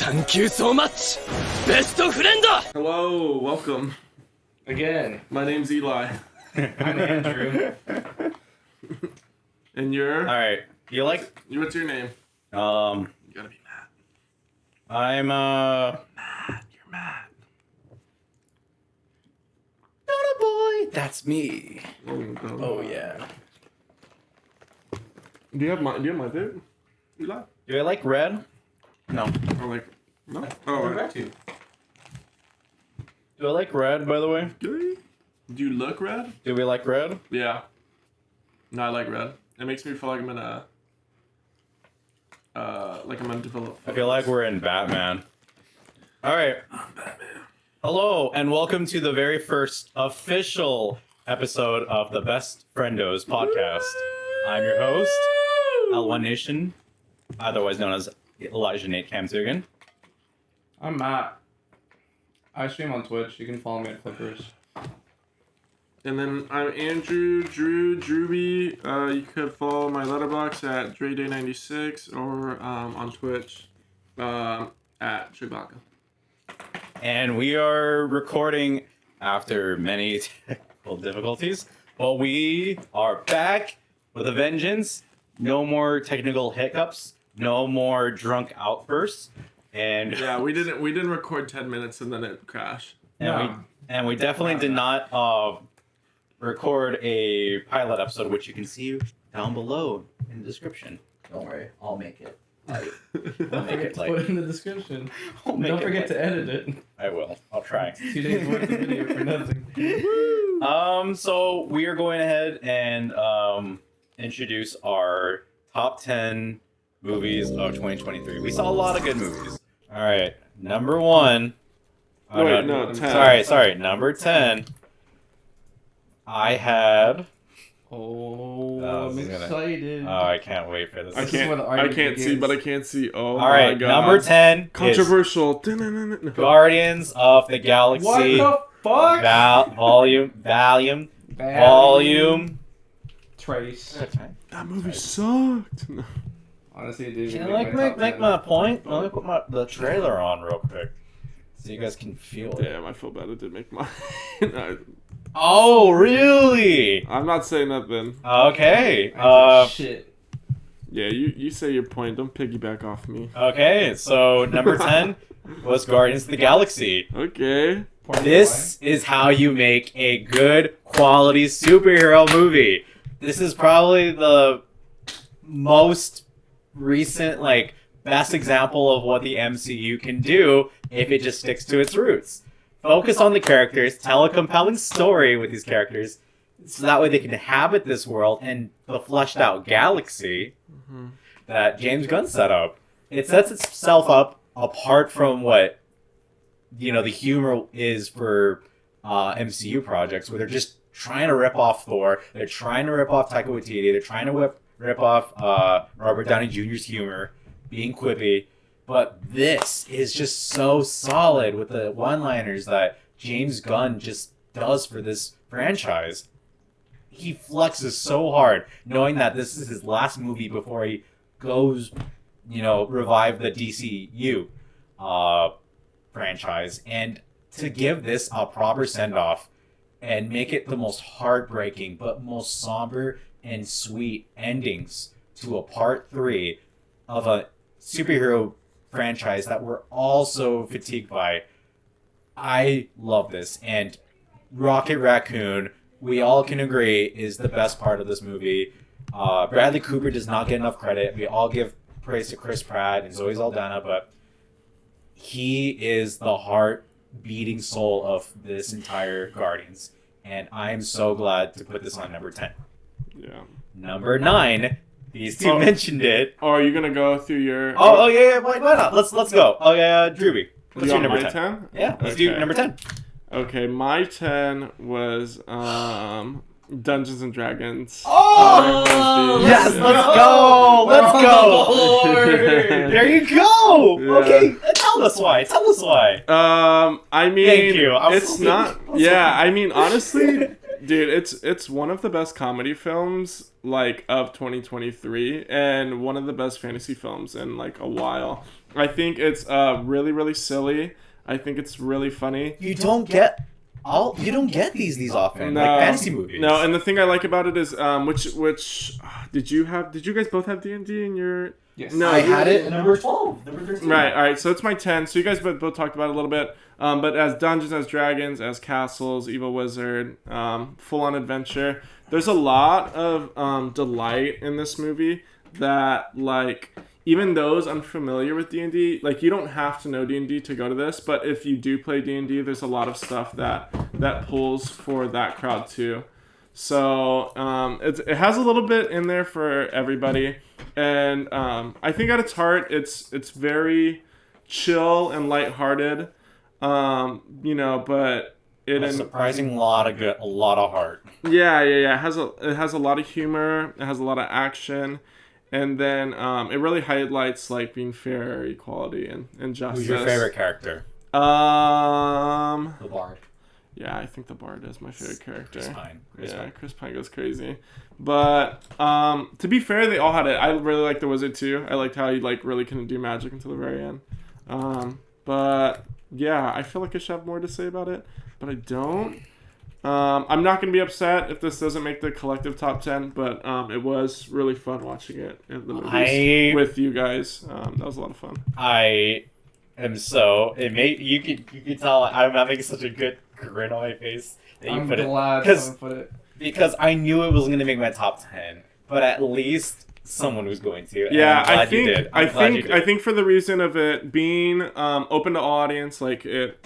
Thank you so much, best friend! Hello, welcome. Again. My name's Eli. I'm Andrew. And you're? Alright. What's your name? You gotta be Matt. I'm Matt, you're Matt. Not a boy. That's me. Oh Yeah. Do you have my pick? Eli? Do I like red? No. Or like no? Oh right. to. Do I like red, by the way? Do you look red? Do we like red? Yeah. No, I like red. It makes me feel like I'm in a undeveloped. I feel like we're in Batman. Alright. I'm Batman. Hello, and welcome to the very first official episode of the Best Friendos podcast. I'm your host, L1 Nation, otherwise known as Elijah Nate Camtugan. I'm Matt. I stream on Twitch. You can follow me at Flycoris. And then I'm Andrew, Drewby. You could follow my letterbox at DreDay96 or on Twitch at Chugbacca. And we are recording after many technical difficulties, but we are back with a vengeance. No more technical hiccups. No more drunk outbursts. And Yeah, we didn't record 10 minutes and then it crashed. and we definitely did not record a pilot episode, which you can see down below in the description. Don't worry, I'll make it. I'll make it Put it in the description. Don't forget to edit it. I will. I'll try. 2 days worth of video for nothing. So we are going ahead and introduce our top 10 movies of 2023. We saw a lot of good movies. All right, number 1. Oh, Wait, no, 10. Sorry. Number 10. I had. I'm excited. Oh, I can't wait for this. I This is where the can't argument see, begins. but I can't see. Oh All right, my god. number 10. Controversial. Guardians of the Galaxy. What the fuck? Volume. Trace. That movie sucked. Honestly, it didn't Can even I make make my top 10. my point? Let me put the trailer on real quick so you guys can feel it. Damn, I feel bad it did make mine. Oh, really? I'm not saying nothing. Okay. Shit. Yeah, you say your point. Don't piggyback off me. Okay, so number 10 was Guardians of the Galaxy. Okay. This is how you make a good quality superhero movie. This is probably the most recent, best example of what the MCU can do if it just sticks to its roots. Focus on the characters, tell a compelling story with these characters, so that way they can inhabit this world and the fleshed out galaxy that James Gunn set up. It sets itself up apart from what the humor is for MCU projects, where they're just trying to rip off Thor, they're trying to rip off Taika Waititi, they're trying to rip off Robert Downey Jr.'s humor, being quippy. But this is just so solid with the one-liners that James Gunn just does for this franchise. He flexes so hard, knowing that this is his last movie before he goes, revive the DCU franchise. And to give this a proper send-off and make it the most heartbreaking but most somber and sweet endings to a part 3 of a superhero franchise that we're all so fatigued by. I love this. And Rocket Raccoon, we all can agree, is the best part of this movie. Bradley Cooper does not get enough credit. We all give praise to Chris Pratt and Zoe Saldana, but he is the heart-beating soul of this entire Guardians. And I'm so glad to put this on number 10. Yeah. Number 9. These two mentioned it. Oh, are you gonna go through your? Oh yeah. Why not? Let's go. Oh yeah, Drewby. Let's do number 10. Yeah, let's do number 10. Okay, my 10 was Dungeons and Dragons. Oh yes, let's go. Let's go. There you go. Yeah. Okay, tell us why. I mean, Thank you. It's not. Yeah, I mean, honestly, Dude, it's one of the best comedy films like of 2023 and one of the best fantasy films in like a while. I think it's really really silly. I think it's really funny. You don't get these often, No, like fantasy movies. No, and the thing I like about it is which did you guys both have D&D in your? Yes. No, I had it at number 12, number 13. Right, all right. So it's my 10. So you guys both talked about it a little bit. But as Dungeons, as Dragons, as Castles, Evil Wizard, full-on adventure. There's a lot of delight in this movie that, like, even those unfamiliar with D&D, like, you don't have to know D&D to go to this. But if you do play D&D, there's a lot of stuff that pulls for that crowd, too. So it has a little bit in there for everybody. And I think at its heart, it's very chill and lighthearted, but a surprising lot of heart. Yeah. It has a lot of humor. It has a lot of action, and then it really highlights like being fair, equality, and justice. Who's your favorite character? The Bard. Yeah, I think the Bard is my favorite character. Chris Pine. Chris Pine goes crazy. But to be fair, they all had it. I really liked the Wizard too. I liked how he like really couldn't do magic until the very end. But yeah, I feel like I should have more to say about it, but I don't. I'm not gonna be upset if this doesn't make the collective top 10, but it was really fun watching it in the movies with you guys. That was a lot of fun. I am so you could tell I'm having such a good grin on my face that you put it because I knew it was gonna make my top 10, but at least someone was going to. Yeah, I think for the reason of it being open to all audience, like it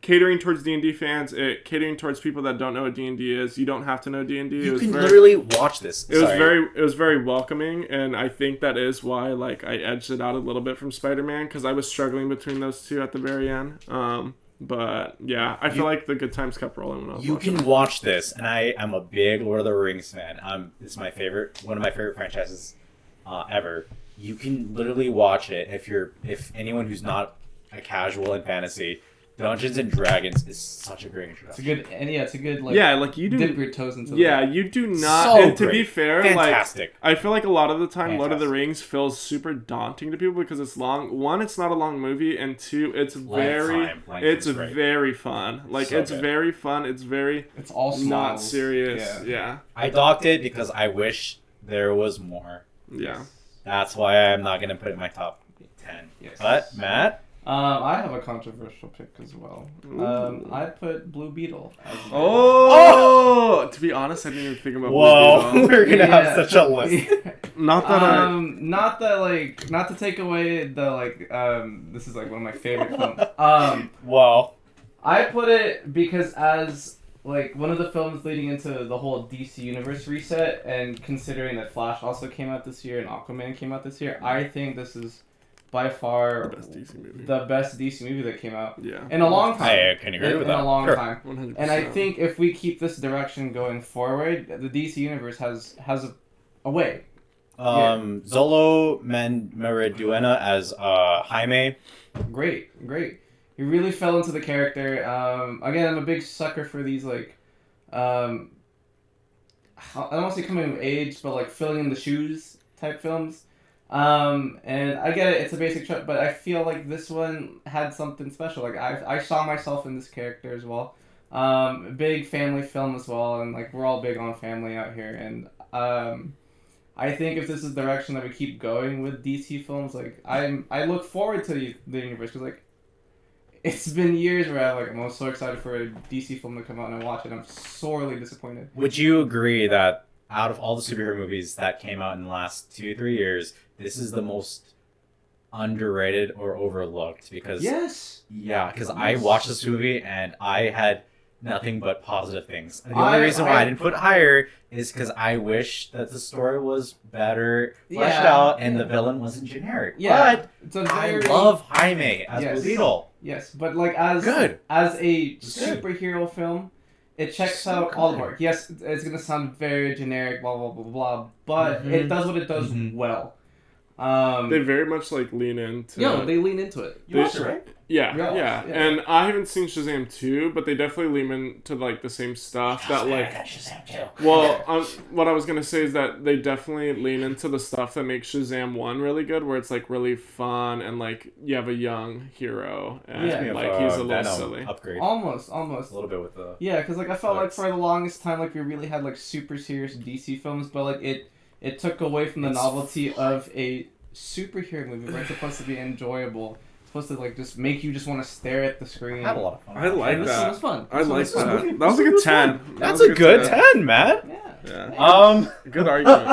catering towards D&D fans, it catering towards people that don't know what D&D is. You don't have to know D&D. You can literally watch this. It was very welcoming, and I think that is why like I edged it out a little bit from Spider-Man, because I was struggling between those two at the very end. But yeah, I feel like the good times kept rolling when I was watching. You can watch this, and I am a big Lord of the Rings fan. It's my favorite, one of my favorite franchises ever. You can literally watch it if anyone who's not a casual in fantasy. Dungeons and Dragons is such a great introduction. It's a good you do dip your toes into. You do not. So and to great. be fair, Fantastic. like I feel like a lot of the time, Lord of the Rings feels super daunting to people because it's long. One, it's not a long movie, and two, it's very fun. Like so it's good. Very fun. It's all not serious. Yeah. I docked it because I wish there was more. Yeah. That's why I'm not gonna put it in my top 10. Yes. But Matt. I have a controversial pick as well. I put Blue Beetle. To be honest, I didn't even think about Blue Beetle. We're gonna have such a list. Not to take away the this is like one of my favorite films. I put it because as like one of the films leading into the whole DC Universe reset, and considering that Flash also came out this year and Aquaman came out this year, I think this is by far the best DC movie that came out in a long time. I can agree with that. In a long time. 100%. And I think if we keep this direction going forward, the DC Universe has a way. Zolo Meriduena as Jaime. Great. He really fell into the character. Again, I'm a big sucker for these like I don't want to say coming of age, but like filling in the shoes type films. And I get it, it's a basic trope, but I feel like this one had something special. Like I saw myself in this character as well. Big family film as well, and like we're all big on family out here, and I think if this is the direction that we keep going with DC films, like I look forward to the universe, because like it's been years where I'm so excited for a DC film to come out and I watch it, and I'm sorely disappointed. Would you agree that out of all the superhero movies that came out in the last 2-3 years, this is the most underrated or overlooked? Because I watched this movie and I had nothing but positive things. And the only reason why I didn't put it higher is because I wish that the story was better fleshed out and the villain wasn't generic. Yeah, but I love Jaime as Blue Beetle. Yes, but like as a superhero film, it checks out all the work. Yes, it's gonna sound very generic, blah blah blah blah, but it does what it does well. They very much like lean into. They lean into it. You watched it, right? Yeah. And I haven't seen Shazam 2, but they definitely lean into like the same stuff that like. Shazam 2. Well, what I was gonna say is that they definitely lean into the stuff that makes Shazam 1 really good, where it's like really fun and like you have a young hero and like he's a little silly. Upgrade. Almost. A little bit with the. Yeah, because like I felt like for the longest time, like we really had like super serious DC films, but like it took away from the novelty of a superhero movie where it's supposed to be enjoyable. Supposed to like just make you just want to stare at the screen. I had a lot of fun. I like This that. was fun. I like that. fun. That was a good 10. That's a good 10, Matt. Yeah. Good argument.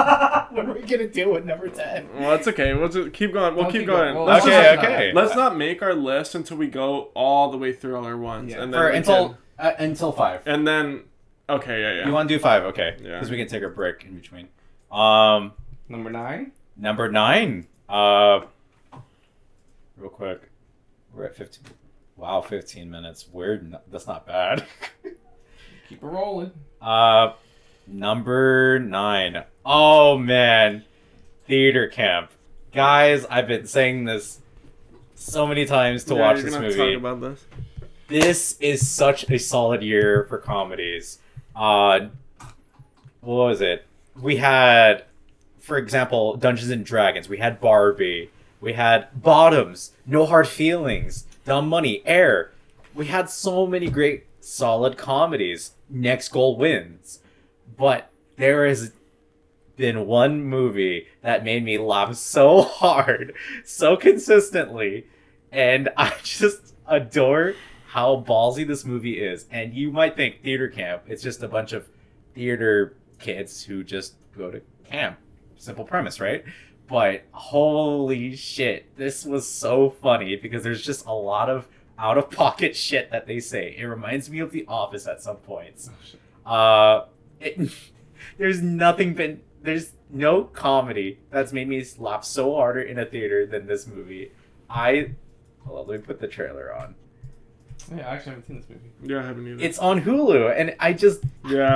What are we gonna do with number 10? Well, it's okay. We'll just keep going. We'll keep going. Well, Let's okay. Let's not make our list until we go all the way through all our ones, Yeah. and then Until 5. and then okay, You want to do 5? Okay. Yeah. Because we can take a break in between. Number 9. Number 9. Real quick. We're at 15. Wow, 15 minutes. Weird. That's not bad. Keep it rolling. Number 9. Oh, man. Theater camp. Guys, I've been saying this so many times to watch this movie. Talk about this. This is such a solid year for comedies. What was it? We had, for example, Dungeons and Dragons. We had Barbie. We had Bottoms, No Hard Feelings, Dumb Money, Air. We had so many great, solid comedies. Next Goal Wins. But there has been one movie that made me laugh so hard, so consistently, and I just adore how ballsy this movie is. And you might think theater camp, it's just a bunch of theater kids who just go to camp. Simple premise, right? But holy shit, this was so funny because there's just a lot of out-of-pocket shit that they say. It reminds me of The Office at some points. There's no comedy that's made me laugh so harder in a theater than this movie. Hold on, let me put the trailer on. Yeah, I actually haven't seen this movie. Yeah, I haven't either. It's on Hulu, and I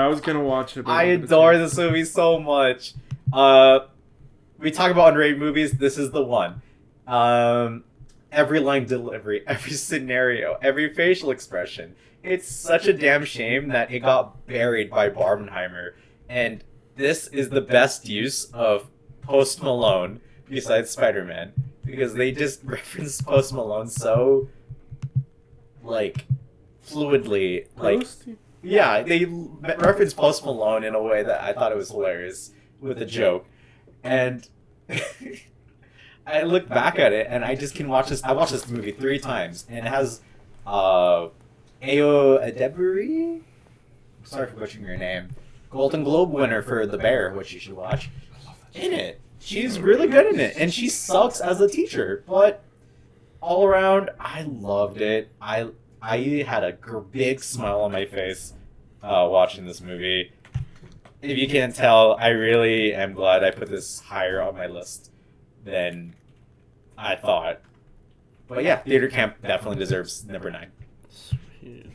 was gonna watch it. But I adore this movie so much. We talk about underrated movies. This is the one. Every line delivery, every scenario, every facial expression. It's such a damn shame that it got buried by Barbenheimer. And this is the best use of Post Malone besides Spider-Man. Because they just reference Post Malone so, like, fluidly. Like, yeah, they reference Post Malone in a way that I thought it was hilarious with a joke. And I look back at it and I just can watch this. I watched this movie 3 times and it has Ayo Edebiri. Sorry for butchering your name. Golden Globe winner for The Bear, which you should watch. In it, she's really good in it, and she sucks as a teacher. But all around, I loved it. I had a big smile on my face watching this movie. If you can't tell, I really am glad I put this higher on my list than I thought. But yeah, Theater Camp definitely deserves number 9. Sweet.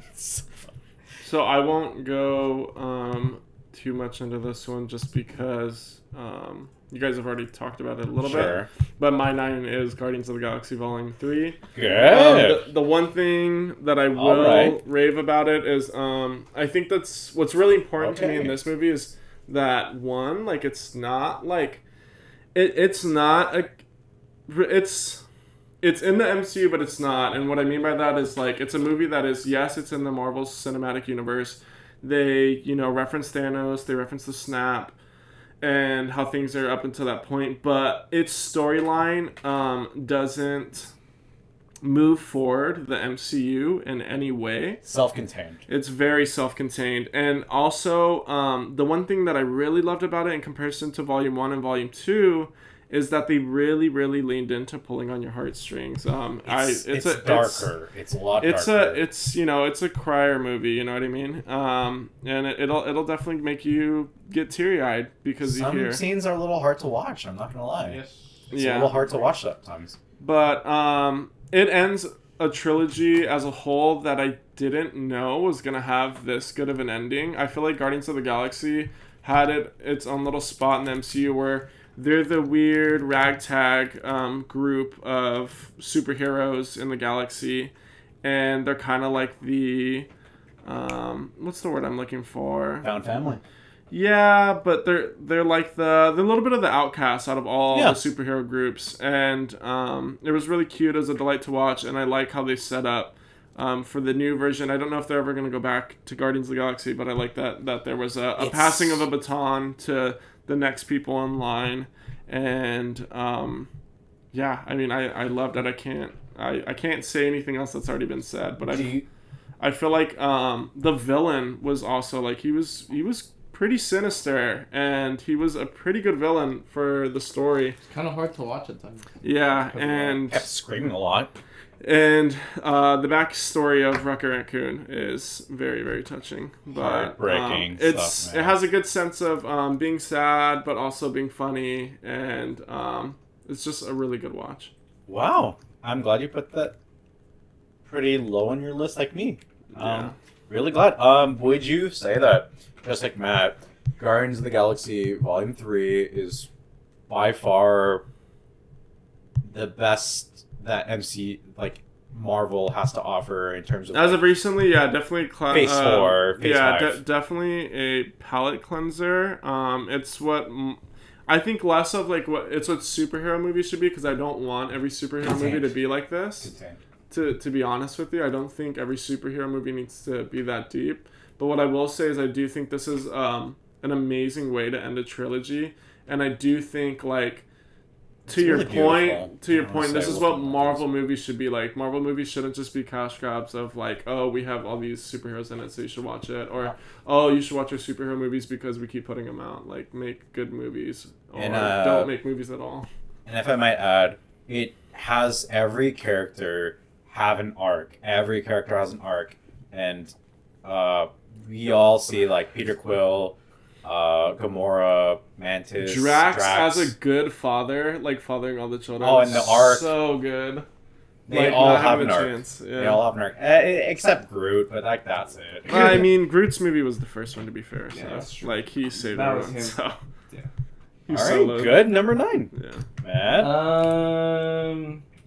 So I won't go too much into this one just because you guys have already talked about it a little bit. But my 9 is Guardians of the Galaxy Volume 3. Good. The one thing that I will rave about it is I think that's what's really important to me in this movie is that one, like, it's not like it's not a it's in the MCU, but it's not. And what I mean by that is, like, it's a movie that is, yes, it's in the Marvel Cinematic Universe. They, reference Thanos, they reference the Snap, and how things are up until that point. But its storyline doesn't move forward the MCU in any way. Self-contained. It's very self-contained. And also, the one thing that I really loved about it in comparison to Volume 1 and Volume 2 is that they really, really leaned into pulling on your heartstrings. It's darker. It's a lot darker. It's a crier movie. You know what I mean? And it'll definitely make you get teary-eyed because you hear some scenes are a little hard to watch. I'm not gonna lie. Yes. It's a little hard to watch sometimes. But it ends a trilogy as a whole that I didn't know was gonna have this good of an ending. I feel like Guardians of the Galaxy had its own little spot in the MCU where they're the weird ragtag group of superheroes in the galaxy, and they're kind of like the what's the word I'm looking for? Found family. Yeah, but they're like they're a little bit of the outcasts out of all the superhero groups, and it was really cute. It was a delight to watch, and I like how they set up for the new version. I don't know if they're ever going to go back to Guardians of the Galaxy, but I like that there was a passing of a baton to the next people in line, and yeah, I mean, I loved it. I can't say anything else that's already been said, but I feel like the villain was also like he was pretty sinister, and he was a pretty good villain for the story. It's kind of hard to watch at times. Yeah, and kept screaming a lot. And the backstory of Rocket Raccoon is very, very touching. But heartbreaking it has a good sense of being sad, but also being funny, and it's just a really good watch. Wow, I'm glad you put that pretty low on your list, like me. Really glad. Would you say that, just like Matt, Guardians of the Galaxy Volume 3 is by far the best that Marvel has to offer in terms of as of recently? Yeah, definitely Phase 4, Phase 5. Definitely a palate cleanser. It's what I think less of like what superhero movies should be, because I don't want every superhero movie to be like this. To be honest with you, I don't think every superhero movie needs to be that deep. But what I will say is I do think this is an amazing way to end a trilogy, and I do think like to your point, this is what Marvel movies should be like. Marvel movies shouldn't just be cash grabs of like, oh, we have all these superheroes in it, so you should watch it, or oh, you should watch our superhero movies because we keep putting them out. Like, make good movies, or don't make movies at all. And if I might add, it has every character have an arc. Every character has an arc, and we all see like Peter Quill, Gamora, Mantis, Drax as a good father, like fathering all the children. Oh, and the arc, so good. They like, all have an arc. Chance. Yeah. They all have an arc, except Groot, but like that's it. I mean, Groot's movie was the first one, to be fair. So that's true. like he saved that everyone. was him. So yeah. All right, good. Number 9. Yeah. Matt.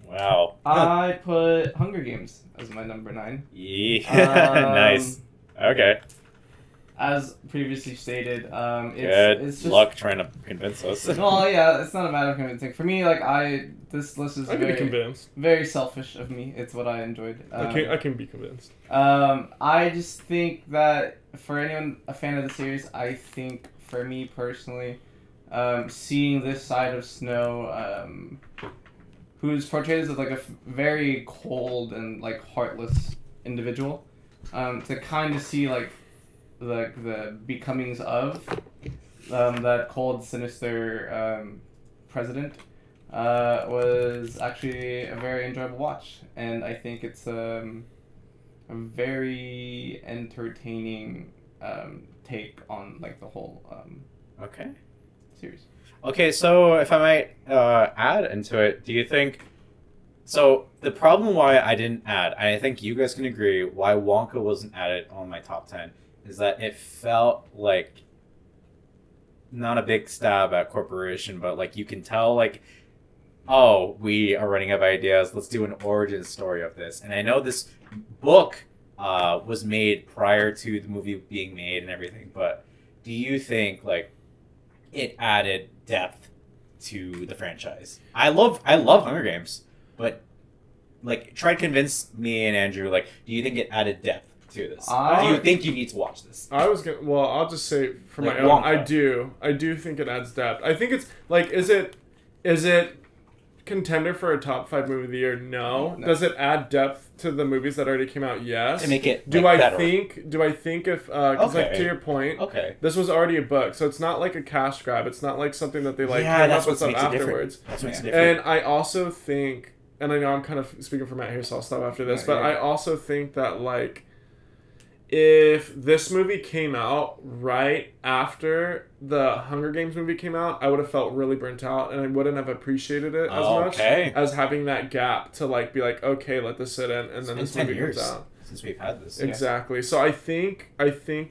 Wow. I put Hunger Games as my number 9. Yeah. Nice. Okay. As previously stated, good it's just luck trying to convince us. Well, yeah, it's not a matter of convincing. For me, like this list is be convinced. Very selfish of me. It's what I enjoyed. I can be convinced. I just think that for anyone a fan of the series, I think for me personally, seeing this side of Snow, who's portrayed as like a very cold and like heartless individual, to kind of see like the becomings of that cold, sinister president was actually a very enjoyable watch, and I think it's a very entertaining take on like the whole okay series. Okay, so if I might add into it, do you think... So, the problem why I didn't add, and I think you guys can agree, why Wonka wasn't added on my top 10, is that it felt like not a big stab at corporation, but like you can tell like, oh, we are running out of ideas, let's do an origin story of this. And I know this book was made prior to the movie being made and everything, but do you think like it added depth to the franchise? I love Hunger Games, but like try to convince me and Andrew, like, do you think it added depth to this? Do you think you need to watch this? I'll just say for like my own, Wonka. I do think it adds depth. I think it's like, is it contender for a top 5 movie of the year? No. Does it add depth to the movies that already came out? Yes. To make it do I better. think if because like to your point, this was already a book, so it's not like a cash grab. It's not like something that they like came up with stuff afterwards. That's what's different. And I also think, and I know I'm kind of speaking for Matt here, so I'll stop after this, but I also think that like if this movie came out right after the Hunger Games movie came out, I would have felt really burnt out, and I wouldn't have appreciated it as much as having that gap to like be like, okay, let this sit in, and then this movie comes out. Since we've had this. Exactly. So I think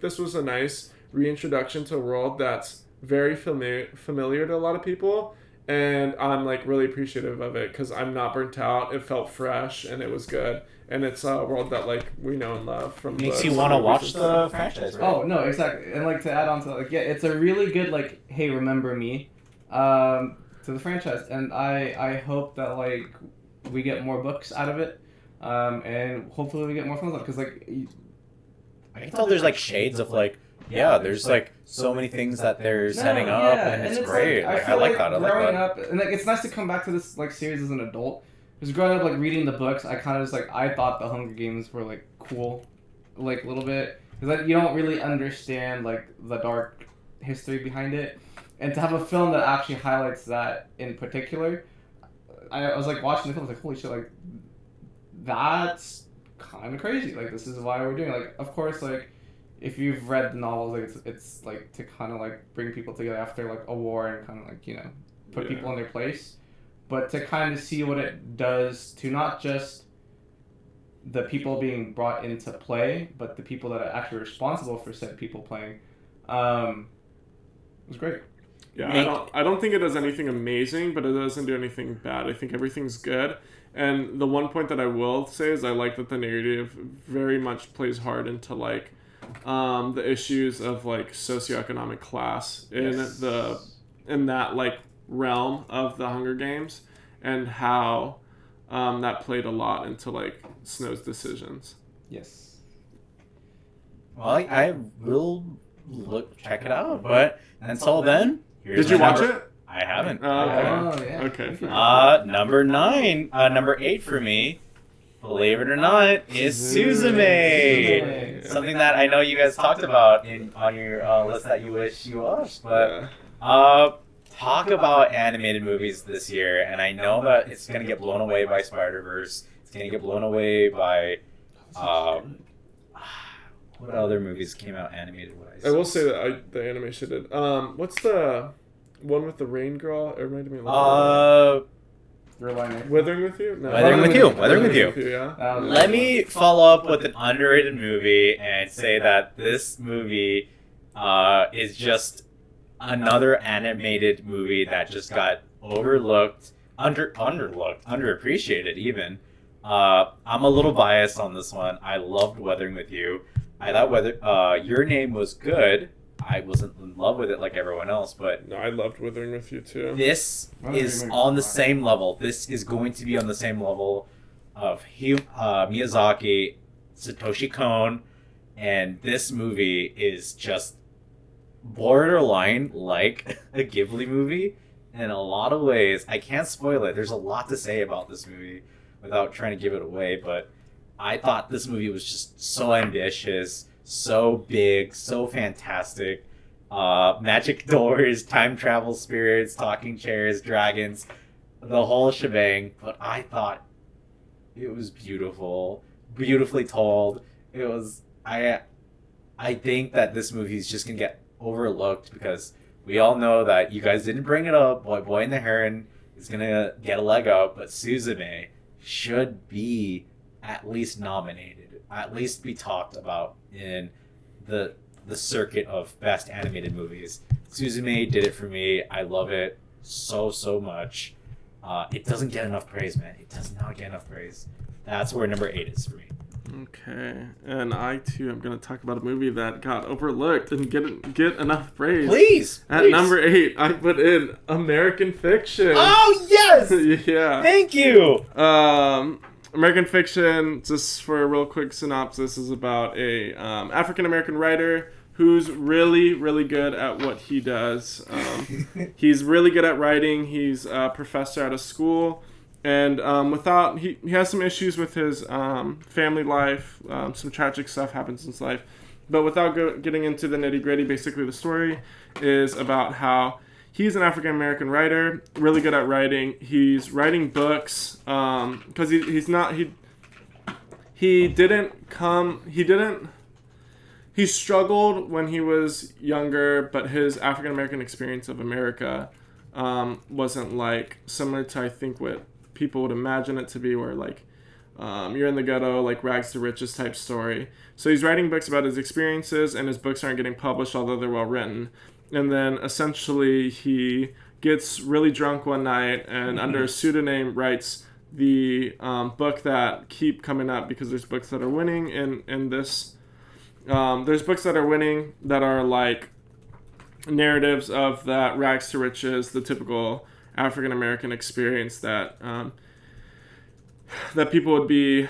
this was a nice reintroduction to a world that's very familiar to a lot of people, and I'm like really appreciative of it because I'm not burnt out. It felt fresh and it was good, and it's a world that like we know and love from. Makes books you and want to movies watch and stuff. the franchise, right? Oh no, exactly. And like to add on to like yeah, it's a really good like hey remember me, to the franchise, and I hope that like we get more books out of it, and hopefully we get more films because like. I can tell there's like shades of like, yeah, there's like so many things that they're setting up, and it's great. Like, I like that. I like growing that. up, and like it's nice to come back to this like series as an adult. Because growing up, like reading the books, I kind of just like I thought the Hunger Games were like cool, like a little bit, because like you don't really understand like the dark history behind it, and to have a film that actually highlights that in particular, I was like watching the film, I was like holy shit, like that's kind of crazy. Like this is why we're doing it. Like of course like if you've read the novels like it's like to kind of like bring people together after like a war and kind of like you know put people in their place, but to kind of see what it does to not just the people being brought into play but the people that are actually responsible for said people playing, it was great. Yeah, I don't think it does anything amazing, but it doesn't do anything bad. I think everything's good. And the one point that I will say is I like that the narrative very much plays hard into like the issues of like socioeconomic class in that like realm of the Hunger Games, and how that played a lot into like Snow's decisions. Yes. Well, I will check it out, but until then, Did you watch it? I haven't. Oh yeah. Okay. Number 8 for me, believe it or not, is Suzume. Something that I know you guys talked about on your list that you wish you watched. But talk about animated movies this year, and I know that it's gonna get blown away by Spider-Verse. It's gonna get blown away by what other movies came out animated wise? I will say that the animation did. What's the one with the rain girl? It reminded me a lot. Withering with You? No. Weathering with You. Yeah. Let me follow up with an underrated movie and say that this movie is just another animated movie that just got overlooked, underappreciated even. I'm a little biased on this one. I loved Weathering with You. I thought Your Name was good. I wasn't in love with it like everyone else, but no, I loved Withering with You too. This is on the same level. This is going to be on the same level of Miyazaki, Satoshi Kon, and this movie is just borderline like a Ghibli movie in a lot of ways. I can't spoil it. There's a lot to say about this movie without trying to give it away, but I thought this movie was just so ambitious, so big, so fantastic. Magic doors, time travel spirits, talking chairs, dragons, the whole shebang. But I thought it was beautiful, beautifully told. It was I think that this movie is just gonna get overlooked because we all know that you guys didn't bring it up. Boy and the Heron is gonna get a leg up, but Suzume should be at least nominated, at least be talked about in the circuit of best animated movies. Suzume did it for me. I love it so much. It doesn't get enough praise, man. It does not get enough praise. That's where number 8 is for me. Okay, and I too am going to talk about a movie that got overlooked and get enough praise. Please. At number 8, I put in American Fiction. Oh yes. Yeah. Thank you. American Fiction, just for a real quick synopsis, is about a African-American writer who's really good at what he does. He's really good at writing. He's a professor at a school. And he has some issues with his family life. Some tragic stuff happens in his life. But without getting into the nitty-gritty, basically the story is about how he's an African-American writer, really good at writing. He's writing books because he struggled when he was younger, but his African-American experience of America wasn't like similar to, I think, what people would imagine it to be, where like you're in the ghetto, like rags to riches type story. So he's writing books about his experiences, and his books aren't getting published, although they're well written. and then essentially he gets really drunk one night and under a pseudonym writes the book that keep coming up, because there's books that are winning in this. There's books that are winning that are like narratives of that rags to riches, the typical African American experience that that people would be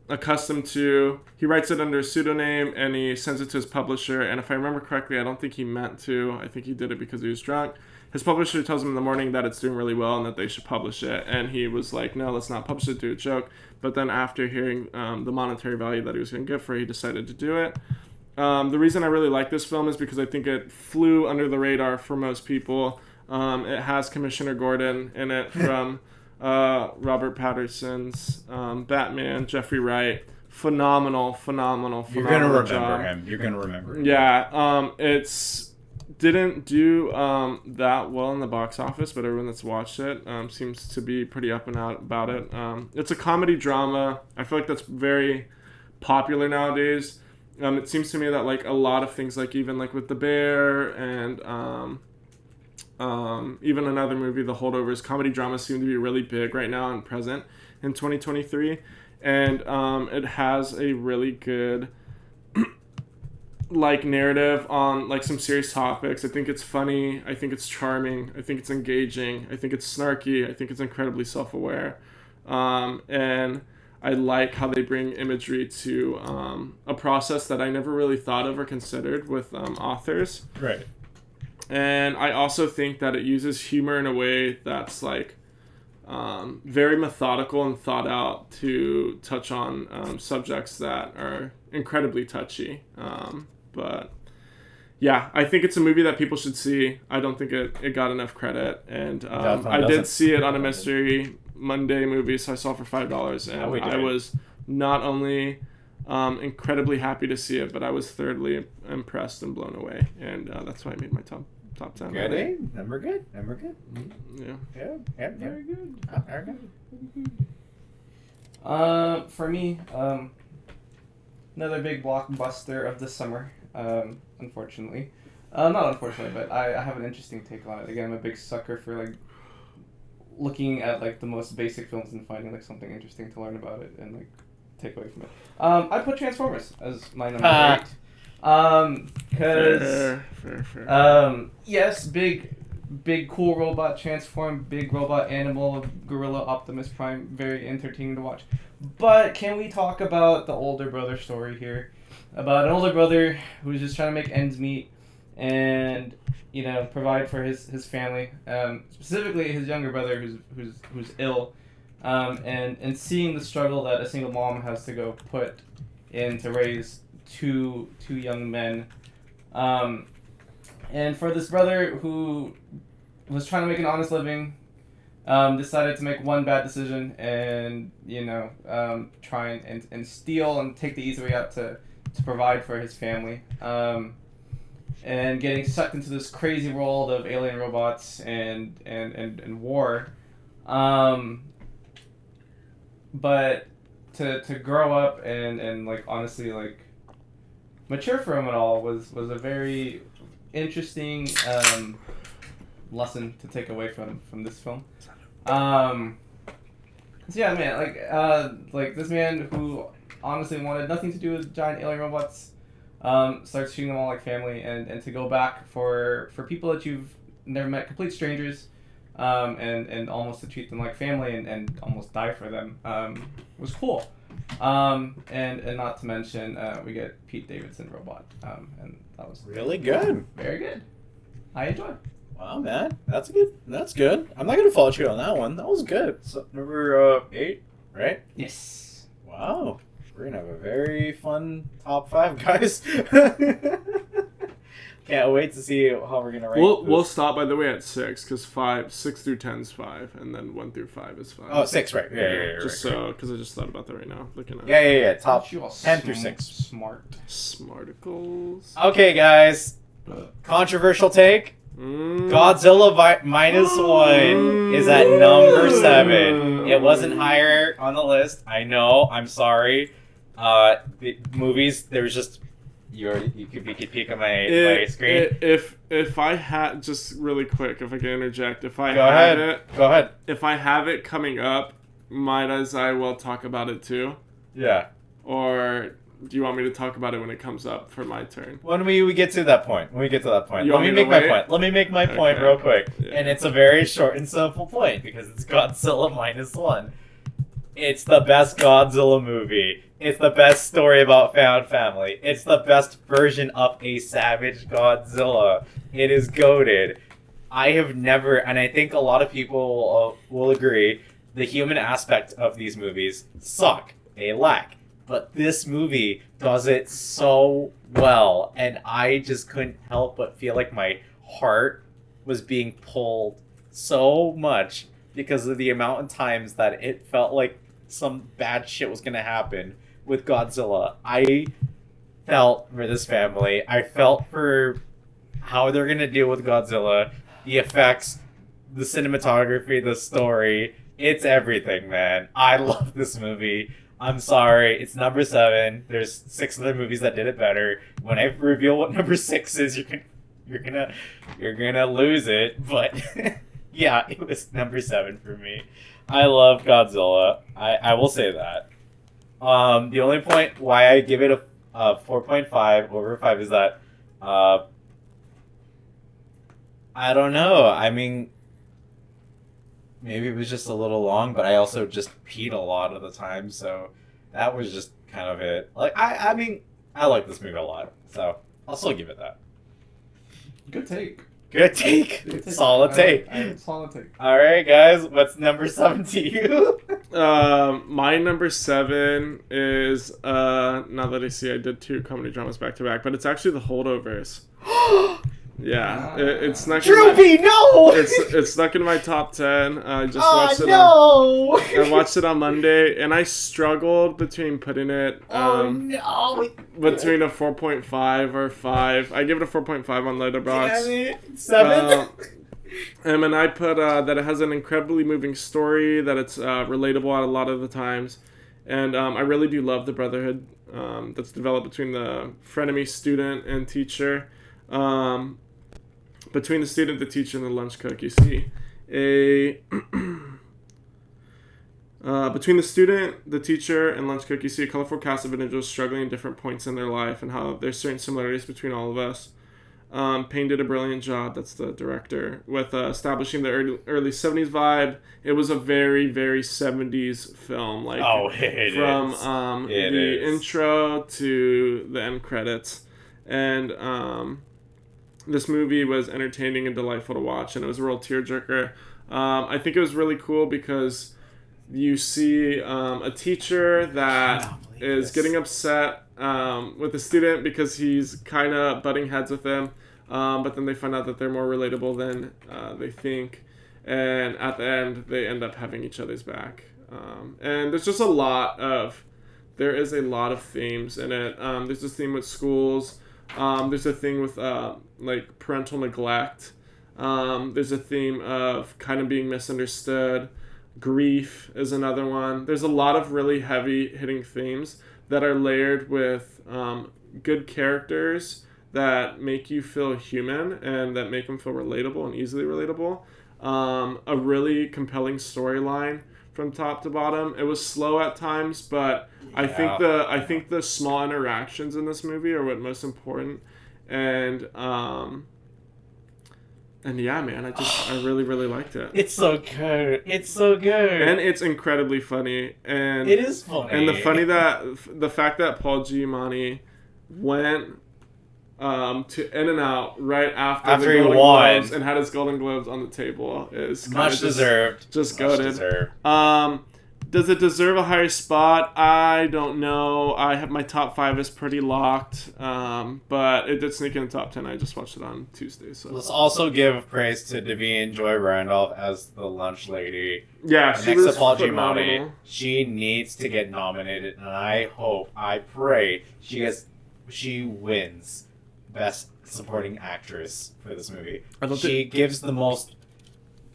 accustomed to. He writes it under a pseudonym and he sends it to his publisher. And if I remember correctly, I don't think he meant to. I think he did it because he was drunk. His publisher tells him in the morning that it's doing really well and that they should publish it. And he was like, no, let's not publish it, do a joke. But then after hearing the monetary value that he was going to get for it, he decided to do it. The reason I really like this film is because I think it flew under the radar for most people. It has Commissioner Gordon in it from Robert Pattinson's Batman, Jeffrey Wright. Phenomenal You're gonna remember job. him. You're gonna remember him. Yeah, it's didn't do that well in the box office, but everyone that's watched it seems to be pretty up and out about it. It's a comedy drama. I feel like that's very popular nowadays. It seems to me that like a lot of things, like even like with The Bear and even another movie, The Holdovers, comedy dramas seem to be really big right now and present in 2023. And it has a really good like narrative on like some serious topics. I think it's funny. I think it's charming. I think it's engaging. I think it's snarky. I think it's incredibly self-aware. And I like how they bring imagery to a process that I never really thought of or considered with authors. Right. And I also think that it uses humor in a way that's like very methodical and thought out to touch on subjects that are incredibly touchy. But yeah, I think it's a movie that people should see. I don't think it got enough credit. And I did see it on a Mystery Monday movie, so I saw it for $5. And I was not only incredibly happy to see it, but I was thoroughly impressed and blown away. And that's why I made my top 10. Good, eh? Number good. Yeah. Yeah, very good. Very good. For me, another big blockbuster of the summer, unfortunately. Not unfortunately, but I have an interesting take on it. Again, I'm a big sucker for like looking at like the most basic films and finding like something interesting to learn about it and like take away from it. I put Transformers as my number 8. Cause Fair. yes, big cool robot transform, big robot animal, gorilla Optimus Prime, very entertaining to watch. But can we talk about the older brother story here? About an older brother who's just trying to make ends meet and, you know, provide for his family, specifically his younger brother who's ill, and seeing the struggle that a single mom has to go put in to raise two young men, and for this brother who was trying to make an honest living, decided to make one bad decision and, you know, try and steal and take the easy way out to provide for his family, and getting sucked into this crazy world of alien robots and war, but to grow up and like honestly like mature from it all was a very interesting lesson to take away from this film. So yeah, man, like this man who honestly wanted nothing to do with giant alien robots, starts treating them all like family, and to go back for people that you've never met, complete strangers, and almost to treat them like family and almost die for them, was cool. And not to mention, we get Pete Davidson robot, and that was Really good. very good. I enjoyed. Wow, man. That's good. I'm not gonna fault you on that one. That was good. So, number 8, right? Yes. Wow. We're gonna have a very fun top 5, guys. Can't wait to see how we're gonna rank. We'll stop, by the way, at 6, because 6 through 10 is 5, and then 1 through 5 is 5. Oh, 6, right? Yeah. Just right. so, because I just thought about that right now, looking at Yeah. Top You all 10 through 6. Smart. Smarticles. Okay, guys. Controversial take. Godzilla minus 1 is at number 7. It wasn't higher on the list. I know. I'm sorry. The movies, there was just You could peek on my screen. If I had, just really quick, if I can interject, if I Go have ahead. it, Go ahead. if I have it coming up, might as I well talk about it too, Yeah. or do you want me to talk about it when it comes up for my turn? When we get to that point. You Let me want me to make my wait? point. Let me make my point Okay. real quick. Yeah. And it's a very short and simple point because it's Godzilla -1. It's the best Godzilla movie. It's the best story about found family. It's the best version of a savage Godzilla. It is goated. I have never, and I think a lot of people will agree, the human aspect of these movies suck. They lack. But this movie does it so well, and I just couldn't help but feel like my heart was being pulled so much because of the amount of times that it felt like some bad shit was gonna happen with Godzilla. I felt for this family. I felt for how they're gonna deal with Godzilla, the effects, the cinematography, the story. It's everything, man. I love this movie. I'm sorry, it's number 7. There's 6 other movies that did it better. When I reveal what number 6 is, you're gonna lose it. But yeah, it was number 7 for me. I love Godzilla. I will say that. The only point why I give it a 4.5 over 5 is that I don't know. I mean, maybe it was just a little long, but I also just peed a lot of the time, so that was just kind of it. Like I mean, I like this movie a lot, so I'll still give it that. Good take. Good take. Solid take. Solid take. All right, guys. What's number 7 to you? My number 7 is now that I see I did 2 comedy dramas back to back, but it's actually The Holdovers. Yeah, it's snuck. Droopy, no! It's snuck in my top 10. I just Oh watched it. no! I watched it on Monday, and I struggled between putting it no! between a 4.5 or 5. I give it a 4.5 on Letterboxd. Damn it. 7. And I put that it has an incredibly moving story, that it's relatable a lot of the times, and I really do love the brotherhood that's developed between the frenemy student and teacher. Between the student, the teacher, and the lunch cook, you see between the student, the teacher, and lunch cook, you see a colorful cast of individuals struggling at different points in their life, and how there's certain similarities between all of us. Payne did a brilliant job, that's the director, with establishing the early 70s vibe. It was a very, very 70s film, like from the intro to the end credits. And this movie was entertaining and delightful to watch, and it was a real tearjerker. I think it was really cool because you see a teacher that is getting upset with a student because he's kind of butting heads with them, but then they find out that they're more relatable than they think, and at the end they end up having each other's back. And there's just a lot of themes in it. There's this theme with schools. There's a thing with like parental neglect. There's a theme of kind of being misunderstood. Grief is another one. There's a lot of really heavy hitting themes that are layered with good characters that make you feel human and that make them feel relatable and easily relatable. A really compelling storyline from top to bottom. It was slow at times, but I think the small interactions in this movie are what most important. And yeah, man, I really, really liked it. It's so good. It's so good. And it's incredibly funny. And it is funny. And the fact that Paul Giamatti went to In-N-Out right after the Golden Globes and had his Golden Globes on the table is much deserved. Just goated. Does it deserve a higher spot? I don't know. I have my top 5 is pretty locked, but it did sneak in the top 10. I just watched it on Tuesday. So let's also give praise to Davine Joy Randolph as the lunch lady. Yeah, she was phenomenal. She needs to get nominated, and I pray she wins Best Supporting Actress for this movie. She gives the most.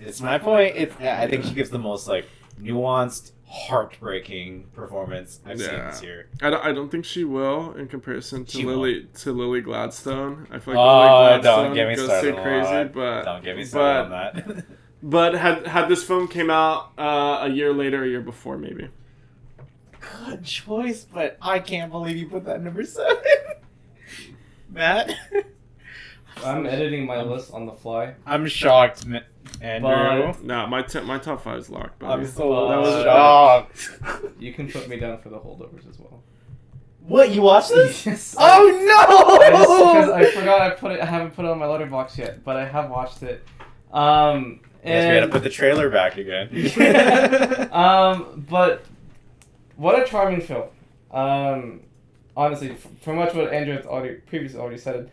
It's my point. I think she gives the most like nuanced, heartbreaking performance I've seen this year. I don't think she will in comparison to She Lily Gladstone. I feel like Lily Gladstone don't get me goes started too on crazy, that. but Don't get me started on that. But had this film came out a year later, a year before, maybe. Good choice, but I can't believe you put that number 7. Matt? I'm editing my list on the fly. I'm shocked, Andrew. No, my top 5 is locked. Buddy. I'm so That was shocked. You can put me down for the holdovers as well. What, you watched this? Yes. Oh Because no! I forgot I haven't put it on my letterbox yet, but I have watched it. Guess we had to put the trailer back again. But what a charming film. Honestly, from much what Andrew has previously already said,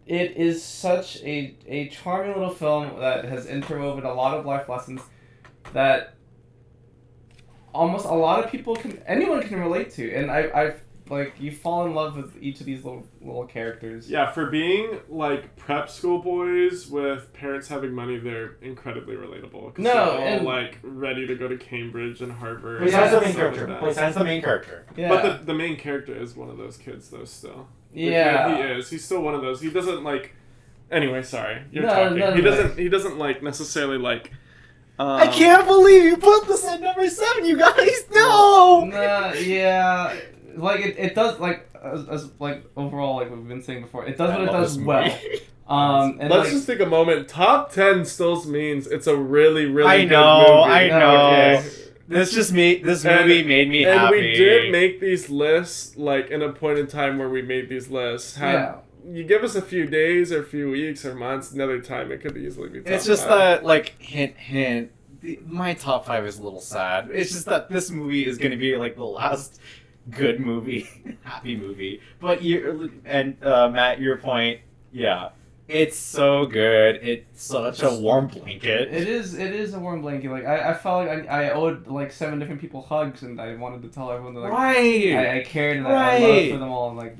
it is such a charming little film that has interwoven a lot of life lessons that almost a lot of people anyone can relate to, and I've like you fall in love with each of these little characters. Yeah, for being like prep school boys with parents having money, they're incredibly relatable. No, they're all and like ready to go to Cambridge and Harvard. Wait, that's the main stuff character. like that. Wait, that's the main character. Yeah. But the main character is one of those kids, though. Still. Yeah. He is. He's still one of those. He doesn't like. Anyway, sorry. You're No, talking. no, He no. doesn't. He doesn't like necessarily like. I can't believe you put this at number 7, you guys. No. Nah, yeah. Like it does as like overall like we've been saying before, it does what it does well. And Let's like, just take a moment. Top 10 still means it's a really, really I good know, movie. I know. Okay. This movie made me And happy. we did make these lists like in a point in time where we made these lists. yeah. You give us a few days or a few weeks or months, another time it could easily be top It's just 5. that, like, hint. My top 5 is a little sad. It's just that this movie is going to be like the last good movie, happy movie. But Matt, your point, yeah, it's so good. It's such a warm blanket. It is a warm blanket. Like I felt like I owed like 7 different people hugs, and I wanted to tell everyone that like Right. I cared and I loved for them all, and like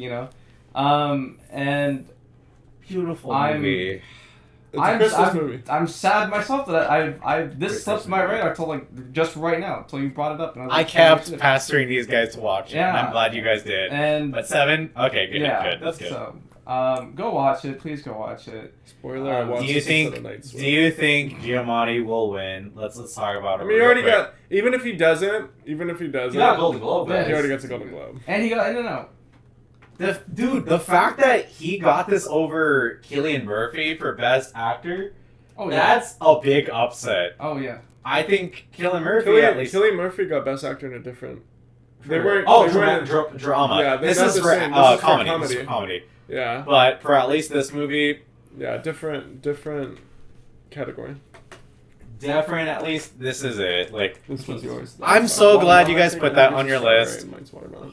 and Beautiful I'm- movie. It's a Christmas movie. I'm sad myself that this slipped my radar till like just right now till you brought it up. And I like, kept "Oh, pestering these guys to watch it, and Yeah. I'm glad you guys did. and But 7? Okay, good, yeah, good. That's good. So go watch it. Please go watch it. Spoiler, I watched Do you this think? instead of Night Swim. Do you think Giamatti will win? Let's talk about it. I mean, he real already quick. got. Even if he doesn't, He got a Golden Globe. Yeah. he already gets a Golden Globe. And he got no. The fact that he got this over Cillian Murphy for Best Actor, Oh yeah. that's a big upset. Oh yeah. I think Cillian Murphy at least. Cillian Murphy got Best Actor in a different. They weren't. Oh, they weren't- drama. Yeah, they're this not is the for same. This is for comedy. comedy. This is for comedy. Yeah, But for at least this movie, yeah, different category. different. At least this is it. Like, This was yours. I'm so glad you guys put that on your list.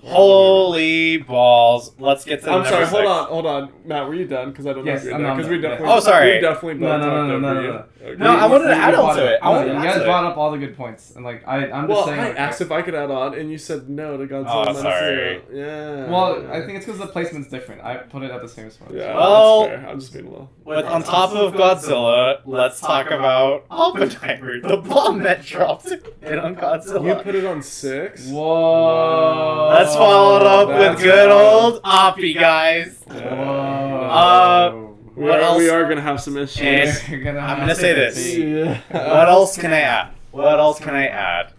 Holy balls! Let's get to. I'm sorry. number 6. Hold on, Matt. Were you done? Because I don't know Yes, if you're I'm done. not Because we done, yeah. definitely. Oh, sorry. We definitely both talked over you. Okay. No, I wanted to add on to it. I No, wanted to you add guys to it. brought up all the good points, and like I'm Well, just saying. I like, asked if I could add on, and you said no to Godzilla. Oh, Minus sorry. Zero. Yeah. Well, I think it's because the placement's different. I put it at the same spot. Yeah. Well- that's fair. I'm just being a little. With on top of Godzilla, let's talk about Oppenheimer, the bomb that dropped it on You Godzilla. put it on 6. Whoa. Let's follow it up That's with good old Oppie, guys. Whoa. What else? We are gonna have some issues. And I'm gonna say this. Yeah. What else can I add? What else can I add?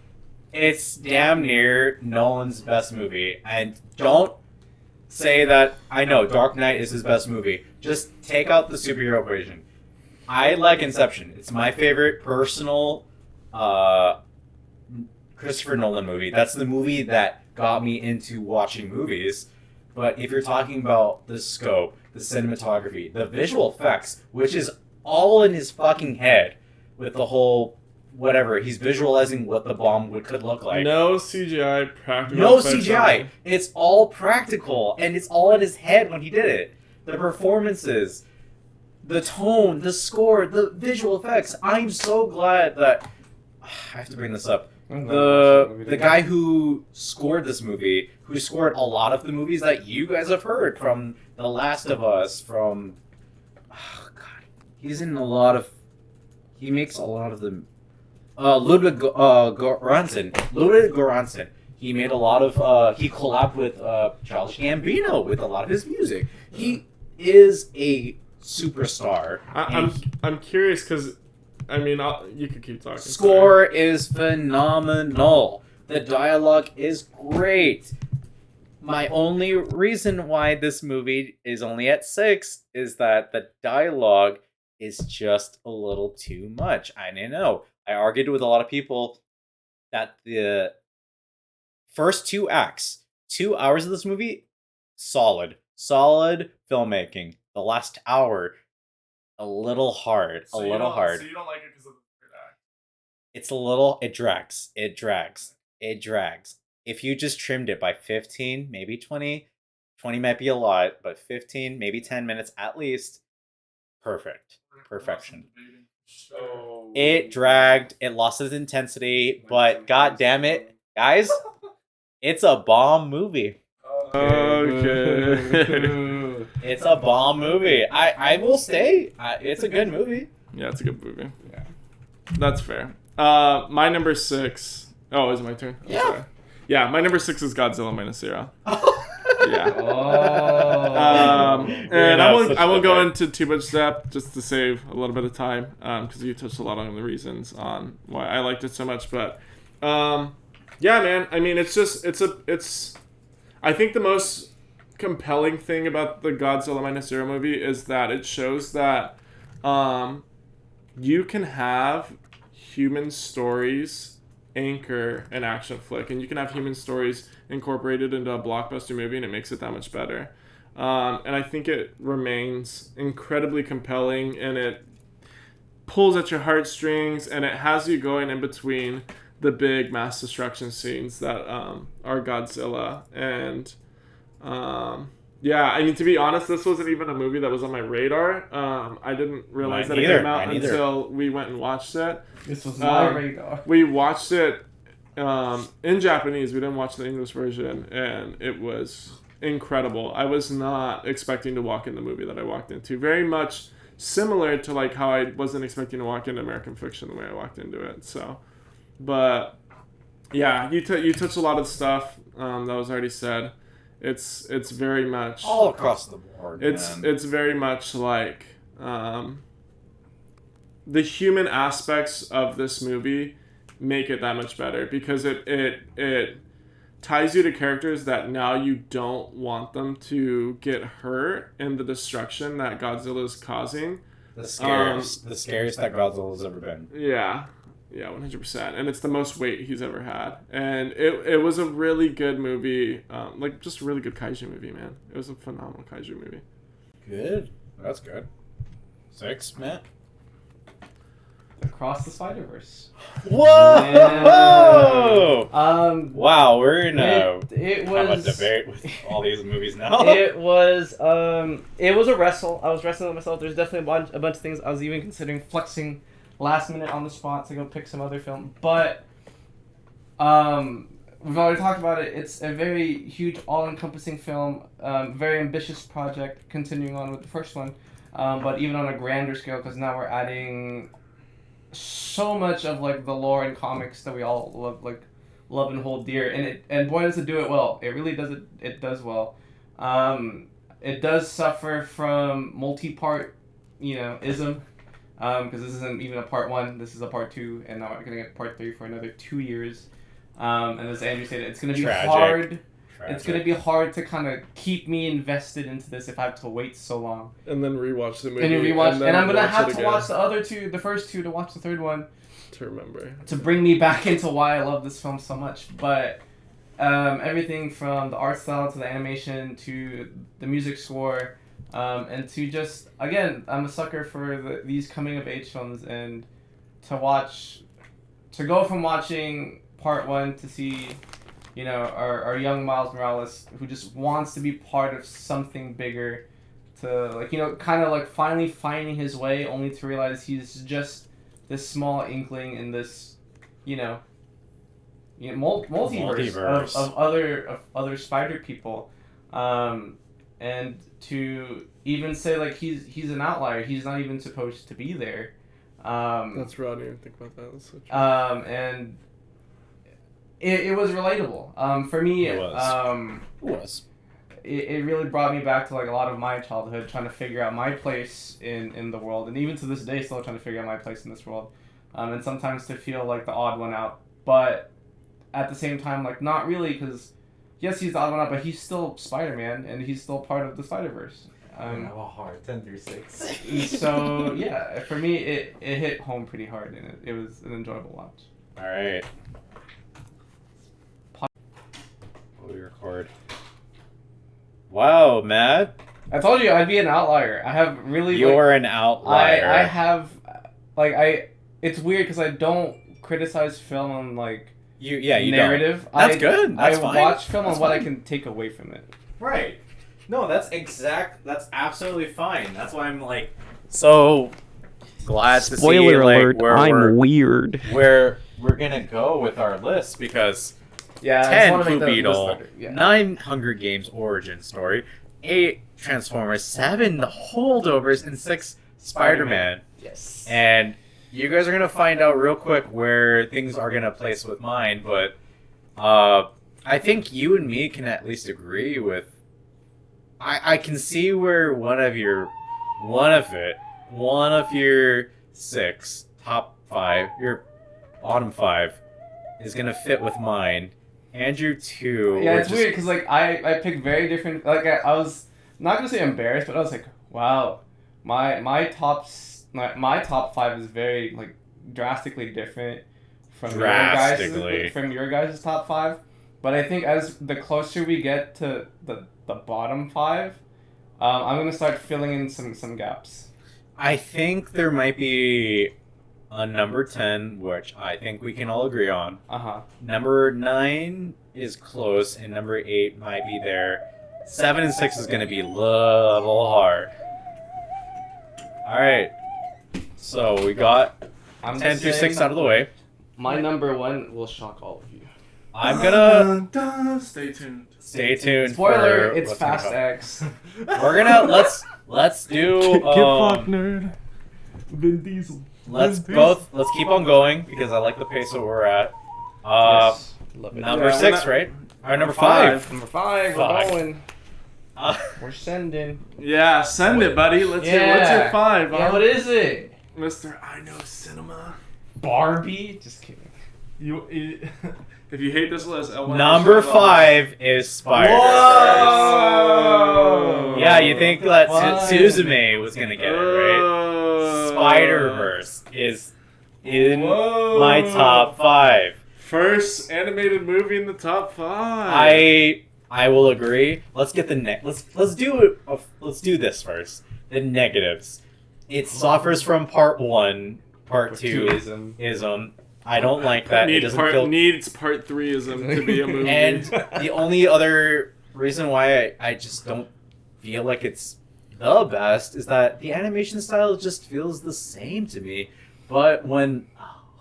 It's damn near Nolan's best movie, and don't say that. I know Dark Knight is his best movie. Just take out the superhero version. I like Inception. It's my favorite personal Christopher Nolan movie. That's the movie that got me into watching movies. But if you're talking about the scope, the cinematography, the visual effects, which is all in his fucking head with the whole whatever, he's visualizing what the bomb could look like. No CGI, practical. No effects CGI. on it. It's all practical, and it's all in his head when he did it. The performances, the tone, the score, the visual effects. I'm so glad that I have to bring this up. The guy who scored this movie, who scored a lot of the movies that you guys have heard, from The Last of Us, from he makes a lot of the Ludwig Göransson. He made a lot of. He collabed with Charles Gambino with a lot of his music. He is a superstar. I'm curious because, I mean, you could keep talking. Score is phenomenal. The dialogue is great. My only reason why this movie is only at 6 is that the dialogue is just a little too much. I don't know. I argued with a lot of people that the first 2 acts, 2 hours of this movie, solid filmmaking. The last hour, a little hard. So you don't like it because of the third act? It's a little. It drags. If you just trimmed it by 15, maybe 20 might be a lot, but 15, maybe 10 minutes at least, perfection. So It dragged, it lost its intensity, but god damn it, guys, it's a bomb movie. Okay. It's a bomb movie. I will say, it's a good movie. Yeah, it's a good movie. Yeah, that's fair. My number 6. Oh, is it my turn? Yeah. Sorry. Yeah, my number 6 is Godzilla minus Zero. Yeah. And I won't go into too much depth just to save a little bit of time, because you touched a lot on the reasons on why I liked it so much. But yeah, man. I mean, it's I think the most compelling thing about the Godzilla minus Zero movie is that it shows that you can have human stories anchor an action flick, and you can have human stories incorporated into a blockbuster movie, and it makes it that much better. And I think it remains incredibly compelling, and it pulls at your heartstrings, and it has you going in between the big mass destruction scenes that are Godzilla. And yeah, I mean, to be honest, this wasn't even a movie that was on my radar. I didn't realize that it came out until we went and watched it. This was my radar. We watched it in Japanese. We didn't watch the English version, and it was incredible. I was not expecting to walk in the movie that I walked into. Very much similar to like how I wasn't expecting to walk into American Fiction the way I walked into it. So, but yeah, you touched a lot of stuff that was already said. It's very much all across the board. It's very much like the human aspects of this movie make it that much better, because it ties you to characters that now you don't want them to get hurt in the destruction that Godzilla is causing. The scariest that Godzilla's ever been. Yeah, 100%. And it's the most weight he's ever had. And it was a really good movie, like just a really good kaiju movie, man. It was a phenomenal kaiju movie. Good. That's good. 6, Matt? Across the Spider-Verse. Whoa! Yeah. Wow, we're in a it have a was debate with all these movies now. it was a wrestle. I was wrestling with myself. There's definitely a bunch of things I was even considering flexing last minute on the spot to go pick some other film. But we've already talked about it. It's a very huge, all-encompassing film. Very ambitious project, continuing on with the first one. But even on a grander scale, because now we're adding so much of like the lore and comics that we all love and hold dear, and boy does it do it well. It really does it. It does well. It does suffer from multi-part, ism, because this isn't even a part 1. This is a part 2, and now we're gonna get part 3 for another 2 years. And as Andrew said, it's gonna be hard. It's going to be hard to kind of keep me invested into this if I have to wait so long. And then rewatch the movie. And I'm going to have to watch the first 2 to watch the third one. To remember. To bring me back into why I love this film so much. But everything from the art style to the animation to the music score, and to just, again, I'm a sucker for these coming-of-age films, and to go from watching part 1 to see... our young Miles Morales, who just wants to be part of something bigger, to kind of finally finding his way, only to realize he's just this small inkling in this, multiverse of other spider people, and to even say he's an outlier. He's not even supposed to be there. That's raw. I didn't even think about that. That's so true. And it was relatable. For me, It was. it really brought me back to like a lot of my childhood, trying to figure out my place in the world, and even to this day, still trying to figure out my place in this world. And sometimes to feel like the odd one out, but at the same time, like not really, because yes, he's the odd one out, but he's still Spider-Man, and he's still part of the Spider-Verse. Hard 10 through 6. So yeah, for me, it hit home pretty hard, and it was an enjoyable watch. All right. We record. Wow, Matt. I told you I'd be an outlier. I have really. You're an outlier. I have, like It's weird because I don't criticize film on like you narrative. Don't. That's good. That's fine. I watch film on what I fine. can take away from it. Right. No, that's absolutely fine. That's why I'm like so glad to see Spoiler like alert, where I'm weird. where we're gonna go with our list because Yeah, 10 Blue Beetle, Yeah. 9 Hunger Games origin story, 8 Transformers, 7 The Holdovers, and 6 Spider-Man. Yes. And you guys are gonna find out real quick where things are gonna place with mine, but I think you and me can at least agree with. I can see where one of your 6 top 5, your bottom 5 is gonna fit with mine. Andrew 2. Yeah, it's weird because like I picked very different. Like I was not gonna say embarrassed, but I was like, wow, my top 5 is very like drastically different from your guys' top 5. But I think as the closer we get to the bottom 5, I'm gonna start filling in some gaps. I think there might be a number 10, which I think we can all agree on. Number 9 is close, and number 8 might be there. 7 and 6 is going to be a little hard. Alright, so we got 10 through 6 out of the way. My number 1 will shock all of you. I'm gonna... Stay tuned. Stay tuned. Spoiler, for it's what's Fast gonna X. We're gonna... Let's do... Get fucked, nerd. Vin Diesel. Let's keep on going, because I like the pace that we're at. Yes. Love it. Number 6, right? Or number 5. Number 5, we're going. We're sending. Yeah, send it, buddy. Let's hear. What's your 5? Yeah, what is it? Mr. I Know Cinema. Barbie? Just kidding. If you hate this list, Number 5 is Spider-Verse. Whoa! Yeah, you think that Suzume was gonna get it, right? Spider-Verse is in my top 5. First animated movie in the top 5. I will agree. Let's get the let's do this first. The negatives. It suffers from part 1, part 2 ism. I don't like that. Needs part 3ism to be a movie. And the only other reason why I just don't feel like it's the best is that the animation style just feels the same to me. But when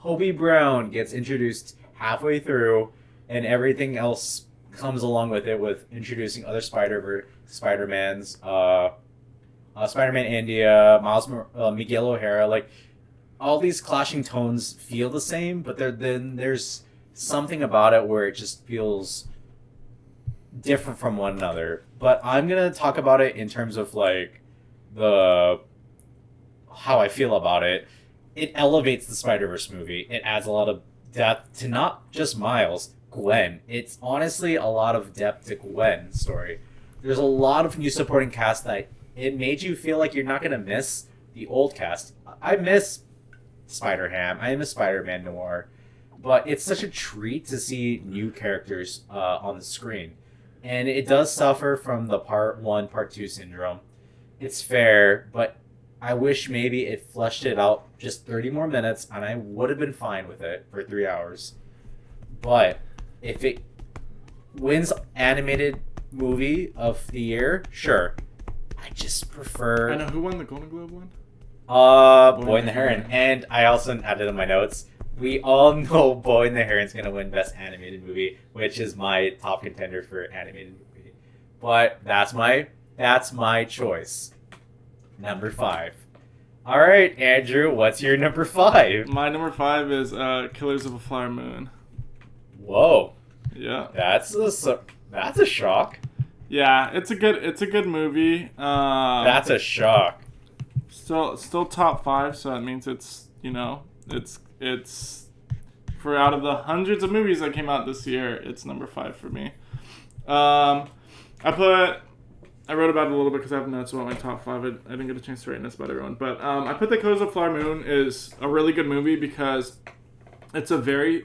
Hobie Brown gets introduced halfway through and everything else comes along with it, with introducing other Spider-Mans, Spider-Man India, Miguel O'Hara, like all these clashing tones feel the same, but then there's something about it where it just feels different from one another. But I'm gonna talk about it in terms of like how I feel about it. It elevates the Spider-Verse movie. It adds a lot of depth to not just Miles, Gwen. It's honestly a lot of depth to Gwen's story. There's a lot of new supporting cast that it made you feel like you're not gonna miss the old cast. I miss Spider-Ham. I miss Spider-Man Noir. But it's such a treat to see new characters on the screen. And it does suffer from the part 1, part 2 syndrome. It's fair, but I wish maybe it fleshed it out just 30 more minutes and I would have been fine with it for 3 hours. But if it wins animated movie of the year, sure. I just prefer... I know, who won the Golden Globe one? Boy and the Heron. And I also added in my notes, we all know Boy and the Heron's gonna win Best Animated Movie, which is my top contender for animated movie. But that's my choice. Number 5. All right, Andrew, what's your number 5? My number 5 is Killers of a Flower Moon. Whoa, Yeah. that's a shock. Yeah, it's a good movie. That's a shock. Still top 5, so that means it's for out of the hundreds of movies that came out this year, it's number 5 for me. I wrote about it a little bit because I have notes about my top 5. I didn't get a chance to write notes about everyone, but I put The Killers of Flower Moon is a really good movie because it's a very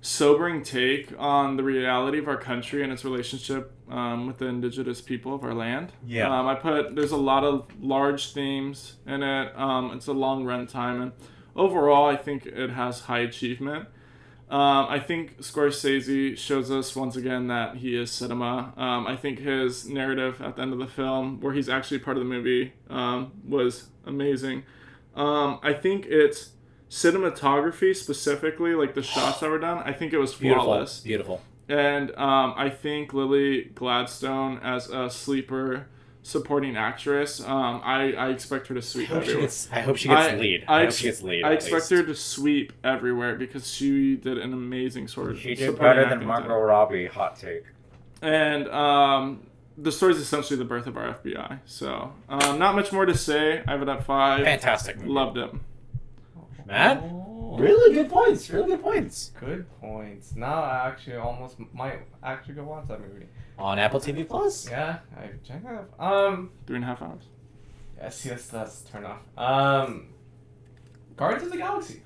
sobering take on the reality of our country and its relationship with the indigenous people of our land. Yeah. There's a lot of large themes in it. It's a long run time, and overall, I think it has high achievement. I think Scorsese shows us once again that he is cinema. I think his narrative at the end of the film, where he's actually part of the movie, was amazing. I think it's cinematography specifically, like the shots that were done, I think it was flawless. Beautiful. And I think Lily Gladstone as a sleeper supporting actress, I expect her to sweep everywhere. I hope she gets lead. I hope she gets lead. I expect her to sweep everywhere because she did an amazing sort of. She did better than Margot Robbie. Hot take. And the story is essentially the birth of our FBI. So not much more to say. I have it at 5. Fantastic movie. Loved it. Matt? Really good points. Really good points. Good points. Now I actually almost might actually go watch that movie. On Apple TV Plus? Yeah, I check that out. 3.5 hours. Yes, that's turn off. Guardians of the Galaxy.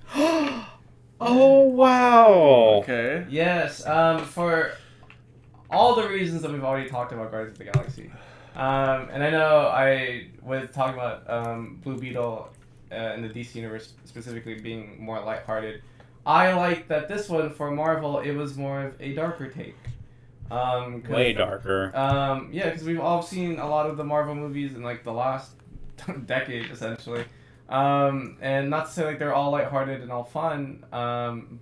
Oh wow. Okay. Yes, for all the reasons that we've already talked about Guardians of the Galaxy. And I know I was talking about Blue Beetle in the DC universe specifically being more lighthearted. I like that this one for Marvel, it was more of a darker take. Way darker. Yeah, because we've all seen a lot of the Marvel movies in like the last decade essentially. And not to say like they're all lighthearted and all fun,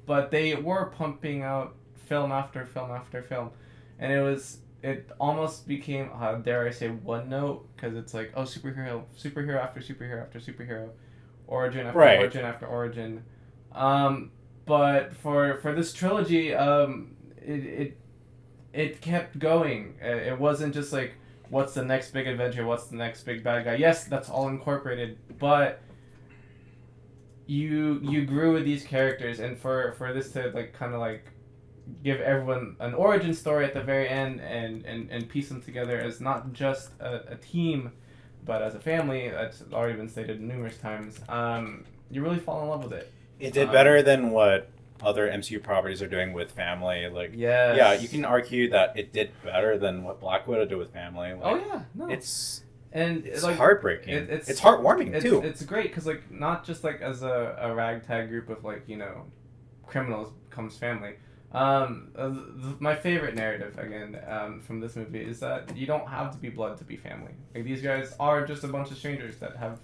but they were pumping out film after film after film, and it almost became, dare I say, one note, because it's like, oh, superhero after superhero after superhero, origin after origin after origin. But for this trilogy, it kept going. It wasn't just like, what's the next big adventure? What's the next big bad guy? Yes, that's all incorporated, but you grew with these characters, and for this to like kind of like give everyone an origin story at the very end and piece them together as not just a team, but as a family, that's already been stated numerous times. You really fall in love with it. It did better than what other MCU properties are doing with family. Like, yes. Yeah, you can argue that it did better than what Black Widow did with family. Like, oh yeah, no. It's like, heartbreaking. It's heartwarming too. It's great because like not just like as a ragtag group of like criminals becomes family. My favorite narrative again from this movie is that you don't have to be blood to be family. Like these guys are just a bunch of strangers that have.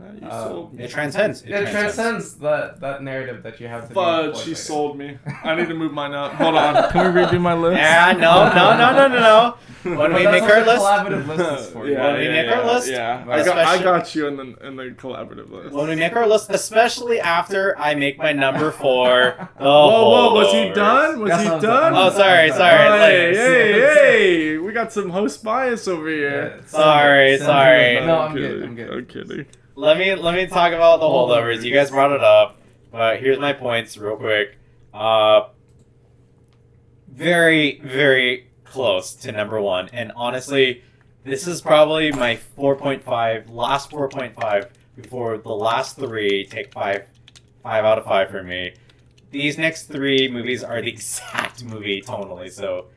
It transcends. It transcends that narrative that you have to. Fudge, she sold me. I need to move mine up. Hold on. Can we redo my list? Yeah, no. When we make our list, collaborative list is for you. When we make our list, yeah, I got you in the collaborative list. When we make our list, especially after I make my number 4. Whoa, was he done? Was he done? Oh, sorry. Hey, we got some host bias over here. Sorry. No, I'm good. I'm kidding. Let me talk about the holdovers. You guys brought it up, but here's my points real quick. Very, very close to number 1, and honestly, this is probably my 4.5, last 4.5 before the last 3 take 5 out of 5 for me. These next 3 movies are the exact movie tonally, so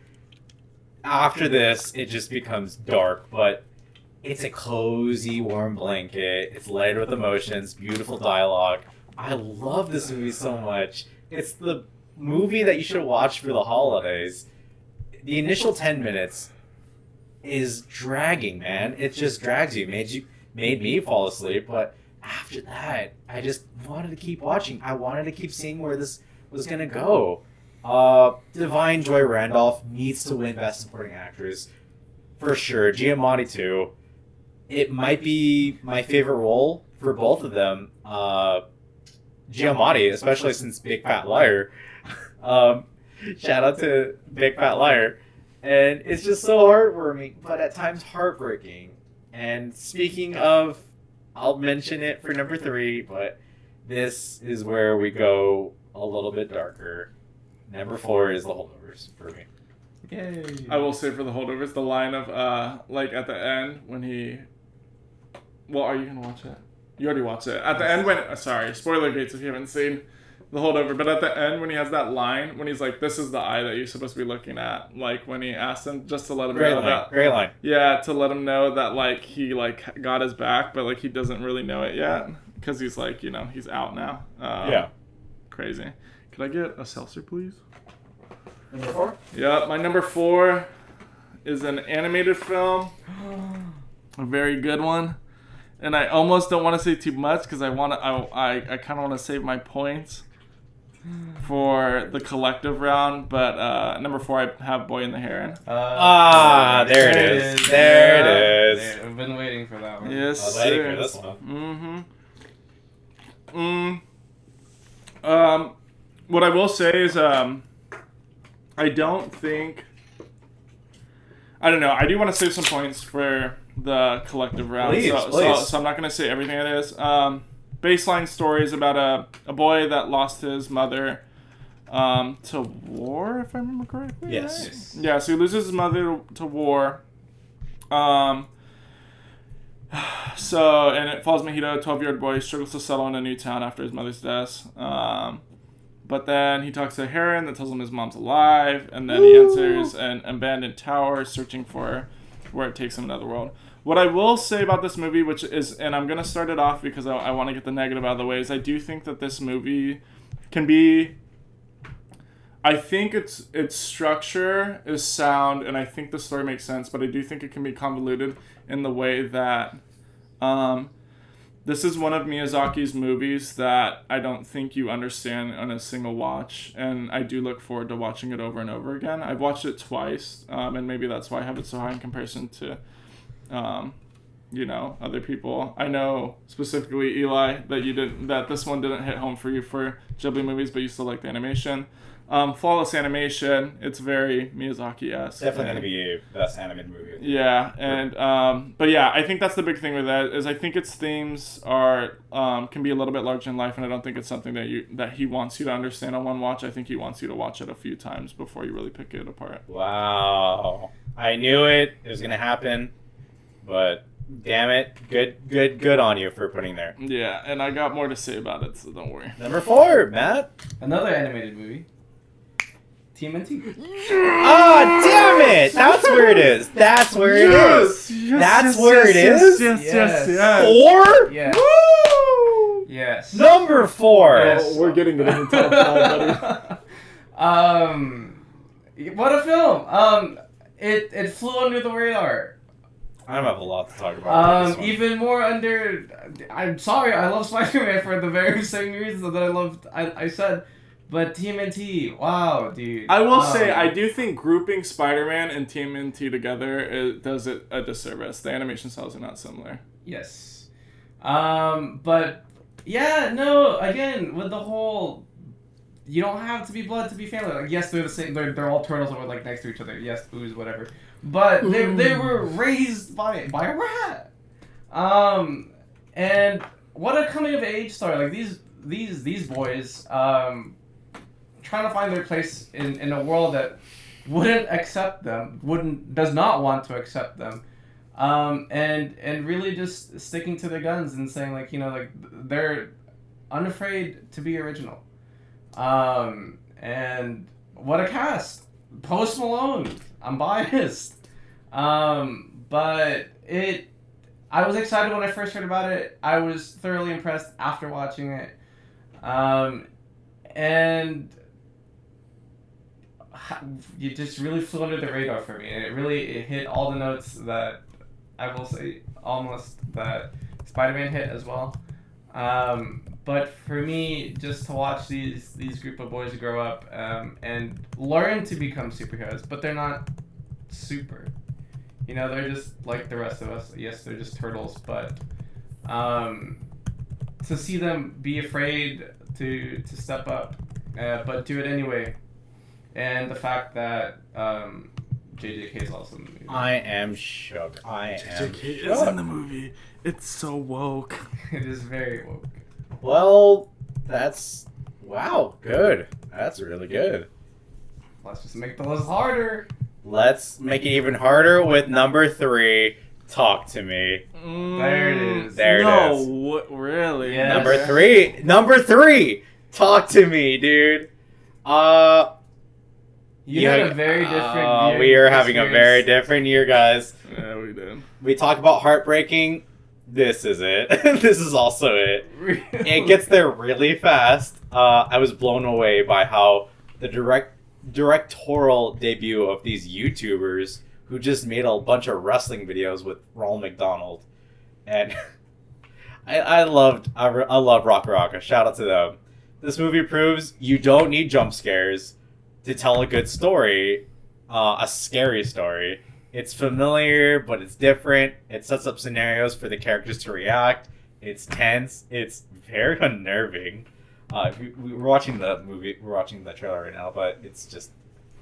after this, it just becomes dark, but it's a cozy, warm blanket. It's layered with emotions, beautiful dialogue. I love this movie so much. It's the movie that you should watch for the holidays. The initial 10 minutes is dragging, man. It just drags you. Made me fall asleep, but after that, I just wanted to keep watching. I wanted to keep seeing where this was gonna go. Divine Joy Randolph needs to win Best Supporting Actress for sure. Giamatti too. It might be my favorite role for both of them, Giamatti, especially since Big Fat Liar. Shout out to Big Fat Liar. And it's just so heartwarming, but at times heartbreaking. And speaking of, I'll mention it for number 3, but this is where we go a little bit darker. Number 4 is The Holdovers for me. Yay. I will say for The Holdovers, the line of, like, at the end, when he... Well, are you going to watch it? You already watched it. At the end when... Sorry, spoiler gates if you haven't seen The Holdover. But at the end, when he has that line, when he's like, this is the eye that you're supposed to be looking at. Like, when he asked him just to let him know that... Great line. Yeah, to let him know that, like, he, like, got his back, but, like, he doesn't really know it yet. Because he's, like, you know, he's out now. Yeah. Crazy. Could I get a seltzer, please? Number 4? Yeah, my number 4 is an animated film. A very good one. And I almost don't want to say too much because I kind of want to save my points for the collective round. But number 4, I have Boy and the Heron. There it is. There it is. I've been waiting for that one. Yes, I was waiting sir. for this one. What I will say is I don't think... I don't know. I do want to save some points for the collective round. Please. So I'm not going to say everything it is. Baseline story is about a boy that lost his mother to war, if I remember correctly. Yes. Right? Yeah, so he loses his mother to war. So, and it follows Mahito, a 12-year-old boy, struggles to settle in a new town after his mother's death. But then he talks to a heron that tells him his mom's alive, and then he enters an abandoned tower searching for where it takes him to another world. What I will say about this movie, which is, and I'm going to start it off because I want to get the negative out of the way, is I do think that this movie can be... I think its structure is sound, and I think the story makes sense, but I do think it can be convoluted in the way that... this is one of Miyazaki's movies that I don't think you understand on a single watch, and I do look forward to watching it over and over again. I've watched it twice, and maybe that's why I have it so high in comparison to, other people. I know specifically, Eli, that this one didn't hit home for you for Ghibli movies, but you still like the animation. Flawless animation. It's very Miyazaki-esque. Definitely going to be the best animated movie. Yeah, and but yeah, I think that's the big thing with that is I think its themes are can be a little bit larger in life, and I don't think it's something that he wants you to understand on one watch. I think he wants you to watch it a few times before you really pick it apart. Wow, I knew it was going to happen, but damn it, good on you for putting there. Yeah, and I got more to say about it, so don't worry. Number 4, Matt. Another animated movie. TMNT. Ah, damn it! That's where it is. That's where it is. That's where it is. Yes. 4? Yes. Woo! Yes. Number 4. Yes. We're getting it in the top 5, What a film. It flew under the radar. I don't have a lot to talk about. This one. Even more under. I'm sorry, I love Spider-Man for the very same reasons that I said. But TMNT, wow, dude. I will say, I do think grouping Spider-Man and TMNT together does it a disservice. The animation styles are not similar. Yes. But, yeah, no, again, with the whole, you don't have to be blood to be family. Like, yes, they're the same, they're all turtles that were, like, next to each other. Yes, ooze, whatever. But they were raised by a rat. And what a coming-of-age story. Like, these boys, trying to find their place in a world that wouldn't accept them, does not want to accept them, and really just sticking to their guns and saying like they're unafraid to be original, and what a cast! Post Malone. I'm biased, but I was excited when I first heard about it. I was thoroughly impressed after watching it, and you just really flew under the radar for me, and it hit all the notes that I will say almost that Spider-Man hit as well. But for me, just to watch these group of boys grow up and learn to become superheroes, but they're not super. They're just like the rest of us. Yes, they're just turtles, but to see them be afraid to step up, but do it anyway, and the fact that JJK is also in the movie. I am shook. I am JK is in the movie. It's so woke. It is very woke. Well, that's... Wow, good. That's really good. Let's just make the list harder. Let's make it even harder with number 3. Talk to me. There it is. There it No, is. what, really? Yes. Number 3. Number 3. Talk to me, dude. You had a very different year we are having a very experience. different year, guys. Yeah, we did. We talk about heartbreaking. This is it. This is also it. Really? It gets there really fast. I was blown away by how the directorial debut of these YouTubers who just made a bunch of wrestling videos with Ronald McDonald, and I love Rock Rocka. Shout out to them. This movie proves you don't need jump scares to tell a good story, a scary story. It's familiar, but it's different. It sets up scenarios for the characters to react. It's tense. It's very unnerving. We're watching the movie. We're watching the trailer right now, but it's just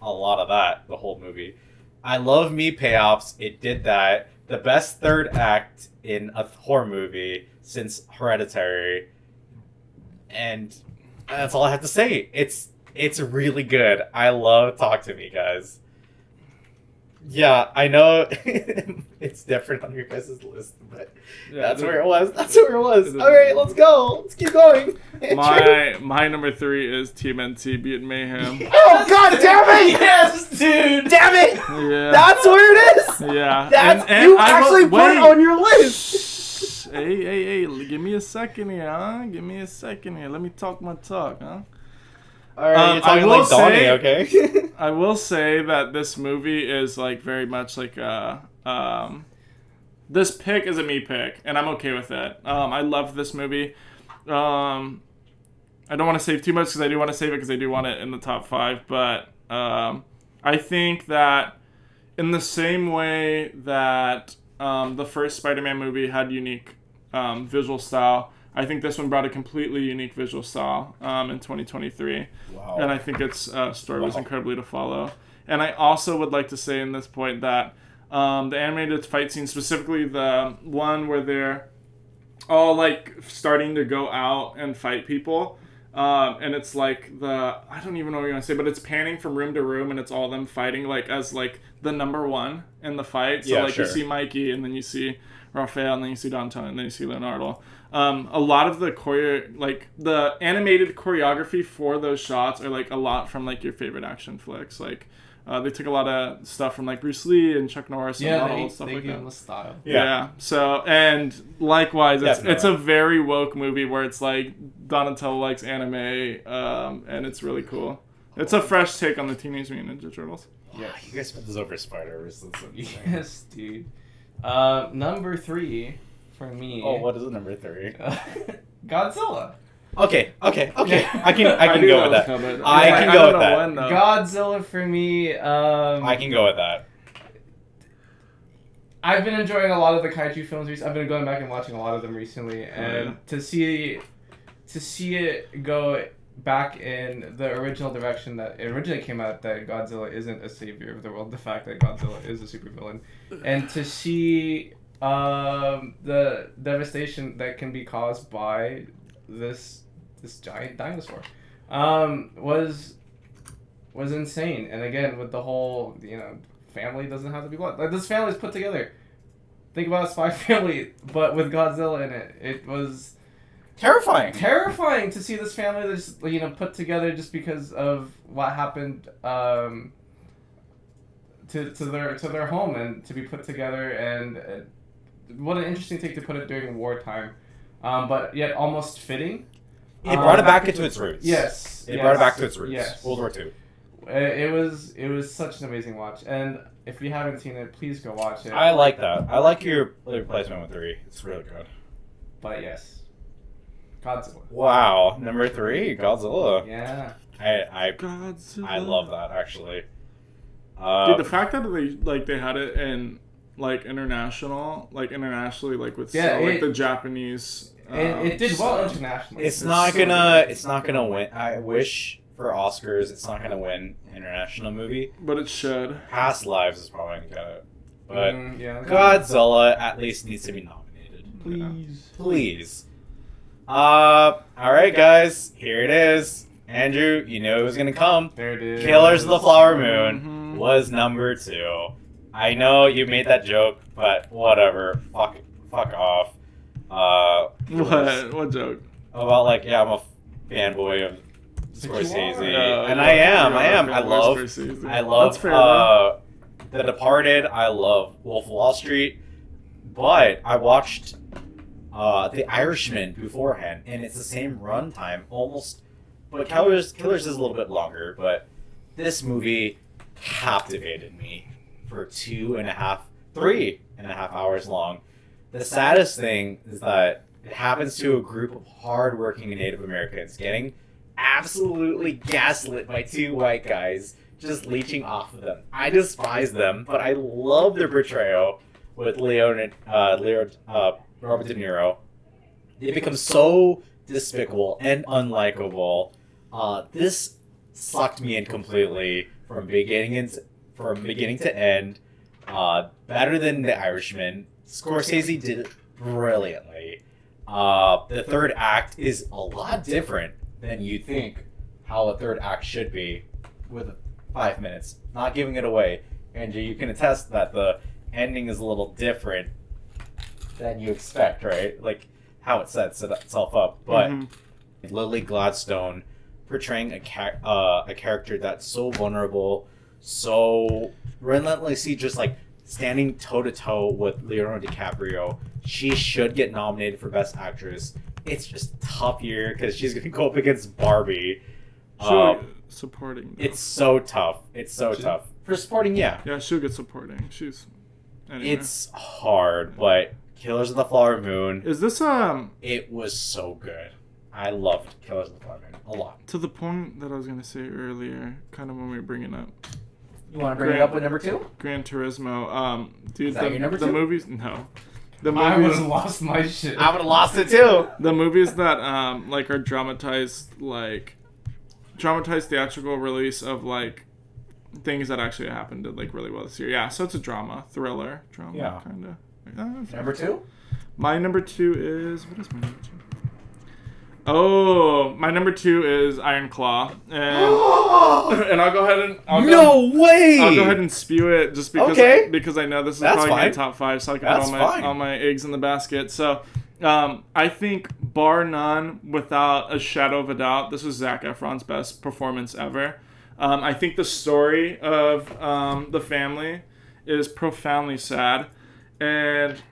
a lot of that. The whole movie. I love me payoffs. It did that. The best third act in a horror movie since Hereditary, and that's all I have to say. It's really good. I love Talk to Me, guys. Yeah, I know it's different on your guys' list, but Yeah, that's where it was. That's where it was. It All right, let's go. Let's keep going. My number 3 is TMNT Beat Mayhem. Oh God damn it! Yes, dude. Damn it! Yeah. That's where it is. Yeah. That's And you I will- actually put it wait. on your list. Hey, give me a second here, huh? Give me a second here. Let me talk my talk, huh? All right, you're talking I will like Donnie, say- okay? I will say that this movie is like very much like this pick is a me pick, and I'm okay with it. I love this movie. I don't want to save too much because I do want to save it because I do want it in the top 5, but I think that in the same way that the first Spider-Man movie had unique visual style, I think this one brought a completely unique visual style in 2023. Wow. And I think its story was Wow. incredibly to follow. And I also would like to say in this point that the animated fight scene, specifically the one where they're all like starting to go out and fight people, and it's like I don't even know what you're gonna say, but it's panning from room to room, and it's all them fighting like as like the number one in the fight. So Yeah, like sure. you see Mikey, and then you see Raphael, and then you see Dante, and then you see Leonardo. A lot of the the animated choreography for those shots are like a lot from like your favorite action flicks. Like they took a lot of stuff from like Bruce Lee and Chuck Norris and a lot of old stuff they like give that. him a style. Yeah. So, and likewise, it's Definitely. a very woke movie where it's like Donatello likes anime, and it's really cool. It's a fresh take on the Teenage Mutant Ninja Turtles. Yeah. You guys put this over Spider-Verse. That's insane. Yes, dude. Number 3 for me. Oh, what is it, number 3? Godzilla. Okay. I can knew go that with was that. coming. I can go don't with know that. when, though. Godzilla for me. I can go with that. I've been enjoying a lot of the kaiju films. I've been going back and watching a lot of them recently, and yeah. to see it go back in the original direction that it originally came out, that Godzilla isn't a savior of the world, the fact that Godzilla is a supervillain, and to see the devastation that can be caused by this giant dinosaur was insane. And again, with the whole family doesn't have to be blood. Like, this family is put together. Think about a spy family, but with Godzilla in it. It was terrifying to see this family that's put together just because of what happened to their home, and to be put together, and what an interesting take to put it during wartime, but yet almost fitting. It brought it back into its roots. Yes, It brought it back to its roots. Yes. World War II. It was such an amazing watch, and if you haven't seen it, please go watch it. I like that. I like your placement with 3. It's really good. But yes, Godzilla. Wow, number 3, Godzilla. Yeah. I Godzilla. I love that actually. Dude, the fact that they had it in internationally with Yeah, the Japanese It did well internationally. It's not gonna win. I wish for Oscars it's not gonna win international movie. But it should. Past Lives is probably gonna get it. But yeah. Godzilla at least needs to be nominated. Please. Alright guys, here it is. Andrew, you knew it was gonna come. There it is. Killers of the Flower Moon was number 2. I know you made that joke, but whatever. Fuck off. What joke? About I'm a fanboy of Scorsese, Yeah, and yeah, I am. yeah, I love Scorsese. That's fair, The Departed. I love Wolf of Wall Street, but I watched The Irishman beforehand, and it's the same runtime almost. But Killers is a little bit longer, but this movie captivated me for 3.5 hours long. The saddest thing is that it happens to a group of hardworking Native Americans getting absolutely gaslit by 2 white guys just leeching off of them. I despise them, but I love their portrayal with Robert De Niro. They become so despicable and unlikable. This sucked me in completely from beginning to end. Better than The Irishman. Scorsese did it brilliantly. The third act is a lot different than you think how a third act should be with 5 minutes. Not giving it away. Andrew, you can attest that the ending is a little different than you expect, right? Like how it sets itself up. But Lily Gladstone portraying a character that's so vulnerable, so relentlessly just standing toe-to-toe with Leonardo DiCaprio. She should get nominated for Best Actress. It's just a tough year because she's going to go up against Barbie. Supporting. Though. It's so tough. Tough. For supporting, yeah. Yeah, she'll get supporting. Anyway. It's hard, but Killers of the Flower Moon... Is this, It was so good. I loved Killers of the Flower Moon a lot. To the point that I was going to say earlier, kind of when we were bringing up... You want to bring it up with number 2? Gran Turismo. Dude, Is that your number 2? The movies... No. I would have lost my shit. I would have lost it too. The movies that are dramatized theatrical release of things that actually happened did really well this year. Yeah, so it's a thriller, Yeah. kind of. Number 2? My number 2 is what is my number 2? Oh, my number 2 is Iron Claw, and I'll go ahead and I'll go ahead and spew it just because I know this is probably my top 5, so I can put all my eggs in the basket. So, I think bar none, without a shadow of a doubt, this was Zac Efron's best performance ever. I think the story of the family is profoundly sad, and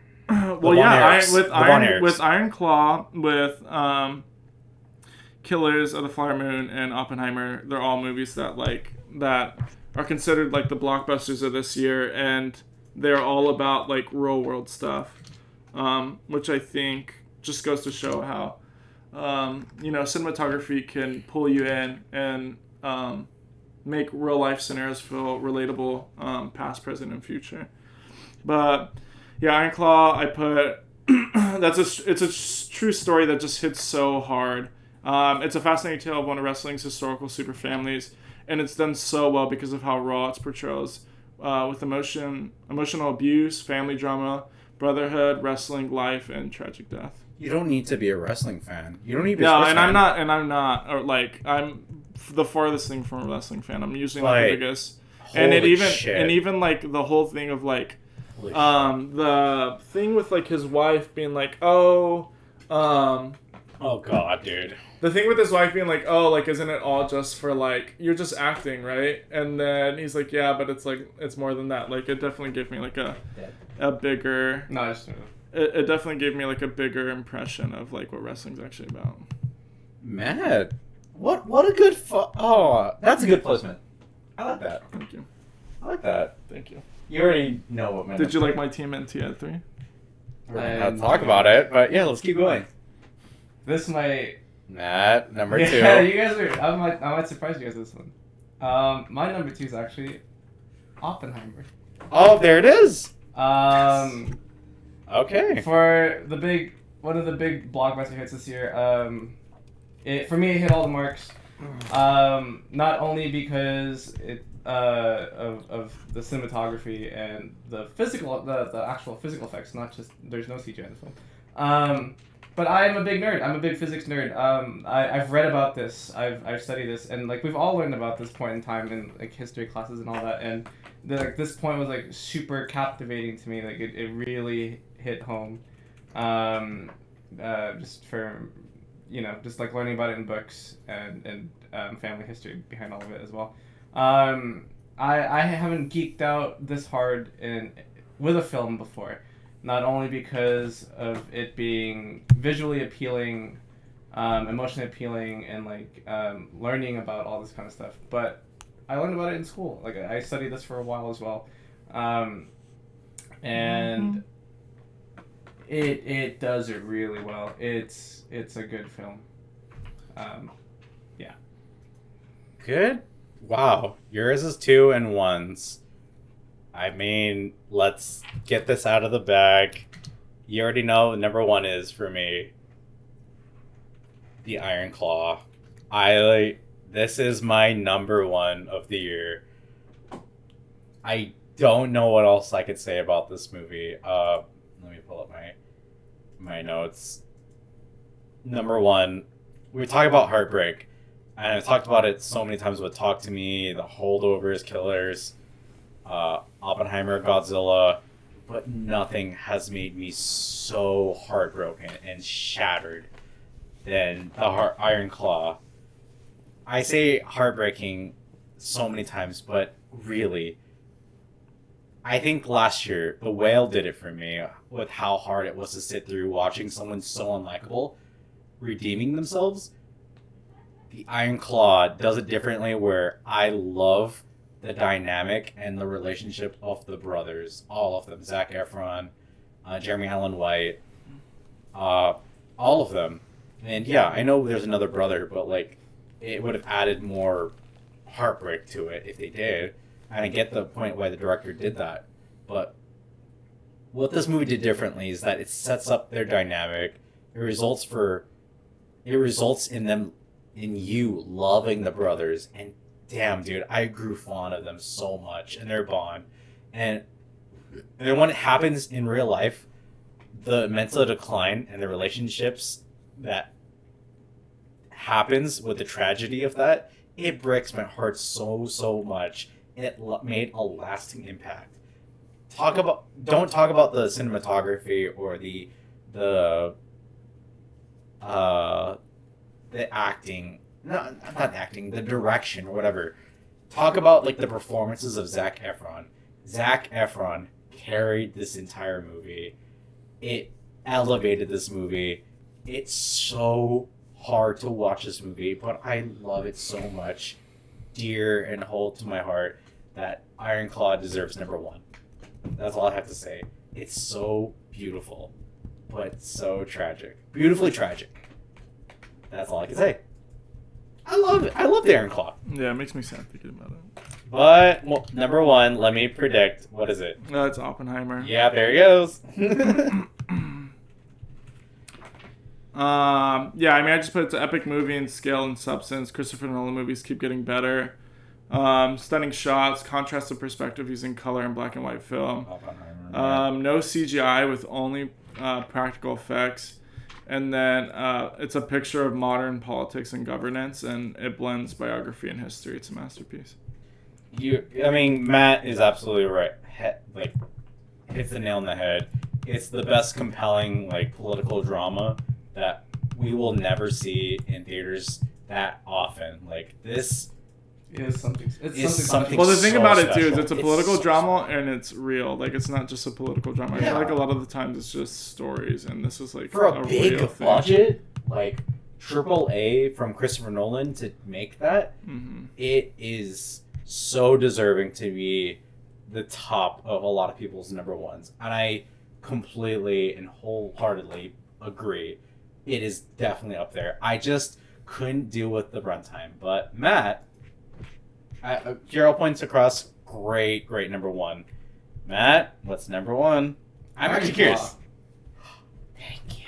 with Iron Claw, with Killers of the Flower Moon and Oppenheimer, they're all movies that are considered the blockbusters of this year, and they're all about real world stuff, which I think just goes to show how cinematography can pull you in and make real life scenarios feel relatable, past, present, and future. But yeah, Iron Claw, I put it's a true story that just hits so hard. It's a fascinating tale of one of wrestling's historical super families, and it's done so well because of how raw its portrayals, with emotional abuse, family drama, brotherhood, wrestling, life, and tragic death. You don't need to be a wrestling fan. You don't need to be No, a sports fan. I'm not, I'm the farthest thing from a wrestling fan. I'm usually not the biggest. And even the whole thing of the thing with his wife being oh god, dude. The thing with his wife being isn't it all just for you're just acting, right? And then he's yeah, but it's it's more than that. It definitely gave me a bigger. No, it's true. It definitely gave me a bigger impression of what wrestling's actually about. Mad. What a good that's a good placement. I like that. Thank you. I like that. Thank you. You already know what my Did you like my TMNT at 3? We're gonna have to talk about it, but yeah, let's keep going. This might... Matt, number 2. Yeah, you guys are... I might surprise you guys with this one. My number 2 is actually Oppenheimer. Oh, there it is. Okay. For the big one of the big blockbuster hits this year. For me, it hit all the marks. Not only because of the cinematography and the actual physical effects, not just there's no CGI in the film. But I'm a big nerd. I'm a big physics nerd. I've read about this. I've studied this, and like we've all learned about this point in time in like history classes and all that. And this point was like super captivating to me. Like it really hit home. Just for just like learning about it in books and family history behind all of it as well. I haven't geeked out this hard with a film before, not only because of it being visually appealing, emotionally appealing, and like learning about all this kind of stuff, but I learned about it in school. Like I studied this for a while as well, and it does it really well. It's a good film. Yeah. Good. Wow, yours is 2 and 1s. I mean, let's get this out of the bag. You already know what number 1 is for me. The Iron Claw. This is my number 1 of the year. I don't know what else I could say about this movie. Let me pull up my notes. Number 1, we talk about heartbreak. And I've talked about it so many times with Talk to Me, The Holdovers, Killers, Oppenheimer, Godzilla, but nothing has made me so heartbroken and shattered than the Iron Claw. I say heartbreaking so many times, but really, I think last year, The Whale did it for me with how hard it was to sit through watching someone so unlikable redeeming themselves. The Iron Claw does it differently, where I love the dynamic and the relationship of the brothers, all of them, Zac Efron, Jeremy Allen White, all of them. And yeah, I know there's another brother, but like it would have added more heartbreak to it if they did. And I get the point why the director did that. But what this movie did differently is that it sets up their dynamic. It results in you loving the brothers, and damn, dude, I grew fond of them so much and their bond. And when it happens in real life, the mental decline and the relationships that happens with the tragedy of that, it breaks my heart so much. It made a lasting impact. Don't talk about the cinematography or the acting, not acting, the direction or whatever. Talk about like the performances of Zac Efron. Zac Efron carried this entire movie. It elevated this movie. It's so hard to watch this movie, but I love it so much, dear and hold to my heart, that Iron Claw deserves number 1. That's all I have to say. It's so beautiful, but so tragic. Beautifully tragic. That's all I can say. I love it. I love the Iron Claw. Yeah, it makes me sad thinking about it. But, well, number 1, let me predict. What is it? No, it's Oppenheimer. Yeah, there he goes. Yeah, I mean, I just put it's an epic movie in scale and substance. Christopher Nolan movies keep getting better. Stunning shots, contrasted perspective using color and black and white film. No CGI with only practical effects. And then it's a picture of modern politics and governance, and it blends biography and history. It's a masterpiece. Matt is absolutely right. Hits the nail on the head. It's the best compelling political drama that we will never see in theaters that often. This is something. Well, the thing about it too special. is it's a political drama and it's real. It's not just a political drama. I feel like a lot of the times it's just stories, and this is for a big real thing. budget, AAA from Christopher Nolan to make that. Mm-hmm. It is so deserving to be the top of a lot of people's number 1s, and I completely and wholeheartedly agree. It is definitely up there. I just couldn't deal with the runtime. But Matt, Hero points across. Great number 1. Matt, what's number 1? I'm actually curious. Thank you.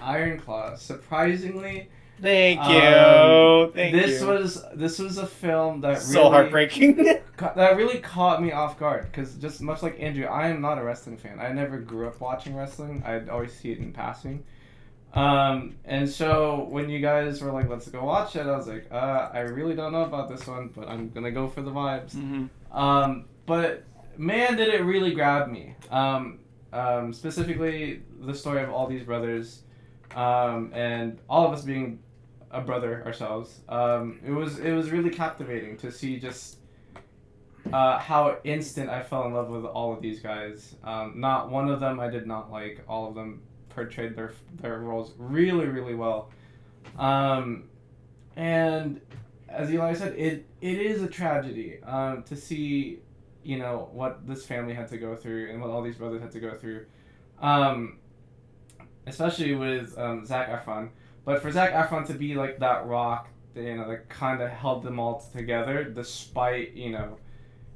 Iron Claw. Surprisingly, Thank you. Thank this you. this was a film that So really heartbreaking. that really caught me off guard because just much like Andrew, I am not a wrestling fan. I never grew up watching wrestling. I'd always see it in passing. And so when you guys were like, let's go watch it, I was like, I really don't know about this one, but I'm gonna go for the vibes. Mm-hmm. But man, did it really grab me. Specifically the story of all these brothers, and all of us being a brother ourselves. It was really captivating to see just how instant I fell in love with all of these guys. Not one of them I did not like. All of them portrayed their roles really, really well. And as Eli said, it is a tragedy to see, you know, what this family had to go through and what all these brothers had to go through. Especially with Zac Efron. But for Zac Efron to be like that rock, you know, that kind of held them all together despite, you know,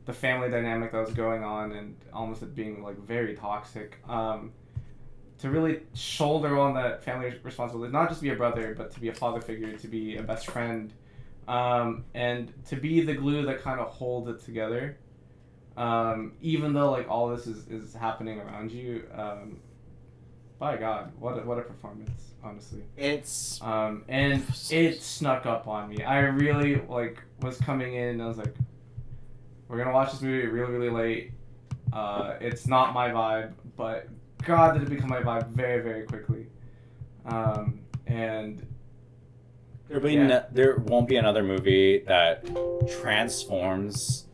the family dynamic that was going on and almost it being like very toxic. To really shoulder on that family responsibility, not just to be a brother, but to be a father figure, to be a best friend, and to be the glue that kind of holds it together. Even though like all this is happening around you, by God, what a performance, honestly. It's And it snuck up on me. I really like was coming in and I was like, we're gonna watch this movie really, really late. It's not my vibe, but God, did it become my vibe very, very quickly. And there won't be another movie that transforms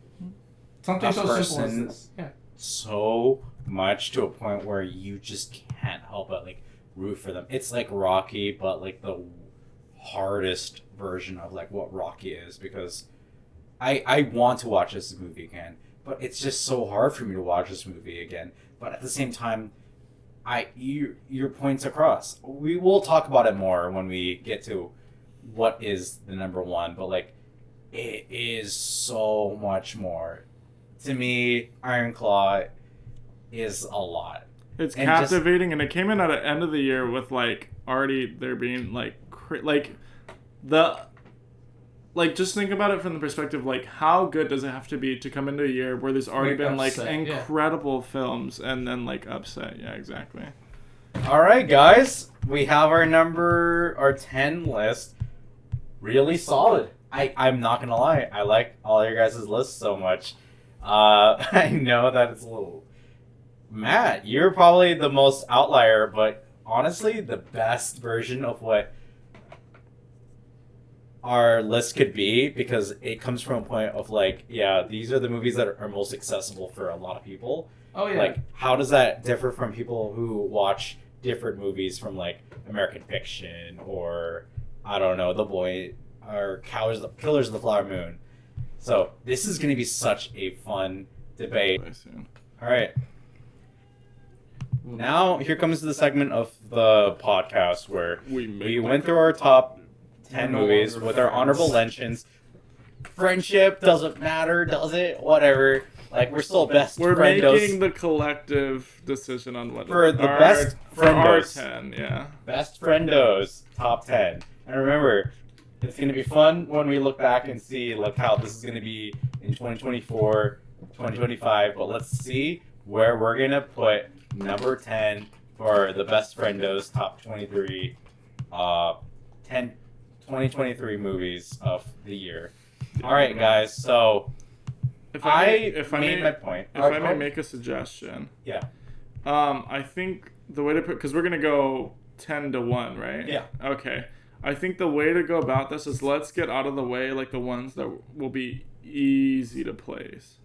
something a so simple as person this. Yeah. so much to a point where you just can't help but like root for them. It's like Rocky, but like the hardest version of like what Rocky is, because I want to watch this movie again, but it's just so hard for me to watch this movie again. But at the same time, your points across. We will talk about it more when we get to what is the number one, but like it is so much more. To me, Iron Claw is a lot. It's And captivating, and it came in at the end of the year with like already there being just think about it from the perspective like how good does it have to be to come into a year where there's already been upset, like incredible films and then like upset. Yeah, exactly. All right, guys, we have our 10 list. Really solid. I'm not gonna lie, I like all your guys' lists so much. I know that it's a little... Matt, you're probably the most outlier, but honestly, the best version of what our list could be, because it comes from a point of like, yeah, these are the movies that are most accessible for a lot of people. Oh yeah. Like, how does that differ from people who watch different movies from like American Fiction or, I don't know, The Boy or Killers of the Flower Moon? So this is going to be such a fun debate. All right. Now here comes the segment of the podcast where we went through our top 10 movies with our honorable mentions. Friendship doesn't matter, does it? Whatever. Like, we're still best We're friendos. making the collective decision on what For the best for our friendos. 10, yeah. Best friendos, top 10. And remember, it's going to be fun when we look back and see like how this is going to be in 2024, 2025. But let's see where we're going to put number 10 for the best friendos, top 23, 2023 movies of the year. All right, guys. So If I made my point. If I may make a suggestion. Yeah. I think the way to put, because we're gonna go 10 to 1, right? Yeah. Okay. I think the way to go about this is let's get out of the way like the ones that will be easy to place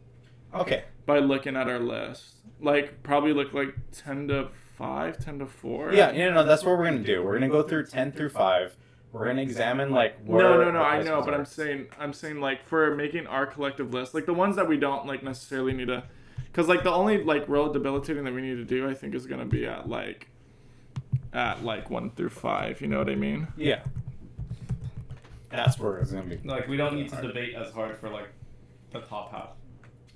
Okay. by looking at our list. Like probably look like 10 to 5, 10 to 4. Yeah, no, that's what we're going to do. We're going to go through 10 through 5. We're going to examine like where... No, I know, but I'm saying like for making our collective list, like the ones that we don't like necessarily need to, because like the only like real debilitating that we need to do, I think, is gonna be at 1 through 5. You know what I mean? Yeah. That's where it's going to be. Like we don't need to debate as hard for like the top half.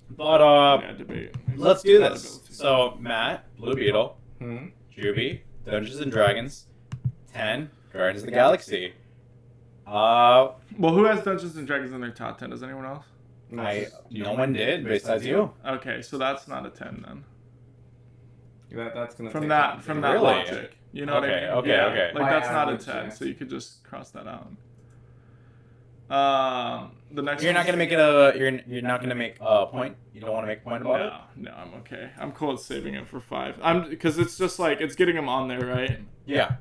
But Yeah, debate. let's do this. So Matt, Blue Beetle, Hmm. Juby, Dungeons and Dragons, 10, Guardians of the Galaxy. Well, who has Dungeons and Dragons in their top 10? Does anyone else? No one did besides you. Okay, so that's not a 10 then. That's gonna From take that some- that Really? logic. You know what I mean? Okay, Yeah. okay. Like By that's not a average, 10, yeah. so you could just cross that out. The next You're not one- gonna make it a. You're not gonna make a point. You don't want to make a point about it. No, I'm okay. I'm cool with saving it for 5. Because it's just like it's getting them on there, right? Yeah.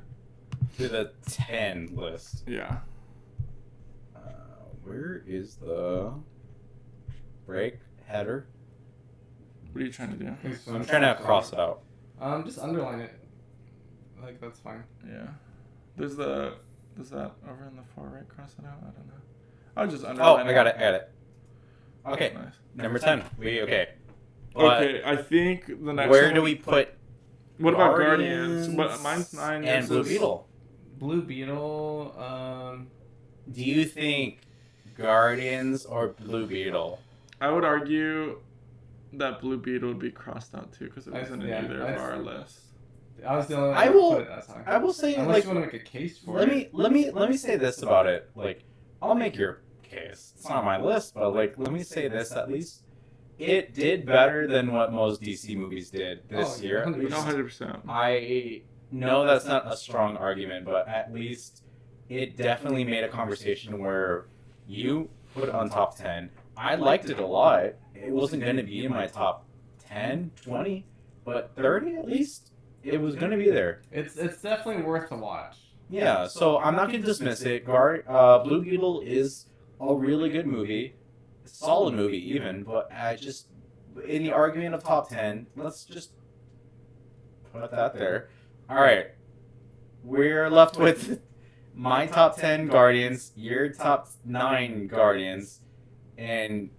To the 10 list. Yeah. Where is the break header? What are you trying to do? I'm trying to cross it out. Just underline it. Like that's fine. Yeah. Does that over in the far right cross it out? I don't know. I'll just underline I got it. Okay, Nice. number 10. Okay. Okay, I think the next Where one, do we put What about Guardians? Mine's 9. and yours Blue is- Beetle? Blue Beetle. Do you think Guardians or Blue Beetle? I would argue that Blue Beetle would be crossed out too because it I- wasn't yeah, in either I- of our lists. I was the only one I that will- put it as high. I will say, Unless like, you want to make a case for let it. me say this about it. Like, I'll make your case. It's not on my list, but like, let me say this at least. It did better than what most DC movies did this Oh, year. At 100%. least. No, 100%. I know that's not a strong argument, but at least it definitely made a conversation where you put it on top 10. I liked it a lot. It wasn't going to be in my top 10, 20, but 30 at least. It was going to be there. It's definitely worth to watch. Yeah, so I'm not going to dismiss it. Blue Beetle is a really good movie. Solid movie, even, but I just, in the argument of top 10, let's just put that there. Alright, we're left with my top 10 Guardians, your top 9 Guardians, and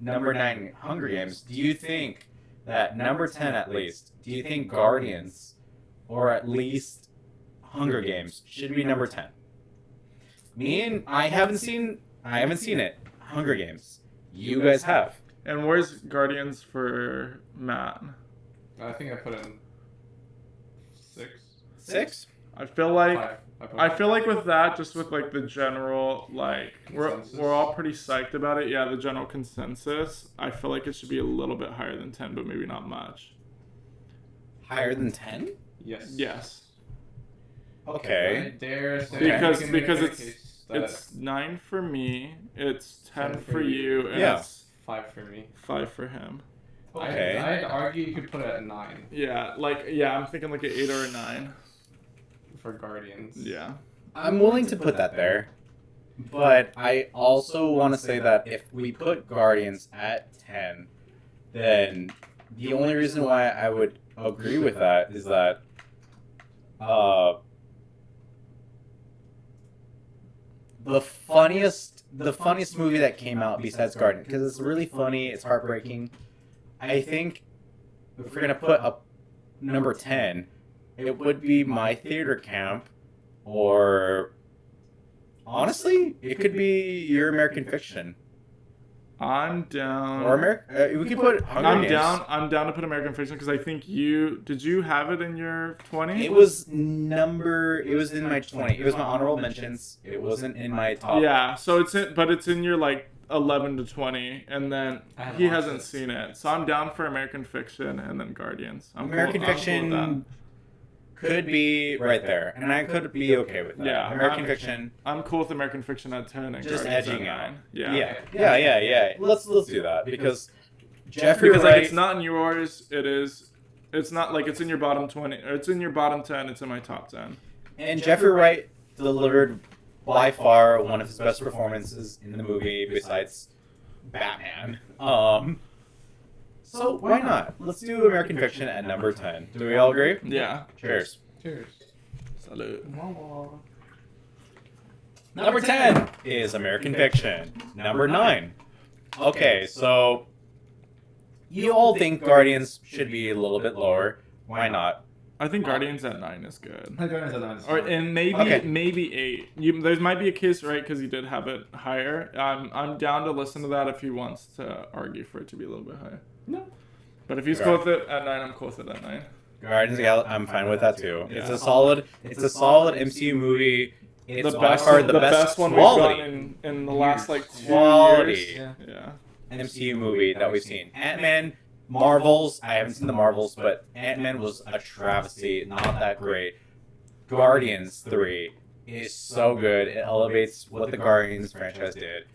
number 9 Hunger Games. Do you think that number 10 at least, do you think Guardians, or at least Hunger Games, should be number 10? I haven't seen it. Hunger Games. You guys have. And where's Guardians for Matt? I think I put it in 6. 6? I feel like 5. I feel like with that, just with like the general like Consensus. we're all pretty psyched about it. Yeah, the general consensus. I feel like it should be a little bit higher than 10, but maybe not much. Higher than 10? Yes. Yes. Okay. I dare say Because- you can make because a it's- case that It's 9 for me. It's 10 10 for for you, and Yeah. it's 5 for me. 5 for him. Okay. I'd argue you could put it at 9 Yeah, I'm thinking like an 8 or a 9. for Guardians. Yeah. I'm willing to put that there. But I also want to say that if we put Guardians at 10, then the only reason why I would agree with that is that the funniest movie that came out besides Guardians, because it's really funny, it's heartbreaking. I think if we're gonna put a number 10, it would be My Theater Camp, or honestly, it could be Your American Fiction, I'm down. or we could put Hunger Games. I'm down to put American Fiction because I think did you have it in your 20? It was in my 20. It was my honorable mentions. It wasn't in my top. Yeah, so it's in your like 11 to 20, and then I haven't he watched hasn't it. seen it. So I'm down for American Fiction and then Guardians. American I'm cool with Fiction could be right there, and I could be okay with that. Yeah, American I'm- Fiction, I'm cool with American Fiction at 10 and just Guardians edging at out. 9. Yeah. Let's do that because Jeffrey Because Wright. like it's not in yours, it's not like it's in your bottom 20 or it's in your bottom 10, it's in my top 10. And Jeffrey Wright delivered by far one of his best performances in the movie besides Batman. So why not? Let's do American Fiction at number 10. Do we all agree? Yeah. Cheers. Cheers. Salute. Number 10 is American Fiction. Number 9. Okay, so you all think Guardians should be a little bit lower. Why not? I think Guardians at 9 is good. Guardians at 9 is Or fine. and maybe Okay. maybe 8. There might be a case, right? Because he did have it higher. I'm down to listen to that if he wants to argue for it to be a little bit higher. No. But if he's Okay. cool with it at 9, I'm cool with it at 9. Guardians of the Galaxy, I'm fine with that too. It's a solid MCU movie. It's The by best, far the the best one we've quality. gotten in the last like 2 Quality. years. Yeah. MCU movie that we've seen. Ant-Man, Marvels, I haven't seen the Marvels, but Ant-Man was a travesty, not that great. Guardians 3 is so good. It elevates what the Guardians franchise did.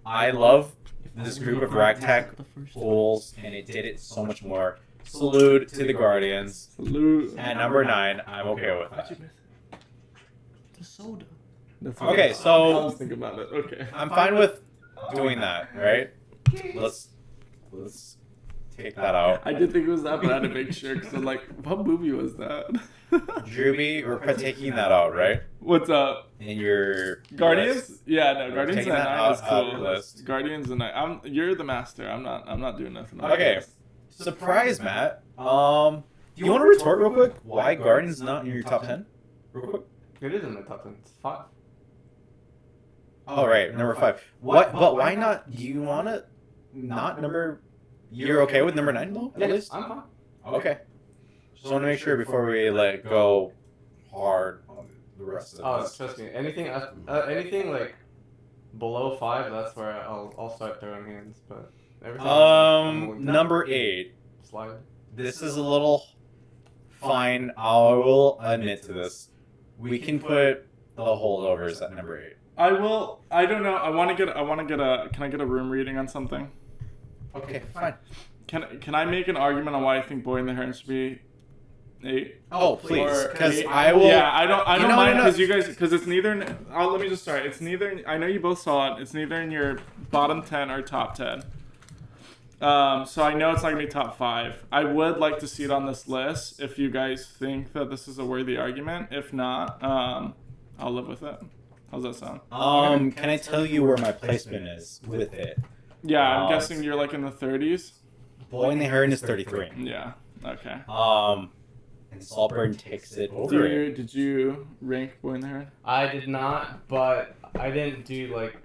I love this group of ragtag fools, and it did it so much more. Salute to the Guardians. Salute. At number 9, I'm okay with that. The soda. Okay, I so was thinking about it. Okay. I'm fine with doing that, right? Let's take that out. I did think it was that, but I had to make sure because I'm like, what movie was that? Drewby, we're taking that out, right? What's up? In your Guardians? list. Yeah, no, Guardians Taking at that 9 is out of cool. your list. Guardians at 9. You're the master. I'm not doing nothing. on Okay. this. Surprise, Matt. Do you want to retort real quick? Why Guardians not in your top 10? Real quick. It is in my top 10. It's 5. Oh, right, number 5. What? But why not? Do you want to not number? You're okay with number 9 though? At least. I'm fine. Okay. Just want to make sure before we go hard on the rest of Oh, this. trust me. Anything like below 5, that's where I'll start throwing hands. But everything I'm Number 8. slide. This is a little fine. I will admit to this. We can put the holdovers at number 8. I will. I don't know. I want to get a. Can I get a room reading on something? Okay, fine. Can I make an argument on why I think Boy in the Heron should be 8? Oh, please, Or because 8? I will. Yeah, I don't mind no. because you guys because it's neither. Oh, let me just start. It's neither. I know you both saw it. It's neither in your bottom 10 or top 10. So I know it's not gonna be top 5. I would like to see it on this list if you guys think that this is a worthy argument. If not, I'll live with it. How's that sound? Can I tell you where my placement is with it? Yeah, I'm guessing you're like in the 30s. Boy in the Heron is 33. Yeah. Okay. And Saltburn takes it over it. Did you rank Boy in the Heron? I did not, but I didn't do like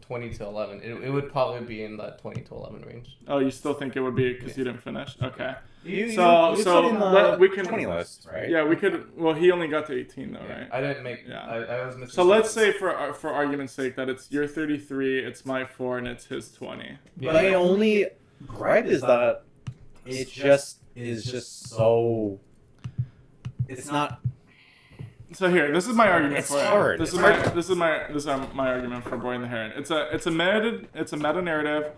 20 to 11. It would probably be in that 20 to 11 range. Oh, you still think it would be because you didn't finish? Okay. You So put in the we can 20 list, right? Yeah, we could. Well, he only got to 18 though, right? I didn't make. Yeah. I was missing. So let's say for argument's sake that it's your 33, it's my 4, and it's his 20. My only gripe is that it just is just so. It's not. So here, this is my argument It's for hard. it. This It's is my argument for Boy in the Heron. It's a meta narrative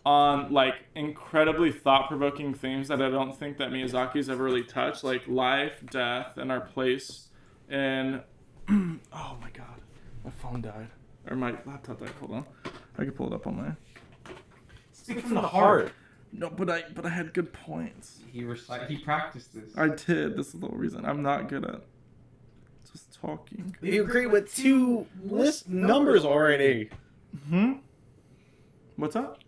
on like incredibly thought-provoking themes that I don't think that Miyazaki's ever really touched, like life, death, and our place in oh my god. My phone died. Or my laptop died. Hold on. I can pull it up on my Speak from the heart. No, but I had good points. He practiced this. I did. This is the whole reason. I'm not good at just talking. You agree with 2 list numbers already. What's up?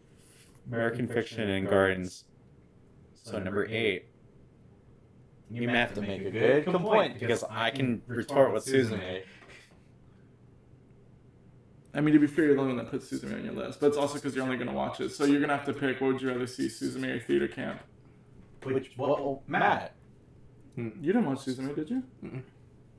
American Fiction and Guardians. So number 8. You may have to make a good point because I can retort what Susan made. I mean, to be fair, you're the only one that puts Suzume on your list, but it's also because you're only going to watch it. So you're going to have to pick, what would you rather see, Suzume or Theater Camp? Matt. You didn't watch Suzume, did you?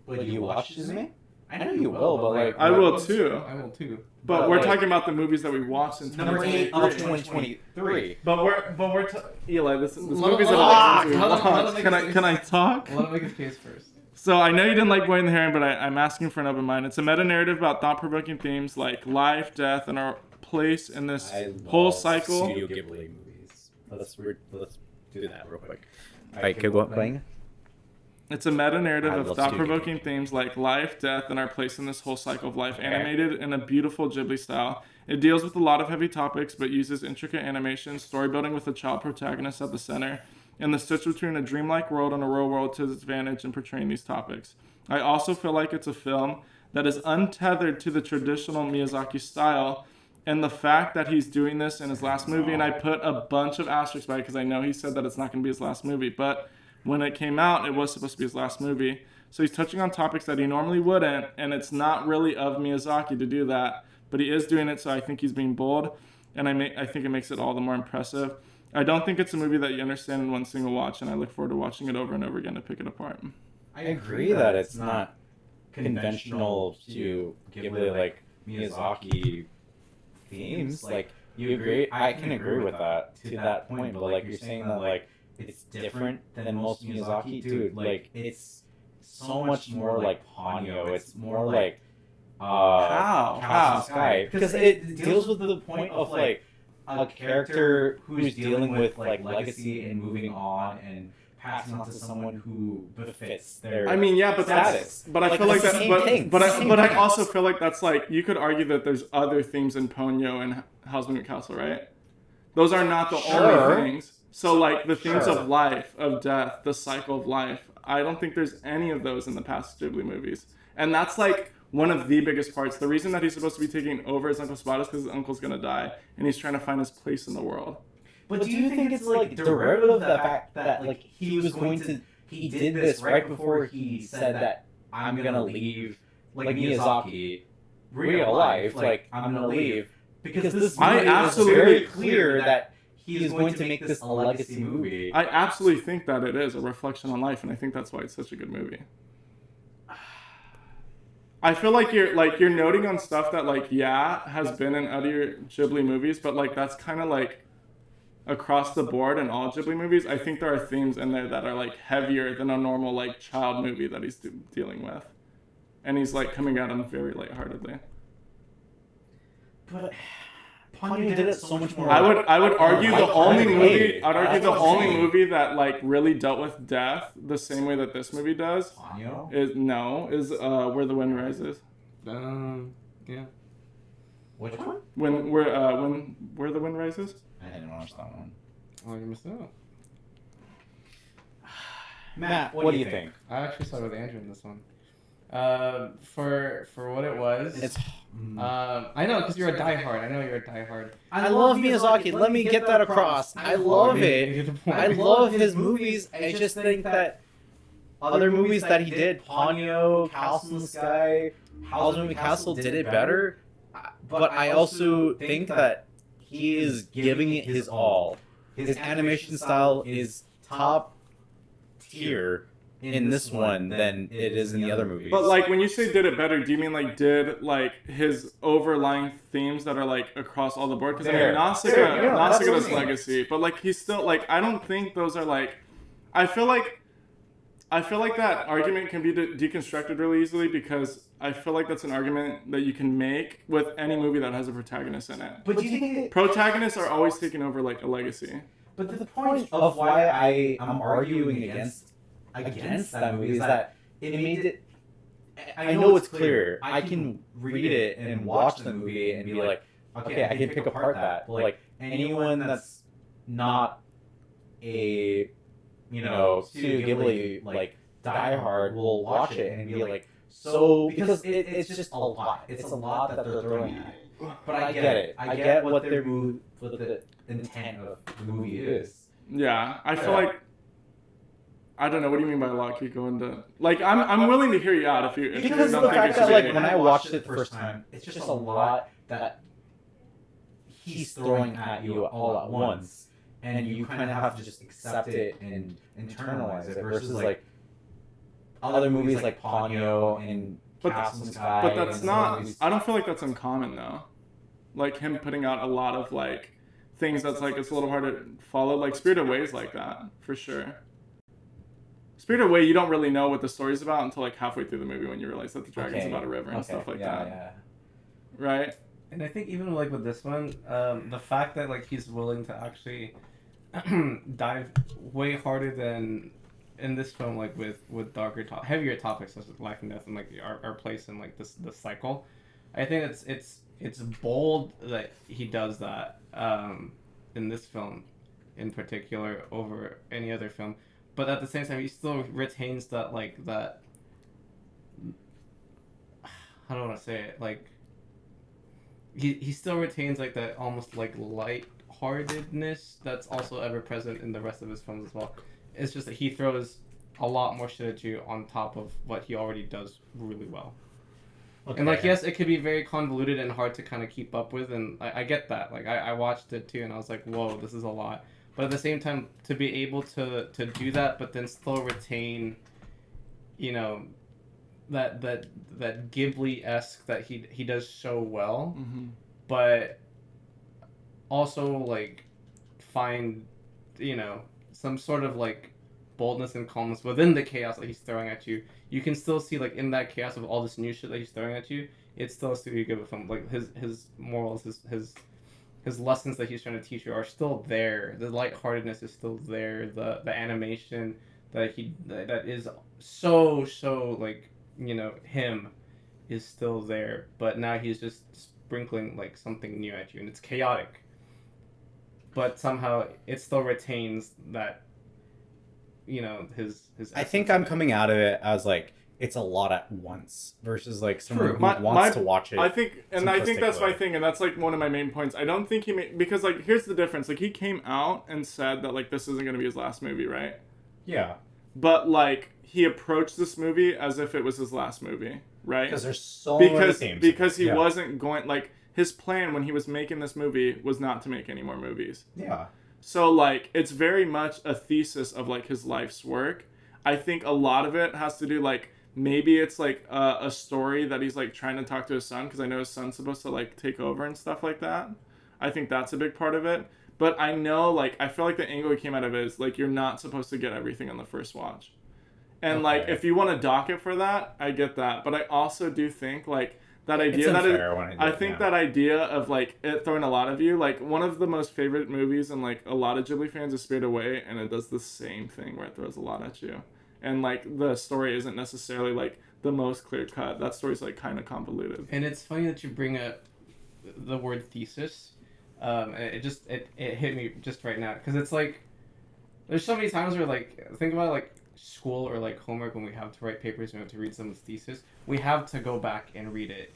But do you watch Suzume? I know you will, but like... I will too. I will too. But we're talking about the movies that we watched in Number 8 of 2023. But we're Eli, this movies let that him watched. make Can I talk? Let him make his case first. So I know you didn't like Boy in the Heron, but I'm asking for an open mind. It's a meta-narrative about thought-provoking themes like life, death, and our place in this whole cycle. Studio Ghibli movies. Let's do that real quick. Alright, go on playing. It's a meta-narrative I of love thought-provoking themes like life, death, and our place in this whole cycle of life, animated in a beautiful Ghibli style. It deals with a lot of heavy topics, but uses intricate animation, story building with a child protagonist at the center, and the stitch between a dreamlike world and a real world to its advantage in portraying these topics. I also feel like it's a film that is untethered to the traditional Miyazaki style, and the fact that he's doing this in his last movie, and I put a bunch of asterisks by it because I know he said that it's not going to be his last movie, but when it came out, it was supposed to be his last movie. So he's touching on topics that he normally wouldn't, and it's not really of Miyazaki to do that, but he is doing it, so I think he's being bold, and I think it makes it all the more impressive. I don't think it's a movie that you understand in one single watch, and I look forward to watching it over and over again to pick it apart. I agree that it's not conventional to Ghibli like Miyazaki themes. Like you agree, I can agree with that to that point. But like you're saying that like it's different than most Miyazaki, dude. Like it's so much more like Ponyo. It's more like How? House in the Sky, because it deals with the point of like a character who's dealing with like legacy and moving on and passing on to someone who befits their I mean, yeah, but status. but I Like, feel like it's the that. same But thing. but It's the I, same but I thing. also feel like that's like you could argue that there's other themes in Ponyo and Howl's Moving Castle, right? Those are not the Sure. only things. So like the themes Sure. of life, of death, the cycle of life. I don't think there's any of those in the past Ghibli movies, and that's like one of the biggest parts. The reason that he's supposed to be taking over his uncle's spot is because his uncle's gonna die, and he's trying to find his place in the world. But do you think it's like derivative of the fact that like he did this right before he said that I'm gonna leave like Miyazaki, real life, like I'm gonna leave because this I movie is absolutely- very clear that he is going to make this a legacy movie. I absolutely think that it is a reflection on life, and I think that's why it's such a good movie. I feel like you're noting on stuff that like has been in other Ghibli movies, but like that's kind of like across the board in all Ghibli movies. I think there are themes in there that are like heavier than a normal like child movie that he's dealing with, and he's like coming at them very lightheartedly. But Ponyo did it so much more. I would argue the only movie. I'd argue That's the what I'm only saying. movie that like really dealt with death the same way that this movie does Ponyo? is Where the Wind Rises. Yeah. Which one? When Where the Wind Rises. I didn't watch that one. Oh, you missed out. Matt, what do you think? I actually saw it with Andrew in this one. For what it was, It's. I know because you're a diehard. I know you're a diehard. I love Miyazaki. Let me get that across. I love it. I love his movies. I just think that other movies that he did, Ponyo, House in the Sky, Howl's Moving Castle, did it better. But I also think that he is giving it his all. His animation style is top tier in this one than it is in the other movies. But like when you say did it better, do you mean like did like his overlying themes that are like across all the board? Because I mean There. Nausicaa That's what does I'm saying. legacy, but like he's still like I don't think those are like I feel like that argument can be deconstructed really easily because I feel like that's an argument that you can make with any movie that has a protagonist in it. But do you think that, Protagonists are always taking over like a legacy. but the point of why I am arguing against that movie is that it made it. I know it's clear. I can read it and watch the movie and be like, okay, I can pick apart that. But like anyone that's not a Studio Ghibli like diehard will watch it and be like, so because it's just a lot. It's a lot that they're throwing at it. But I get it. I get what their move, what the intent of the movie is. Yeah, I feel like I don't know. What do you mean by a lot? Keep going to like I'm willing to hear you out if you Because don't of the think fact it that should like be. when I watched it the first time, it's just a lot that he's throwing at you all at once, and you kind of have to just accept it and internalize it. Versus like other movies like Ponyo and House in the Sky. But that's and not. movies- I don't feel like that's uncommon though. Like him putting out a lot of like things that's like it's a little hard to follow. Like Spirited Away is like that for sure. Spirited Away, you don't really know what the story's about until like halfway through the movie when you realize that the dragon's Okay, about a river and stuff like yeah, that, Yeah. right? And I think even like with this one, the fact that like he's willing to actually dive way harder than in this film, like with darker, heavier topics such as life and death and like our place in like the cycle. I think it's bold that he does that in this film, in particular, over any other film. But at the same time, he still retains that like that. How do I want to say it? Like he still retains like that almost like light-heartedness that's also ever present in the rest of his films as well. It's just that he throws a lot more shit at you on top of what he already does really well. Okay. And like yes, it could be very convoluted and hard to kind of keep up with, and I get that. Like I watched it too, and I was like, whoa, this is a lot. but at the same time to be able to do that, but then still retain, you know, that Ghibli-esque that he does so well, but also like find, you know, some sort of like boldness and calmness within the chaos that he's throwing at you. You can still see like in that chaos of all this new shit that he's throwing at you, it's still a Studio Ghibli film. Like his morals, his lessons that he's trying to teach you are still there. The lightheartedness is still there. The animation that is so like, you know, him is still there. But now he's just sprinkling like something new at you, and it's chaotic. But somehow it still retains that, you know, his. I think I'm coming out of it as like it's a lot at once versus like someone who wants to watch it. I think that's my thing, and that's like one of my main points. I don't think because like here's the difference. Like he came out and said that like this isn't gonna be his last movie, right? Yeah. But like he approached this movie as if it was his last movie, right? Because there's so many themes. Because he wasn't going like. His plan when he was making this movie was not to make any more movies. Yeah. So, like, it's very much a thesis of, like, his life's work. I think a lot of it has to do, like, maybe it's, like, a story that he's, like, trying to talk to his son, because I know his son's supposed to, like, take over and stuff like that. I think that's a big part of it. But I know, like, I feel like the angle he came out of it is, like, you're not supposed to get everything on the first watch. And, like, if you want to dock it for that, I get that. But I also do think, like, that idea that idea of like it throwing a lot of you, like one of the most favorite movies and like a lot of Ghibli fans is Spirited Away, and it does the same thing where it throws a lot at you, and like the story isn't necessarily like the most clear cut. That story's like kind of convoluted. And it's funny that you bring up the word thesis. It hit me just right now because it's like there's so many times where like think about like school or like homework when we have to write papers and we have to read someone's thesis, we have to go back and read it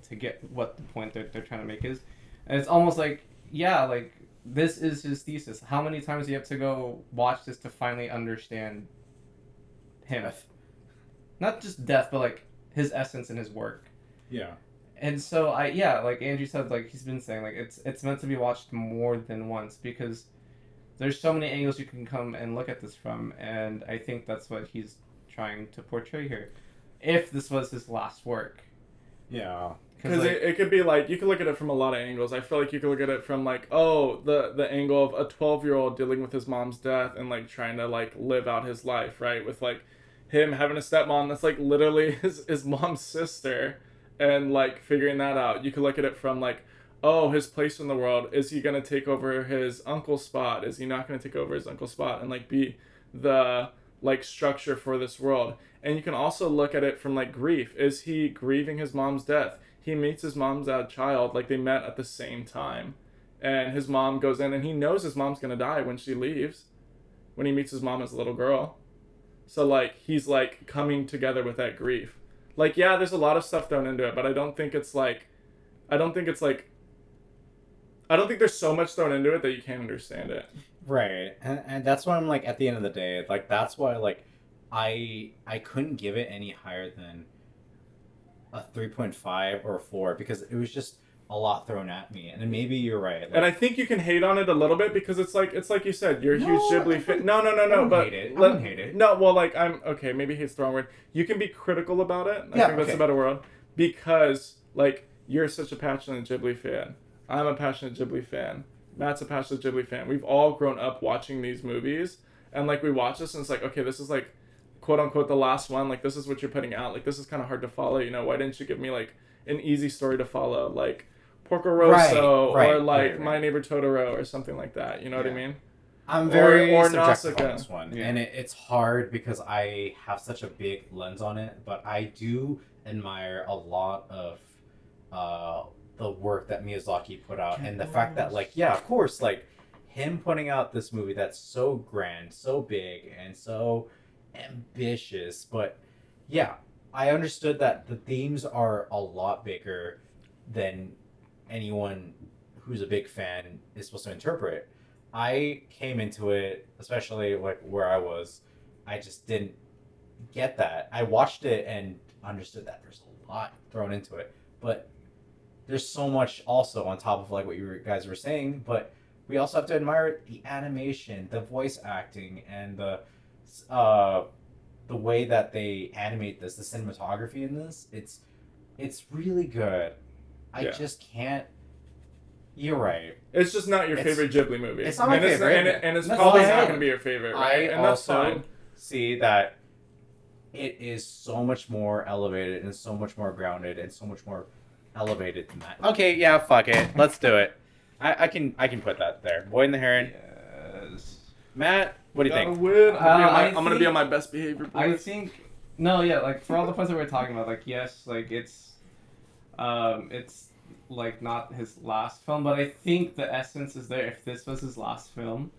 to get what the point they're trying to make is. And it's almost like, yeah, like this is his thesis. How many times do you have to go watch this to finally understand him? Not just death, but like his essence and his work. Yeah. And so like Andrew said, like he's been saying, like it's meant to be watched more than once because there's so many angles you can come and look at this from, and I think that's what he's trying to portray here. If this was his last work. Yeah. Because like, it could be like, you could look at it from a lot of angles. I feel like you could look at it from like, the angle of a 12-year-old dealing with his mom's death and like trying to like live out his life, right? With like him having a stepmom that's like literally his mom's sister and like figuring that out. You could look at it from like, his place in the world. Is he going to take over his uncle's spot? Is he not going to take over his uncle's spot and like be the like structure for this world? And you can also look at it from like grief. Is he grieving his mom's death? He meets his mom's child, like they met at the same time. And his mom goes in and he knows his mom's going to die when she leaves, when he meets his mom as a little girl. So like he's like coming together with that grief. Like, yeah, there's a lot of stuff thrown into it, but I don't think there's so much thrown into it that you can't understand it. Right. And that's why I'm like, at the end of the day, like that's why like I couldn't give it any higher than a 3.5 or a 4 because it was just a lot thrown at me. And then maybe you're right. Like, and I think you can hate on it a little bit because it's like you said, you're a huge Ghibli fan. No. I don't hate it. No, well, like I'm okay. Maybe hate's the wrong word. You can be critical about it. I think that's a better word because like you're such a passionate Ghibli fan. I'm a passionate Ghibli fan. Matt's a passionate Ghibli fan. We've all grown up watching these movies, and like we watch this, and it's like, okay, this is like, quote unquote, the last one. Like this is what you're putting out. Like this is kind of hard to follow. You know, why didn't you give me like an easy story to follow, like Porco Rosso or like My Neighbor Totoro or something like that? You know what I mean? I'm very or subjective Nausicaa. on this one, and it's hard because I have such a big lens on it. But I do admire a lot of the work that Miyazaki put out, and the fact that like, yeah, of course, like him putting out this movie that's so grand, so big, and so ambitious. But yeah, I understood that the themes are a lot bigger than anyone who's a big fan is supposed to interpret. I came into it, especially like where I was, I just didn't get that. I watched it and understood that there's a lot thrown into it, but there's so much also on top of like what you guys were saying. But we also have to admire the animation, the voice acting, and the way that they animate this, the cinematography in this. It's really good. I Yeah. just can't. You're right. It's just not your It's- favorite Ghibli movie. it's not my favorite. And it's That's probably fine. not going to be your favorite, right? I And that's also fine. see that it is so much more elevated and so much more grounded and so much more elevated than that. Okay, yeah, fuck it. Let's do it. I can put that there. Boy and the Heron. Yes. Matt, what do you Gotta think? win. I I'm gonna be on my best behavior. I boys. think no, yeah, like for all the points that we were talking about, like yes, like it's like not his last film, but I think the essence is there. If this was his last film,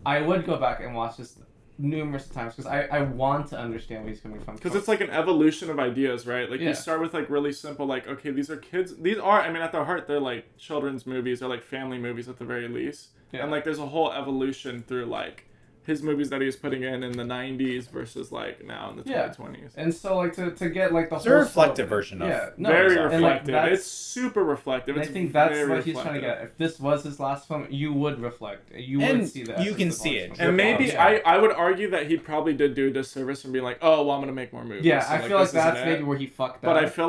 I would go back and watch this numerous times because I want to understand where he's coming from. Because it's like an evolution of ideas, right? Like Yeah. you start with like really simple, like okay, these are kids. These are, I mean, at their heart, they're like children's movies or like family movies at the very least. Yeah. And like there's a whole evolution through like his movies that he was putting in the 90s versus like now in the Yeah. 2020s. And so like to get like the It's a whole reflective story- version of yeah, no, Very and, like, reflective. that's- It's super reflective. and I It's think that's very what he's trying to reflective. get. If this was his last film, you would reflect. You And would see that. you can see it. And maybe Yeah. I would argue that he probably did do a disservice and be like, oh, well, I'm gonna make more movies. Yeah, So, I feel like this isn't that's it. maybe where he fucked But up. I feel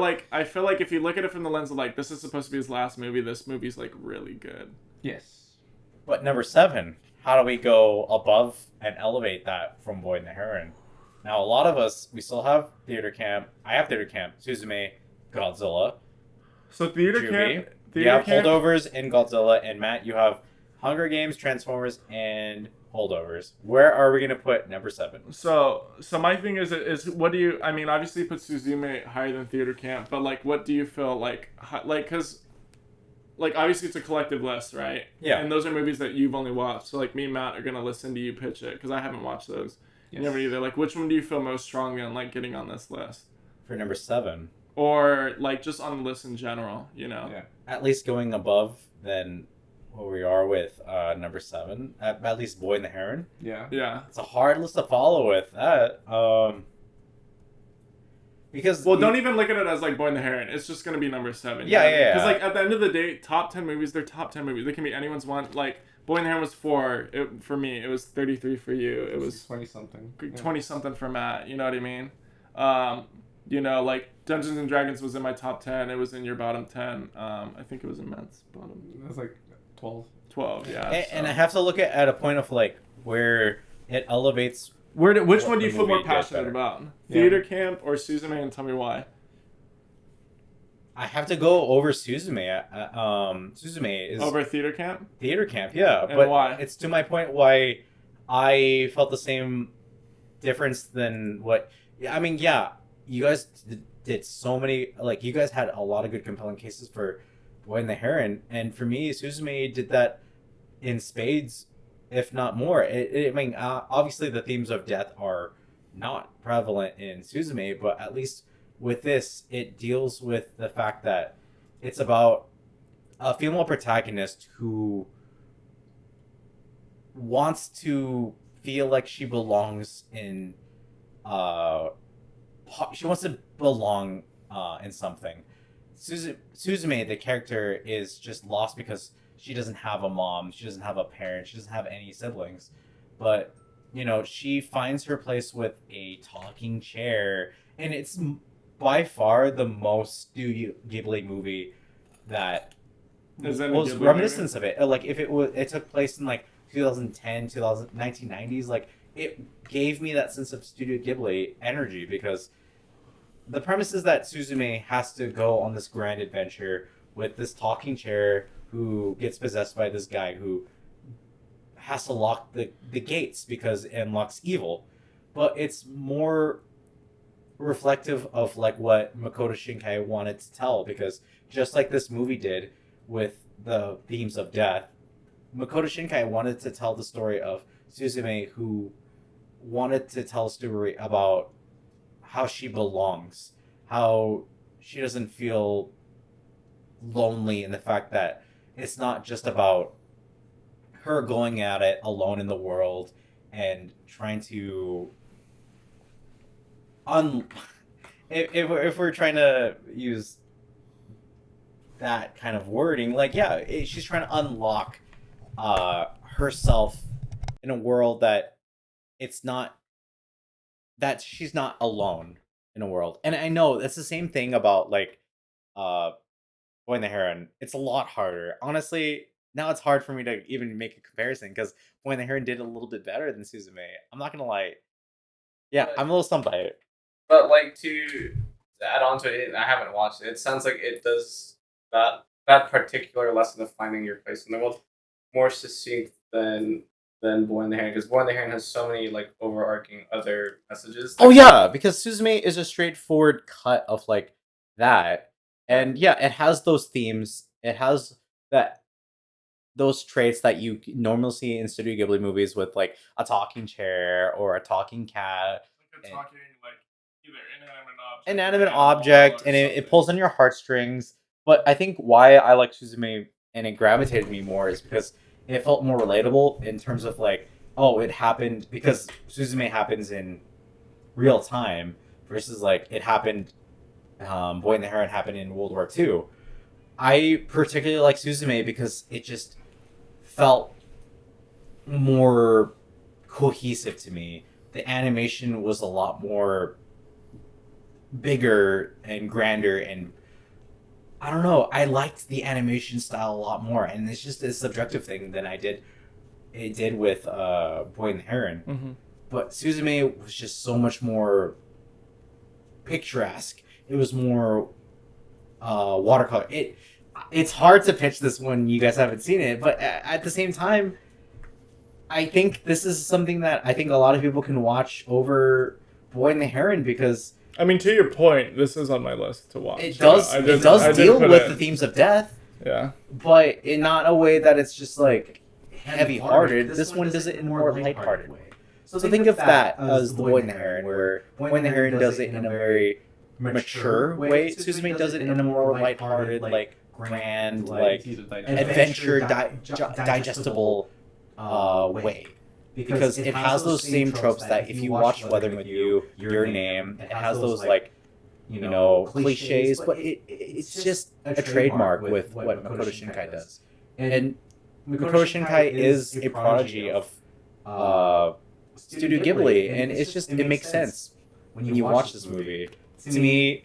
like if you look at it from the lens of like this is supposed to be his last movie, this movie's like really good. Yes. But number 7, how do we go above and elevate that from Boy and the Heron? Now, a lot of us, we still have Theater Camp. I have Theater Camp, Suzume, Godzilla, So theater Juby. camp, You theater have camp. Holdovers in Godzilla, and Matt, you have Hunger Games, Transformers, and Holdovers. Where are we gonna put number 7? So my thing is what do you? I mean, obviously you put Suzume higher than theater camp, but like, what do you feel like because. Like, obviously, it's a collective list, right? Yeah. And those are movies that you've only watched. So, like, me and Matt are going to listen to you pitch it, because I haven't watched those. Yes. You haven't either. Like, which one do you feel most strongly on, like, getting on this list? For number 7, Or, like, just on the list in general, you know? Yeah. at least going above than what we are with number 7. At least Boy and the Heron. Yeah. Yeah. It's a hard list to follow with that. Because Well, don't even look at it as, like, Boy and the Heron. It's just going to be number 7. Yeah. Because, like, at the end of the day, top 10 movies, they're top 10 movies. They can be anyone's one. Like, Boy and the Heron was 4 for me. It was 33 for you. It was 20 something. 20-something for Matt. You know what I mean? You know, like, Dungeons and Dragons was in my top 10. It was in your bottom 10. I think it was in Matt's bottom It was like 12. 12, yeah. And I have to look at a point of like where it elevates. Which what one do you the feel more movie did passionate better. about? Yeah. Theater Camp or Suzume, and tell me why. I have to go over Suzume. Suzume is Over Theater Camp? Theater Camp, yeah. And But why? it's to my point why I felt the same difference than what. I mean, yeah, you guys did so many. Like, you guys had a lot of good compelling cases for Boy and the Heron, and for me, Suzume did that in spades, if not more. I mean, obviously the themes of death are not prevalent in Suzume, but at least with this, it deals with the fact that it's about a female protagonist who wants to feel like she belongs in she wants to belong in something. Suzume, the character, is just lost because she doesn't have a mom, she doesn't have a parent, she doesn't have any siblings. But, you know, she finds her place with a talking chair, and it's by far the most Studio Ghibli movie that Is that a was Ghibli reminiscence of it. Like, if it took place in like 2010, 1990s, like, it gave me that sense of Studio Ghibli energy, because the premise is that Suzume has to go on this grand adventure with this talking chair who gets possessed by this guy who has to lock the gates because it unlocks evil. But it's more reflective of like what Makoto Shinkai wanted to tell, because just like this movie did with the themes of death, Makoto Shinkai wanted to tell the story of Suzume, who wanted to tell a story about how she belongs, how she doesn't feel lonely, and the fact that it's not just about her going at it alone in the world and trying to if we're trying to use that kind of wording, like, yeah, she's trying to unlock herself in a world that it's not that she's not alone in a world. And I know that's the same thing about like uh Boy and the Heron. It's a lot harder. Honestly, now it's hard for me to even make a comparison because Boy and the Heron did a little bit better than Suzume. I'm not gonna lie. Yeah, I'm a little stumped by it. But like to add on to it, I haven't watched it. It sounds like it does that particular lesson of finding your place in the world more succinct than Boy and the Heron, because Boy and the Heron has so many like overarching other messages. Oh yeah, because Suzume is a straightforward cut of like that. And yeah, it has those themes. It has those traits that you normally see in Studio Ghibli movies with like a talking chair or a talking cat. Like a talking, like either Inanimate object, and it pulls on your heartstrings. But I think why I like Suzume and it gravitated me more is because it felt more relatable in terms of like, oh, it happened because Suzume happens in real time versus like it happened. Boy and the Heron happened in World War II. I particularly like Suzume because it just felt more cohesive to me. The animation was a lot more bigger and grander, and I don't know, I liked the animation style a lot more, and it's just a subjective thing than it did with Boy and the Heron. Mm-hmm. But Suzume was just so much more picturesque. It was more watercolor. It's hard to pitch this when you guys haven't seen it, but at the same time, I think this is something that I think a lot of people can watch over Boy and the Heron because I mean, to your point, this is on my list to watch. it does deal with the themes of death. Yeah. But in not a way that it's just like heavy-hearted. This one does it in a more lighthearted way. So think of that as the Boy and the Heron, where Boy and the Heron does it in a very mature way. Suzume does it in a more lighthearted, like grand, like adventure, digestible way. Because it has those same tropes that if you watch Weathering with You, Your Name, it has those like, cliches, but it's just a trademark with what Makoto Shinkai does. And Makoto Shinkai is a prodigy of Studio Ghibli, and it makes sense when you watch this movie. To me,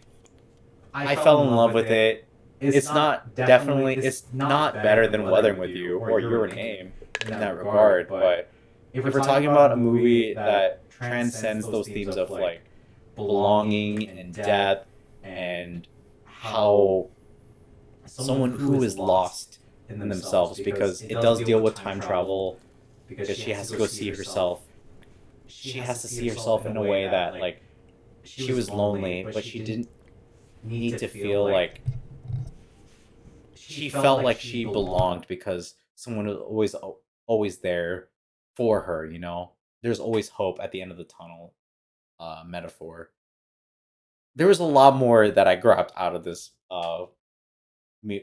I fell in love with it. It's not better than Weathering with You or Your Name in that regard, but if we're talking about a movie that transcends those themes of like belonging and death and how someone who is lost in themselves, because it does deal with time travel, because she has to go see herself. She has to see herself in a way that like she was lonely, but she didn't need to feel like she felt like she belonged because someone was always there for her, There's always hope at the end of the tunnel metaphor. There was a lot more that I grabbed out of this and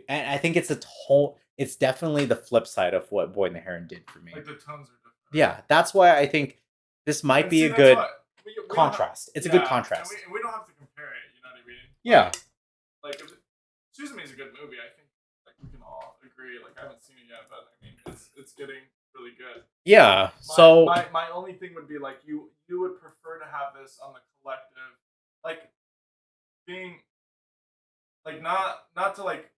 I think it's definitely the flip side of what Boy and the Heron did for me. Like the tones are different. Yeah, that's why I think this might be a good contrast. It's a good contrast. And we don't have to compare it, you know what I mean? Yeah. Like, Suzume is a good movie. I think like we can all agree. Like, I haven't seen it yet, but I mean, it's getting really good. Yeah. My only thing would be like you would prefer to have this on the collective, like being like not to like,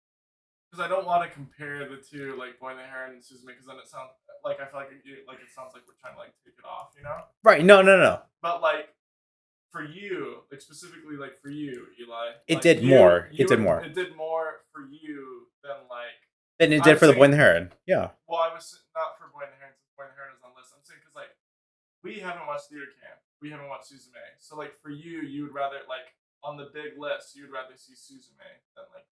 because I don't want to compare the two, like Boy and the Heron and Suzume, because then it sounds like I feel like it sounds like we're trying to like take it off, Right. No. But like for you, like specifically like for you, Eli, it did more. It did more. It did more for you than like. Than it did for the Boy and the Heron. Yeah. Well, I was not for Boy and the Heron, since Boy and the Heron is on the list. I'm saying because like we haven't watched Theater Camp, we haven't watched Suzume, so like for you, you would rather like on the big list, you would rather see Suzume than like.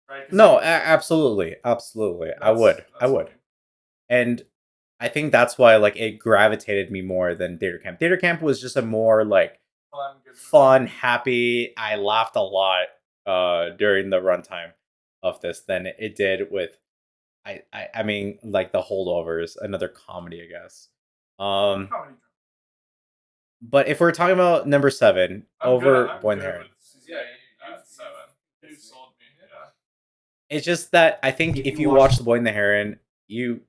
Right? No, absolutely. I would. And I think that's why like it gravitated me more than Theater Camp. Theater Camp was just a more like fun, happy. I laughed a lot during the runtime of this than it did with I mean like The Holdovers, another comedy, I guess. But if we're talking about number 7 over Boy and the Heron. Yeah, 7. You sold me. Yeah. It's just that I think if you watch The Boy and the Heron, you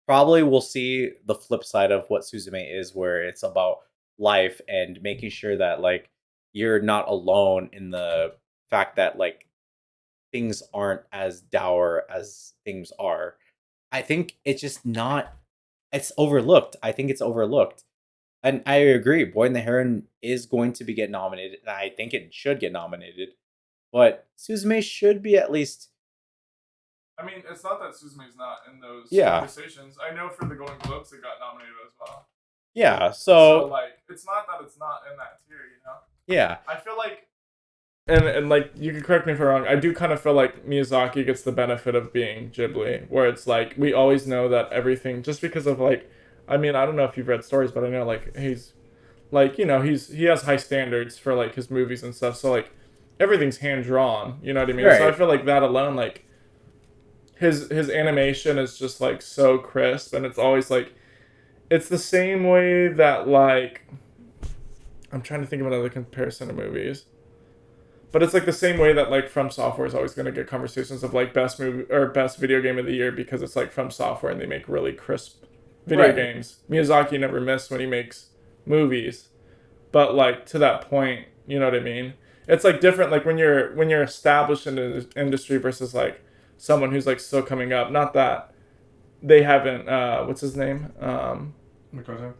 probably we'll see the flip side of what Suzume is, where it's about life and making sure that like you're not alone in the fact that like things aren't as dour as things are. I think it's just not. It's overlooked. I think it's overlooked. And I agree. Boy and the Heron is going to be get nominated. And I think it should get nominated. But Suzume should be at least. I mean, it's not that Suzume's not in those Yeah. conversations. I know for the Golden Globes it got nominated as well. Yeah. So So like, it's not that it's not in that tier, you know. yeah. I feel like, and like you can correct me if I'm wrong. I do kind of feel like Miyazaki gets the benefit of being Ghibli, where it's like we always know that everything just because of like, I mean, I don't know if you've read stories, but I know like he's, like you know he has high standards for like his movies and stuff. So like everything's hand drawn. You know what I mean? Right. So I feel like that alone, like his animation is just like so crisp, and it's always like, it's the same way that like, I'm trying to think of another comparison of movies. But it's like the same way that like From Software is always going to get conversations of like best movie or best video game of the year because it's like From Software and they make really crisp video Right. games. Miyazaki never misses when he makes movies, but like to that point, you know what I mean? It's like different like when you're established in the industry versus like someone who's like still coming up. Not that they haven't. What's his name? Makoto.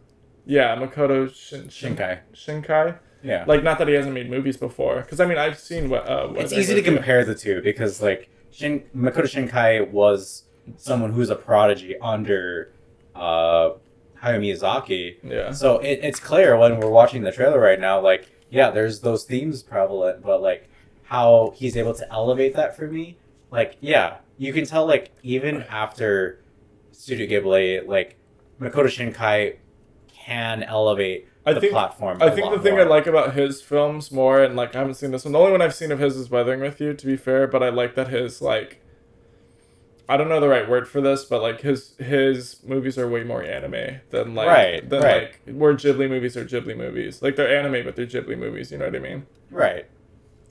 Yeah, Makoto Shinkai. Shinkai. Yeah. Like, not that he hasn't made movies before, because I mean, I've seen what. It's easy to compare the two because like Makoto Shinkai was someone who's a prodigy under Hayao Miyazaki. Yeah. So it's clear when we're watching the trailer right now, like, yeah, there's those themes prevalent, but like how he's able to elevate that for me, like, yeah, you can tell like even after Studio Ghibli, like Makoto Shinkai can elevate the platform. I think the thing I like about his films more, and like I haven't seen this one. The only one I've seen of his is Weathering with You, to be fair. But I like that his like, I don't know the right word for this, but like his movies are way more anime than like like where Ghibli movies are Ghibli movies. Like they're anime, but they're Ghibli movies. You know what I mean? Right.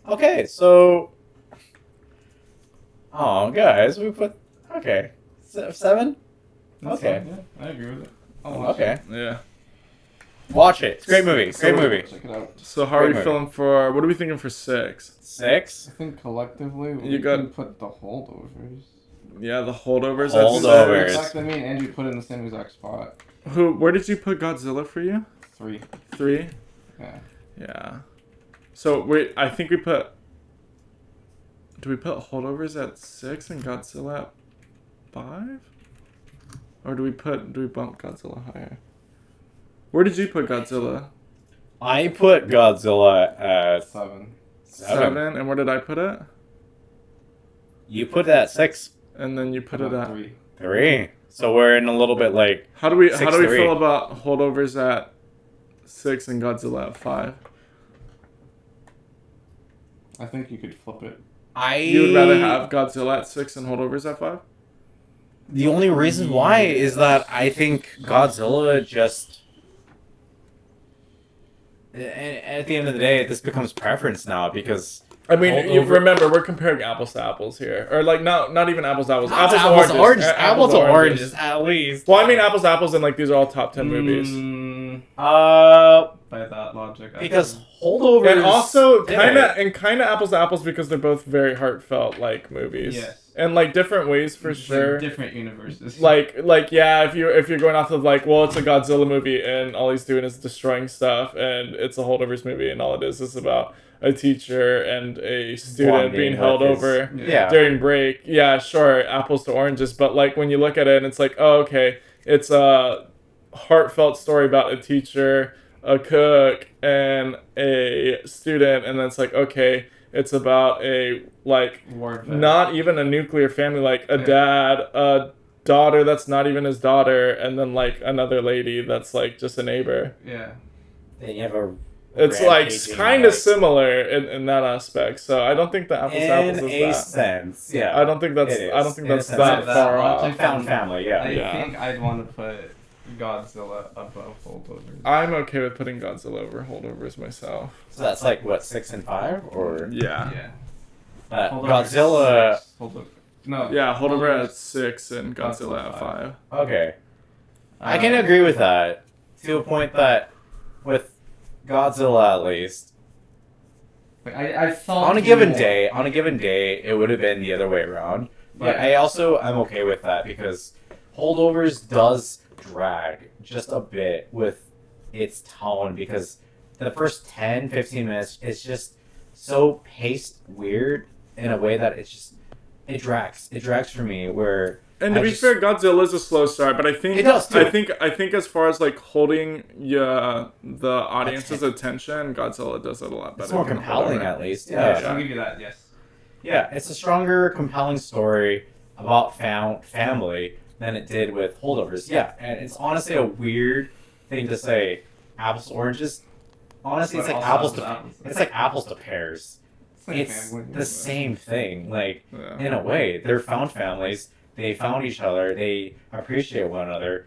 Okay, so. Oh, guys, we put 7. Okay. Yeah, I agree with it. Okay. Yeah. Watch it. It's a great movie. Great movie. Check it out. So how are we Great feeling for? What are we thinking for 6? 6. I think collectively we You got- can put the holdovers. Yeah, the holdovers. Holdovers. In fact, I mean, Andrew put it in the same exact spot. Where did you put Godzilla for you? 3. 3. Yeah. Yeah. So I think we put. Do we put holdovers at 6 and Godzilla at 5? Or do we bump Godzilla higher? Where did you put Godzilla? I put Godzilla at 7. 7. And where did I put it? You put it at 6. And then you put it at 3. 3. So we're in a little bit like. How do we 6-3. feel about holdovers at 6 and Godzilla at 5? I think you could flip it. You would rather have Godzilla at 6 and holdovers at 5? The only reason why is that I think Godzilla just. At the end of the day, this becomes preference now because. I mean, you Holdover- remember we're comparing apples to apples here, or like not even apples to apples. Apples to oranges. Apples to oranges, at least. Well, I mean apples to apples, and like these are all top 10 movies. By that logic. Because holdovers. And also Yeah. kind of apples to apples because they're both very heartfelt like movies. Yes. And like different ways for They're sure. different universes. Like yeah, if you're going off of like, well, it's a Godzilla movie and all he's doing is destroying stuff, and it's a holdovers movie and all it is about a teacher and a student Bonding being held with his- over Yeah. during break. Yeah, sure, apples to oranges, but like when you look at it and it's like, oh, okay, it's a heartfelt story about a teacher, a cook, and a student, and then it's like, okay, it's about a like War vet. not even a nuclear family, like a dad, a daughter that's not even his daughter, and then like another lady that's like just a neighbor. Yeah. Then you have a. It's like rampaging, kind of like, similar in that aspect. So I don't think the apples to apples in is a that. sense, yeah. I don't think that's It is. I don't think In a that's sense, that that far logic- off. Found family, yeah. I Yeah. think I'd want to put Godzilla above holdovers. I'm okay with putting Godzilla over holdovers myself. So that's like what 6 and 5, or Yeah. Yeah. Godzilla. Holdover. No. Yeah, holdover Holdovers- at 6 and Godzilla at 5. Okay, I can agree with that to a point that with Godzilla at least. Like, I thought On a given day, it would have been the other way around. But Yeah. I also am okay with that because Holdovers does drag just a bit with its tone because the first 10, 15 minutes is just so paced weird in a way that it drags. It drags for me where And to be fair, Godzilla is a slow start, but I think It does, too. I think as far as like holding the audience's attention, Godzilla does it a lot better. it's more than compelling Holdover. at least. Yes, Yeah. I'll give you that. Yes. Yeah, it's a stronger, compelling story about family than it did with Holdovers. Yeah, and it's honestly a weird thing to say. Apples to oranges. Honestly, it's But like also apples to it's like apples to pears. like It's family. the same thing. Like Yeah. in a way, they're found families. They found each other. They appreciate one another.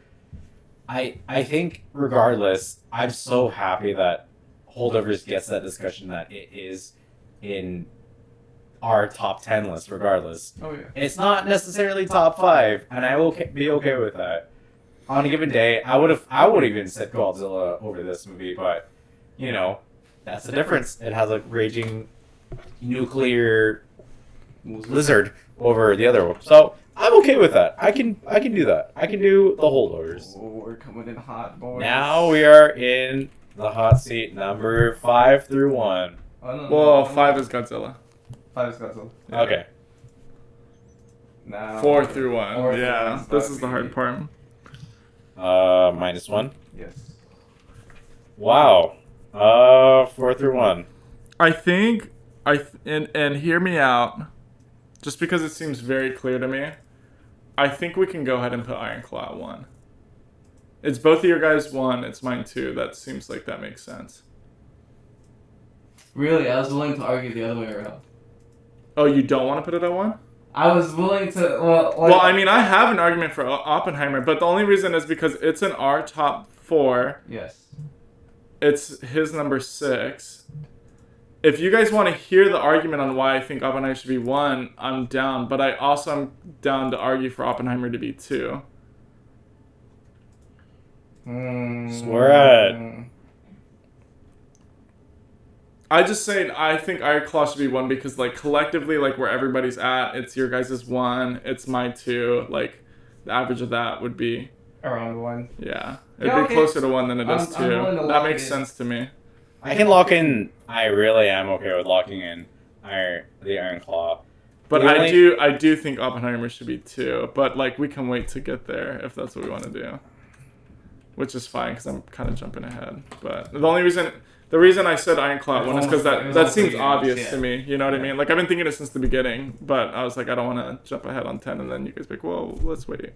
I think regardless, I'm so happy that Holdovers gets that discussion that it is in our top 10 list regardless. Oh yeah. It's not necessarily top 5, and I will be okay with that. On a given day, I would even said Godzilla over this movie, but you know, that's the difference. It has a raging nuclear lizard over the other one. So I'm okay with that. I can do that. I can do the Holdovers. Oh, we're coming in hot, boys. Now we are in the hot seat number 5 through 1. Oh, no, Well, no, 5 is Godzilla. 5 is Godzilla. Yeah. Okay. Now 4 through 1. 4 through Yeah, 1's this not is the hard easy. part. -1. Yes. Wow. 4 through 1. I think and hear me out, just because it seems very clear to me. I think we can go ahead and put Iron Claw at 1. It's both of your guys 1. It's mine 2. That seems like that makes sense. Really, I was willing to argue the other way around. Oh, you don't want to put it at 1? I was willing to. Well, I mean, I have an argument for Oppenheimer, but the only reason is because it's in our top 4. Yes. It's his number 6. If you guys want to hear the argument on why I think Oppenheimer should be 1, I'm down. But I also am down to argue for Oppenheimer to be 2. Swear at. I just say I think Iron Claw should be 1 because like collectively, like where everybody's at, it's your guys' 1, it's my 2. Like the average of that would be Around 1. yeah, it'd Yeah, be okay. closer to 1 than it is I'm 2. willing to That lock makes it in. sense to me. I can lock in. I really am okay with locking in the Iron Claw. But The only- I do think Oppenheimer should be 2. But like we can wait to get there if that's what we want to do, which is fine because I'm kind of jumping ahead. But the reason I said Iron Claw 1 is because It that was that almost seems like, obvious yeah. to me. You know what I Yeah. mean? Like I've been thinking it since the beginning, but I was like I don't want to jump ahead on 10 and then you guys be like, well, let's wait.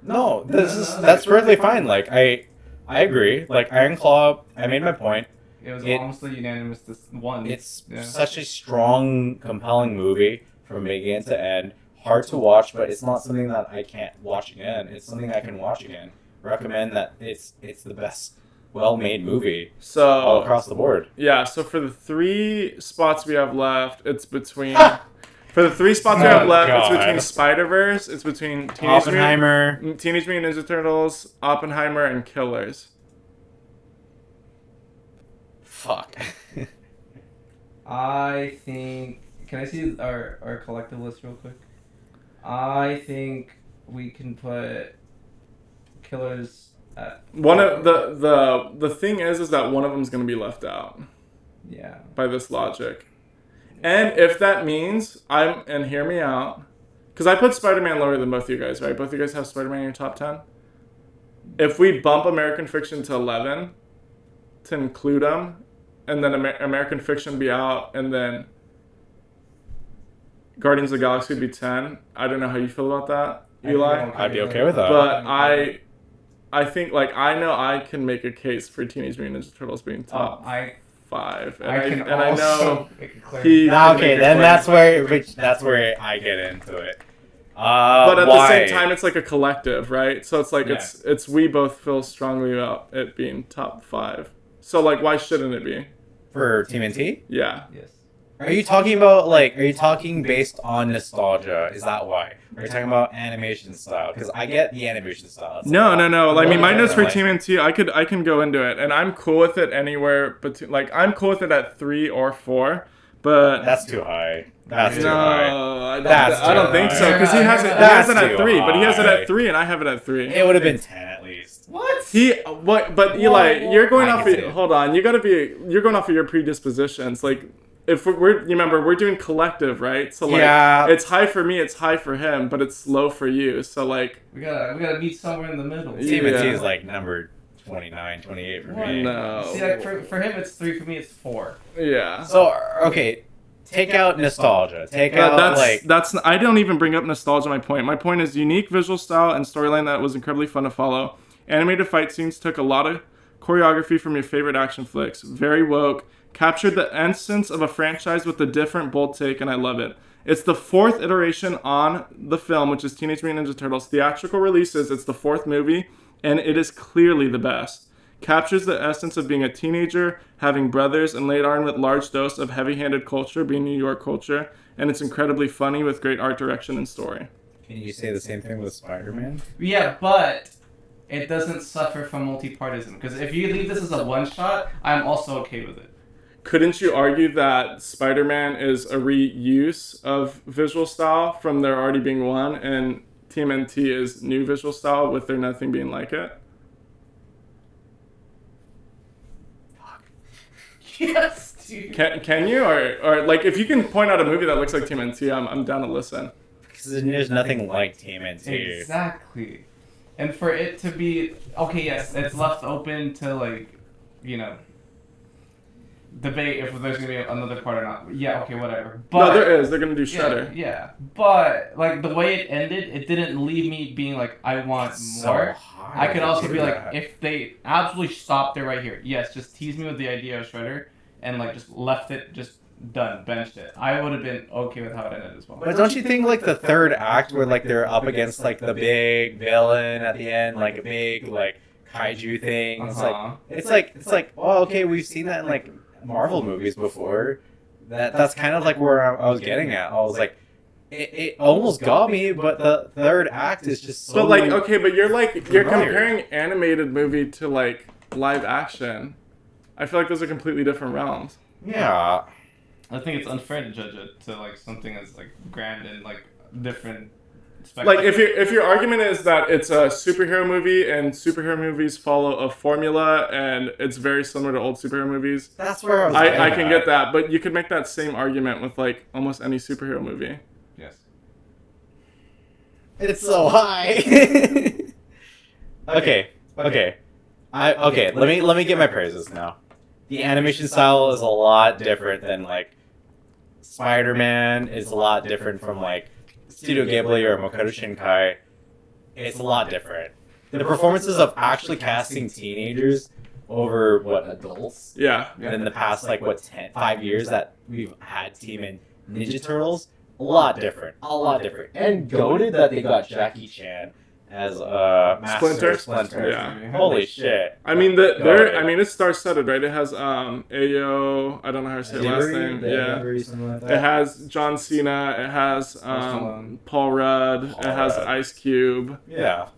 No, that's perfectly fine. Like I agree. Like Iron Claw, I made my point. It was It- almost a unanimous 1. It's Yeah. such a strong, compelling movie from beginning to end. Hard to watch, but it's not something that I can't watch again. It's something I can watch again. Recommend that it's the best, well-made movie So all across the board. yeah, so for the 3 spots we have left, it's between for the 3 spots we have Oh, left, God. it's between Spider-Verse, it's between Oppenheimer. Teenage Mutant Ninja Turtles, Oppenheimer, and Killers. Fuck. I think. Can I see our collective list real quick? I think we can put Killers at. One of the thing is that one of them's gonna be left out Yeah. by this logic, and if that means and hear me out, because I put Spider-Man lower than both you guys, right? Both you guys have Spider-Man in your top 10. If we bump American Fiction to 11 to include them, and then American Fiction be out, and then Guardians of the Galaxy would be 10. I don't know how you feel about that, Eli. I'd be okay with that. But I think like I know I can make a case for Teenage Mutant Ninja Turtles being top I 5, and I can I know also make it clear. he. Okay, then that's where I get into it. But at why? the same time, it's like a collective, right? So it's like Yeah. it's we both feel strongly about it being top 5. So like, why shouldn't it be? For TMNT? Yeah. Yes. Are you talking about like? Are you talking based on nostalgia? Is that why? Are you talking about animation style? Because I get the animation style. It's No. I mean, my Yeah, notes for like- TMNT, I can go into it, and I'm cool with it anywhere. But I'm cool with it at 3 or 4. But That's too high. That's too no, high. I don't think so. Because he has it That's at too 3, but he has it high. at 3, and I have it at 3. It would have been 10 at least. What? But Eli, you're going I off. can see it. Hold on, you're going off of your predispositions. Like, if you remember, we're doing collective, right? So like, Yeah. it's high for me, it's high for him, but it's low for you. So like, We gotta meet somewhere in the middle. TMNT Yeah. is like number 29, 28 for me. no. See, like for him it's 3, for me it's 4. Yeah. So okay, take out nostalgia. Take out that's I don't even bring up nostalgia. My point. My point is unique visual style and storyline that was incredibly fun to follow. Animated fight scenes took a lot of choreography from your favorite action flicks. Very woke. Captured the essence of a franchise with a different, bold take, and I love it. It's the 4th iteration on the film, which is Teenage Mutant Ninja Turtles. Theatrical releases, it's the 4th movie, and it is clearly the best. Captures the essence of being a teenager, having brothers, and laid on with large dose of heavy-handed culture, being New York culture, and it's incredibly funny with great art direction and story. Can you say the same thing with Spider-Man? Yeah, but it doesn't suffer from multi-partism. Because if you leave this as a one-shot, I'm also okay with it. Couldn't you argue that Spider-Man is a reuse of visual style from there already being one, and TMNT is new visual style with there nothing being like it? Yes, dude. Can you? Or like, if you can point out a movie that looks like TMNT, I'm down to listen. Because there's nothing like TMNT. Exactly. And for it to be okay, yes, it's left open to like, you know, debate if there's gonna be another part or not. Yeah, okay, whatever. But No, there is. They're gonna do Shredder. Yeah, but like the way it ended, it didn't leave me being like, I want more. I could also be like, if they absolutely stopped it right here, yes, just tease me with the idea of Shredder, and like just left it, just done, benched it. I would have been okay with how it ended as well. But don't you think like the third act where like they're up against like the big villain at the end, like a big like kaiju thing? It's like oh okay, we've seen that in like Marvel movies before. That's kind of like where I was getting at. I was like, it almost got me, but the third act is just so. But like, okay, but you're familiar. comparing animated movie to like live action. I feel like those are completely different realms. Yeah. I think it's unfair to judge it to like something that's like grand and like different. Like if your argument is that it's a superhero movie and superhero movies follow a formula and it's very similar to old superhero movies, That's where I can get that. But you could make that same argument with like almost any superhero movie. Yes. It's so high. okay. Let me get my praises now. The animation style is a lot different than like Spider-Man. Is a lot different from like Studio Ghibli or Makoto Shinkai. It's a lot different. The performances of actually casting teenagers over what adults Yeah. in the past like 5 years that we've had Team and Ninja Turtles, a lot different. And goated that they got Jackie Chan as Master Splinter. Yeah. Holy shit. I mean it's star-studded, right? It has Ayo, I don't know how to say his last name. Yeah. It has John Cena, it has Paul Rudd, it has Rudd. Ice Cube. Yeah.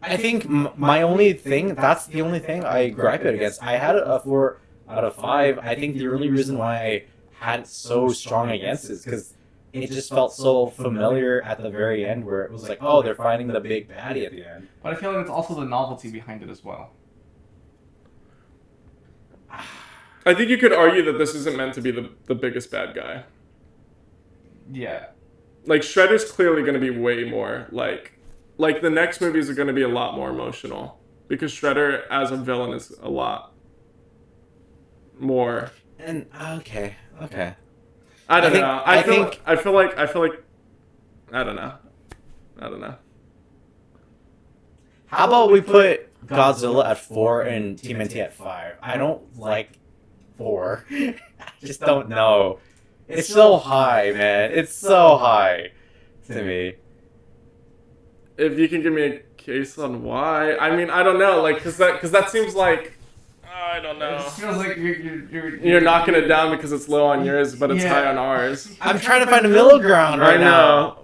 I think my only thing, that's the only thing I gripe it against. I had a 4 out of 5. I think the only reason why I had it so strong against it is because it just felt so familiar at the very end where it was like, oh, they're finding the big baddie at the end. But I feel like it's also the novelty behind it as well. I think you could argue that this isn't meant to be the biggest bad guy. Yeah. Like Shredder's clearly going to be way more like the next movies are going to be a lot more emotional because Shredder as a villain is a lot more. And okay. I don't think- know. I I feel like I don't know. How about we put Godzilla at 4 and TMNT at 5? I don't like 4. I just don't know. It's so high, man. It's so high to me. If you can give me a case on why, I mean, I don't know, like, cause that seems like, I don't It know. just feels like You're knocking it down because it's low on yours, but it's Yeah. high on ours. I'm trying to find a middle ground right I know. now.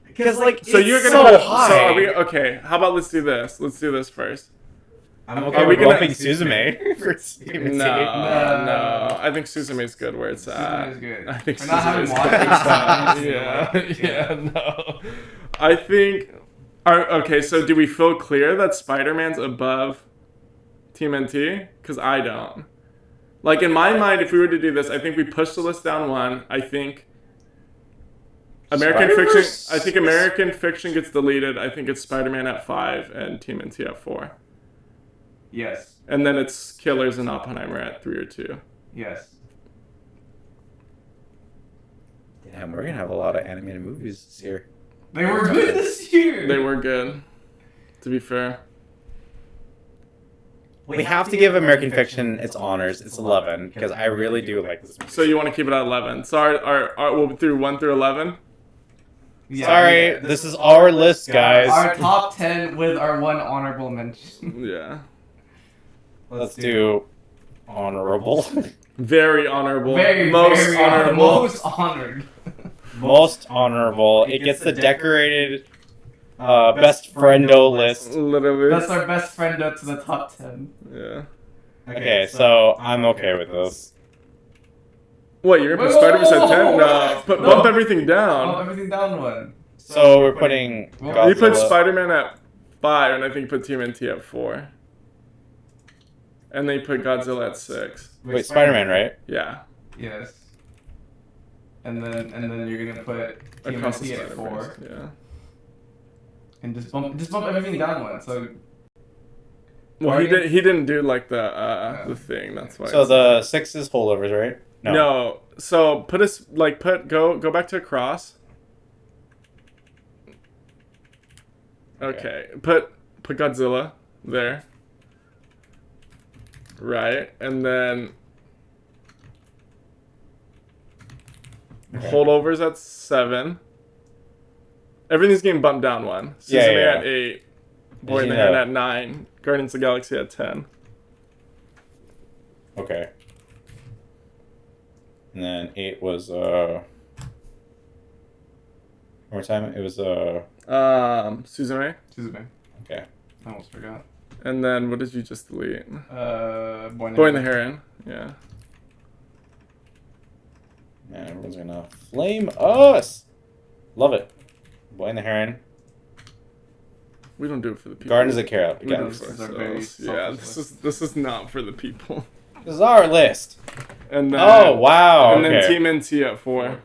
Because, like, So it's you're so gonna. high. So are we okay? How about let's do this? Let's do this first. I'm Are okay we with gonna- bumping Suzume for Steven No, T. no. I think Suzume's good where it's at. Suzume's good. I think For not having Suzume's watched good. it, Yeah, no. I think. Okay, so do we feel clear that Spider-Man's above TMNT? Because I don't. Like, in my mind, if we were to do this, I think we push the list down one. I think American Spider-Verse? Fiction. I think American Fiction gets deleted. I think it's Spider-Man at 5 and TMNT at 4. Yes. And then it's Killers and Oppenheimer at 3 or 2. Yes. Damn, we're gonna have a lot of animated movies this year. They were good this year. They were good, to be fair. We have to give American Fiction its honors. It's 11 because I really do like this movie. So you want to keep it at 11. So we'll be through 1 through 11? Yeah, Sorry, yeah. this is our list, guys. Our top 10 with our one honorable mention. Yeah. Let's do honorable. Very honorable. Very, most very honorable. Most honored. Most honorable. It gets the decorated best friendo list. Literally. That's our best friend up to the top 10. Yeah. Okay, so I'm okay with this. What, you're gonna put Spider-Man at 10? No. Bump everything down. Oh, everything down one. So we're putting Well, You put Godzilla- Spider-Man at 5, and I think you put TMNT at 4. And then you put Godzilla at 6. Wait, Spider-Man, right? Yeah. Yes. And then you're gonna put Across the TMNT at Spider-Verse. 4. Yeah. And just bump everything down one. So Well, he didn't do like the thing. That's why. So it's- the 6 is holdovers, right? No. So put us like go back to across. Okay. Put Godzilla there. Right, and then Okay. holdovers at 7. Everything's getting bumped down one. Yeah, Suzume yeah. at 8. Boy in the Yeah. Hand at 9. Guardians of the Galaxy at 10. Okay. And then 8 was one more time. It was Suzume. Suzume. okay. I almost forgot. And then what did you just delete? Boy Boy in the Heron. Yeah. Man, everyone's gonna flame us. Love it. Boy and the Heron. We don't do it for the people. Guardians of the We do it This for is our very ourselves. Yeah, selfish this is not for the people. This is our list. And then Oh wow. And then Okay. Team NT at 4.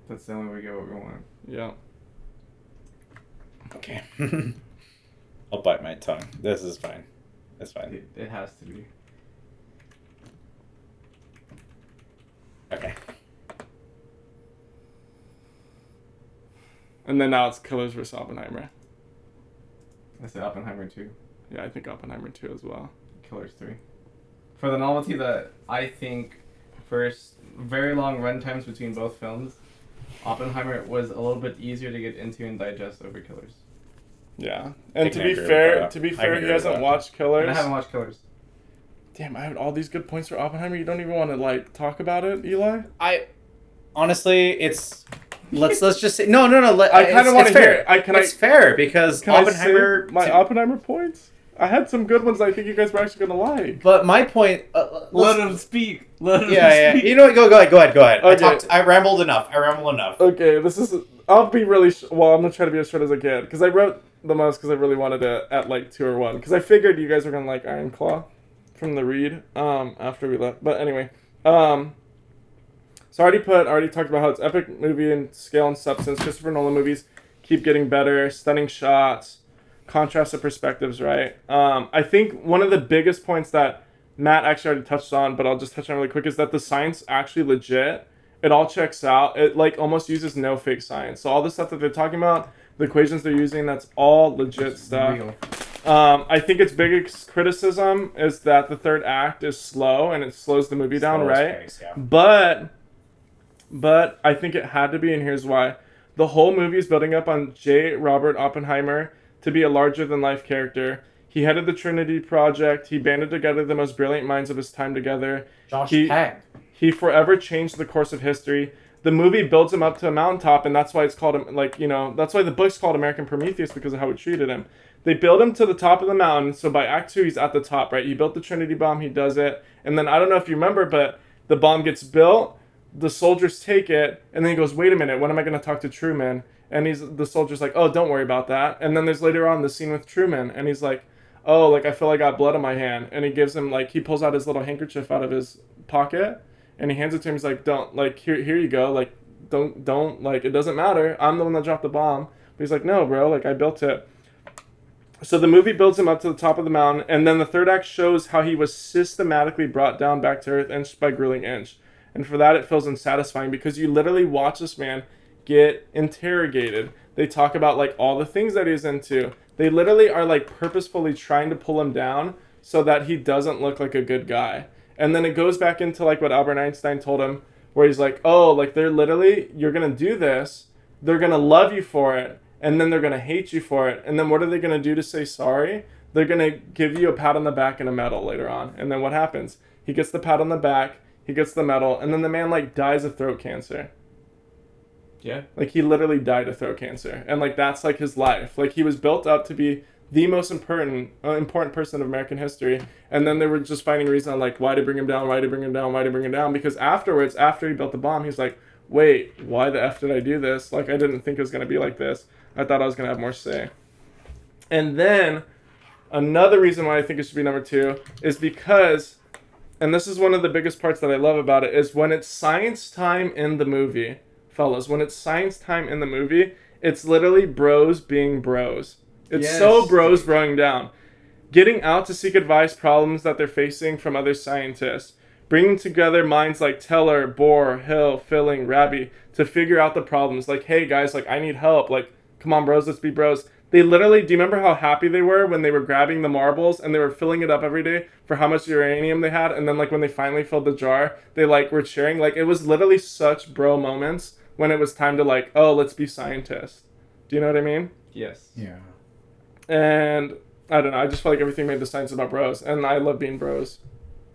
That's the only way we get what we want. Yeah. Okay. I'll bite my tongue. This is fine. It's fine. It has to be. Okay. And then now it's Killers vs. Oppenheimer. I said Oppenheimer 2. Yeah, I think Oppenheimer 2 as well. Killers 3. For the novelty that I think first very long run times between both films, Oppenheimer was a little bit easier to get into and digest over Killers. Yeah. I And can to be agree with fair, that. to be I can fair, he agree with hasn't that. watched Killers. And I haven't watched Killers. Damn, I had all these good points for Oppenheimer. You don't even want to like talk about it, Eli? I honestly, it's let's just say no. I kind of want to hear it. It's fair because Can Oppenheimer. I say my Oppenheimer points? I had some good ones I think you guys were actually gonna like. But my point. Let him speak. Let him Yeah. speak. You know what? Go ahead. Okay. I rambled enough. Okay, this is. I'll be really. Well, I'm gonna try to be as short as I can because I wrote the most because I really wanted it at like 2 or 1 because I figured you guys were gonna like Iron Claw from the read after we left. But anyway, so I already talked about how it's epic movie in scale and substance. Christopher Nolan movies keep getting better, stunning shots, contrast of perspectives. Right. I think one of the biggest points that Matt actually already touched on, but I'll just touch on really quick, is that the science actually legit. It all checks out. It like almost uses no fake science. So all the stuff that they're talking about, the equations they're using, that's all legit stuff. Real. I think its biggest criticism is that the third act is slow and it slows the movie down, right? But I think it had to be, and here's why. The whole movie is building up on J. Robert Oppenheimer to be a larger-than-life character. He headed the Trinity Project. He banded together the most brilliant minds of his time together. Josh He- Peck. He forever changed the course of history. The movie builds him up to a mountaintop, and that's why it's called, like, you know, that's why the book's called American Prometheus, because of how we treated him. They build him to the top of the mountain, so by Act 2, he's at the top, right? He built the Trinity bomb, he does it, and then, I don't know if you remember, but the bomb gets built, the soldiers take it, and then he goes, wait a minute, when am I going to talk to Truman? And the soldier's like, oh, don't worry about that. And then there's later on the scene with Truman, and he's like, oh, like, I feel like I got blood on my hand. And he gives him, like, he pulls out his little handkerchief out of his pocket, and he hands it to him. He's like, don't, like, here you go. Like, don't, like, it doesn't matter. I'm the one that dropped the bomb. But he's like, no, bro, like, I built it. So the movie builds him up to the top of the mountain, and then the third act shows how he was systematically brought down back to earth inch by grueling inch. And for that, it feels unsatisfying, because you literally watch this man get interrogated. They talk about, like, all the things that he's into. They literally are, like, purposefully trying to pull him down so that he doesn't look like a good guy. And then it goes back into, like, what Albert Einstein told him, where he's like, oh, like, they're literally, you're going to do this, they're going to love you for it, and then they're going to hate you for it. And then what are they going to do to say sorry? They're going to give you a pat on the back and a medal later on. And then what happens? He gets the pat on the back, he gets the medal, and then the man, like, dies of throat cancer. Yeah. Like, he literally died of throat cancer. And, like, that's, like, his life. Like, he was built up to be the most important person of American history. And then they were just finding reason on, like, why to bring him down, why to bring him down, why to bring him down. Because afterwards, after he built the bomb, he's like, wait, why the F did I do this? Like, I didn't think it was going to be like this. I thought I was going to have more say. And then, another reason why I think it should be number 2 is because, and this is one of the biggest parts that I love about it, is when it's science time in the movie, fellas, when it's science time in the movie, it's literally bros being bros. It's so bros broing down. Getting out to seek advice, problems that they're facing from other scientists. Bringing together minds like Teller, Bohr, Hill, Filling, Rabi to figure out the problems. Like, hey guys, like, I need help. Like, come on bros, let's be bros. They literally, do you remember how happy they were when they were grabbing the marbles and they were filling it up every day for how much uranium they had? And then, like, when they finally filled the jar, they, like, were cheering. Like, it was literally such bro moments when it was time to, like, oh, let's be scientists. Do you know what I mean? Yes. Yeah. And I don't know, I just felt like everything made the science about bros, and I love being bros,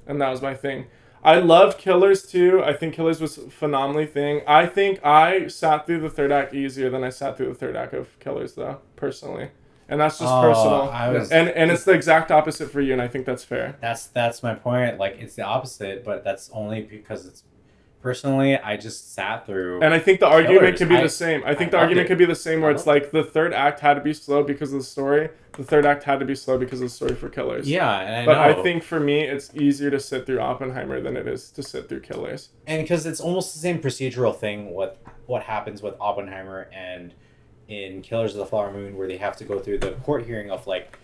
and that was my thing. I love Killers too. I think Killers was a phenomenally thing. I think I sat through the third act easier than I sat through the third act of Killers, though, personally, and that's just personal. And it's the exact opposite for you, and I think that's fair. That's my point. Like, it's the opposite, but that's only because it's personally, I just sat through. And I think the argument Killers. could be the same. I think the argument could be the same where it's like the third act had to be slow because of the story. The third act had to be slow because of the story for Killers. Yeah, and But I know. I think for me, it's easier to sit through Oppenheimer than it is to sit through Killers. And because it's almost the same procedural thing with what happens with Oppenheimer and in Killers of the Flower Moon, where they have to go through the court hearing of, like,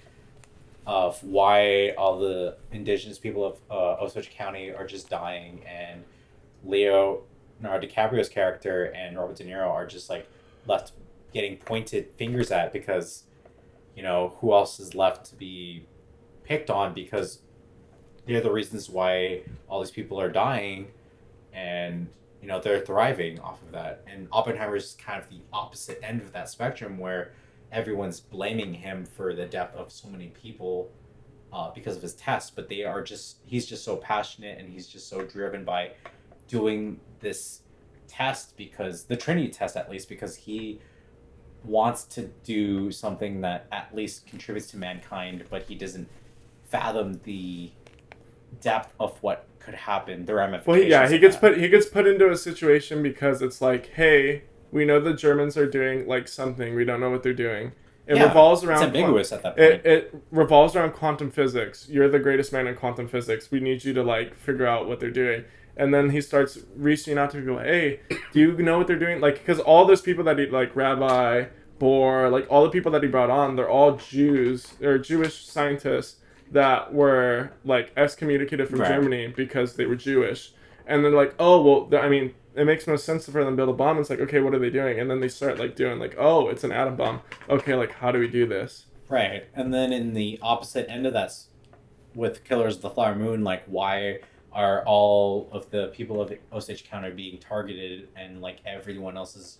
of why all the indigenous people of Osage County are just dying, and Leonardo DiCaprio's character and Robert De Niro are just, like, left getting pointed fingers at because, you know, who else is left to be picked on because they're the reasons why all these people are dying, and, you know, they're thriving off of that. And Oppenheimer's kind of the opposite end of that spectrum, where everyone's blaming him for the death of so many people because of his test, but he's just so passionate, and he's just so driven by doing this test, because the Trinity test, at least, because he wants to do something that at least contributes to mankind, but he doesn't fathom the depth of what could happen, the ramifications. Well, he gets put into a situation because it's like, hey, we know the Germans are doing, like, something, we don't know what they're doing. It revolves around. It's ambiguous at that point. It revolves around quantum physics. You're the greatest man in quantum physics. We need you to, like, figure out what they're doing. And then he starts reaching out to people. Hey, do you know what they're doing? Like, because all those people that he, like, Rabbi, Bohr, like, all the people that he brought on, they're all Jews. They're Jewish scientists that were, like, excommunicated from Germany because they were Jewish. And they're like, oh, well, I mean, it makes no sense for them to build a bomb. It's like, okay, what are they doing? And then they start, like, doing, like, oh, it's an atom bomb. Okay, like, how do we do this? Right. And then in the opposite end of that, with Killers of the Flower Moon, like, why are all of the people of Osage County being targeted, and, like, everyone else is,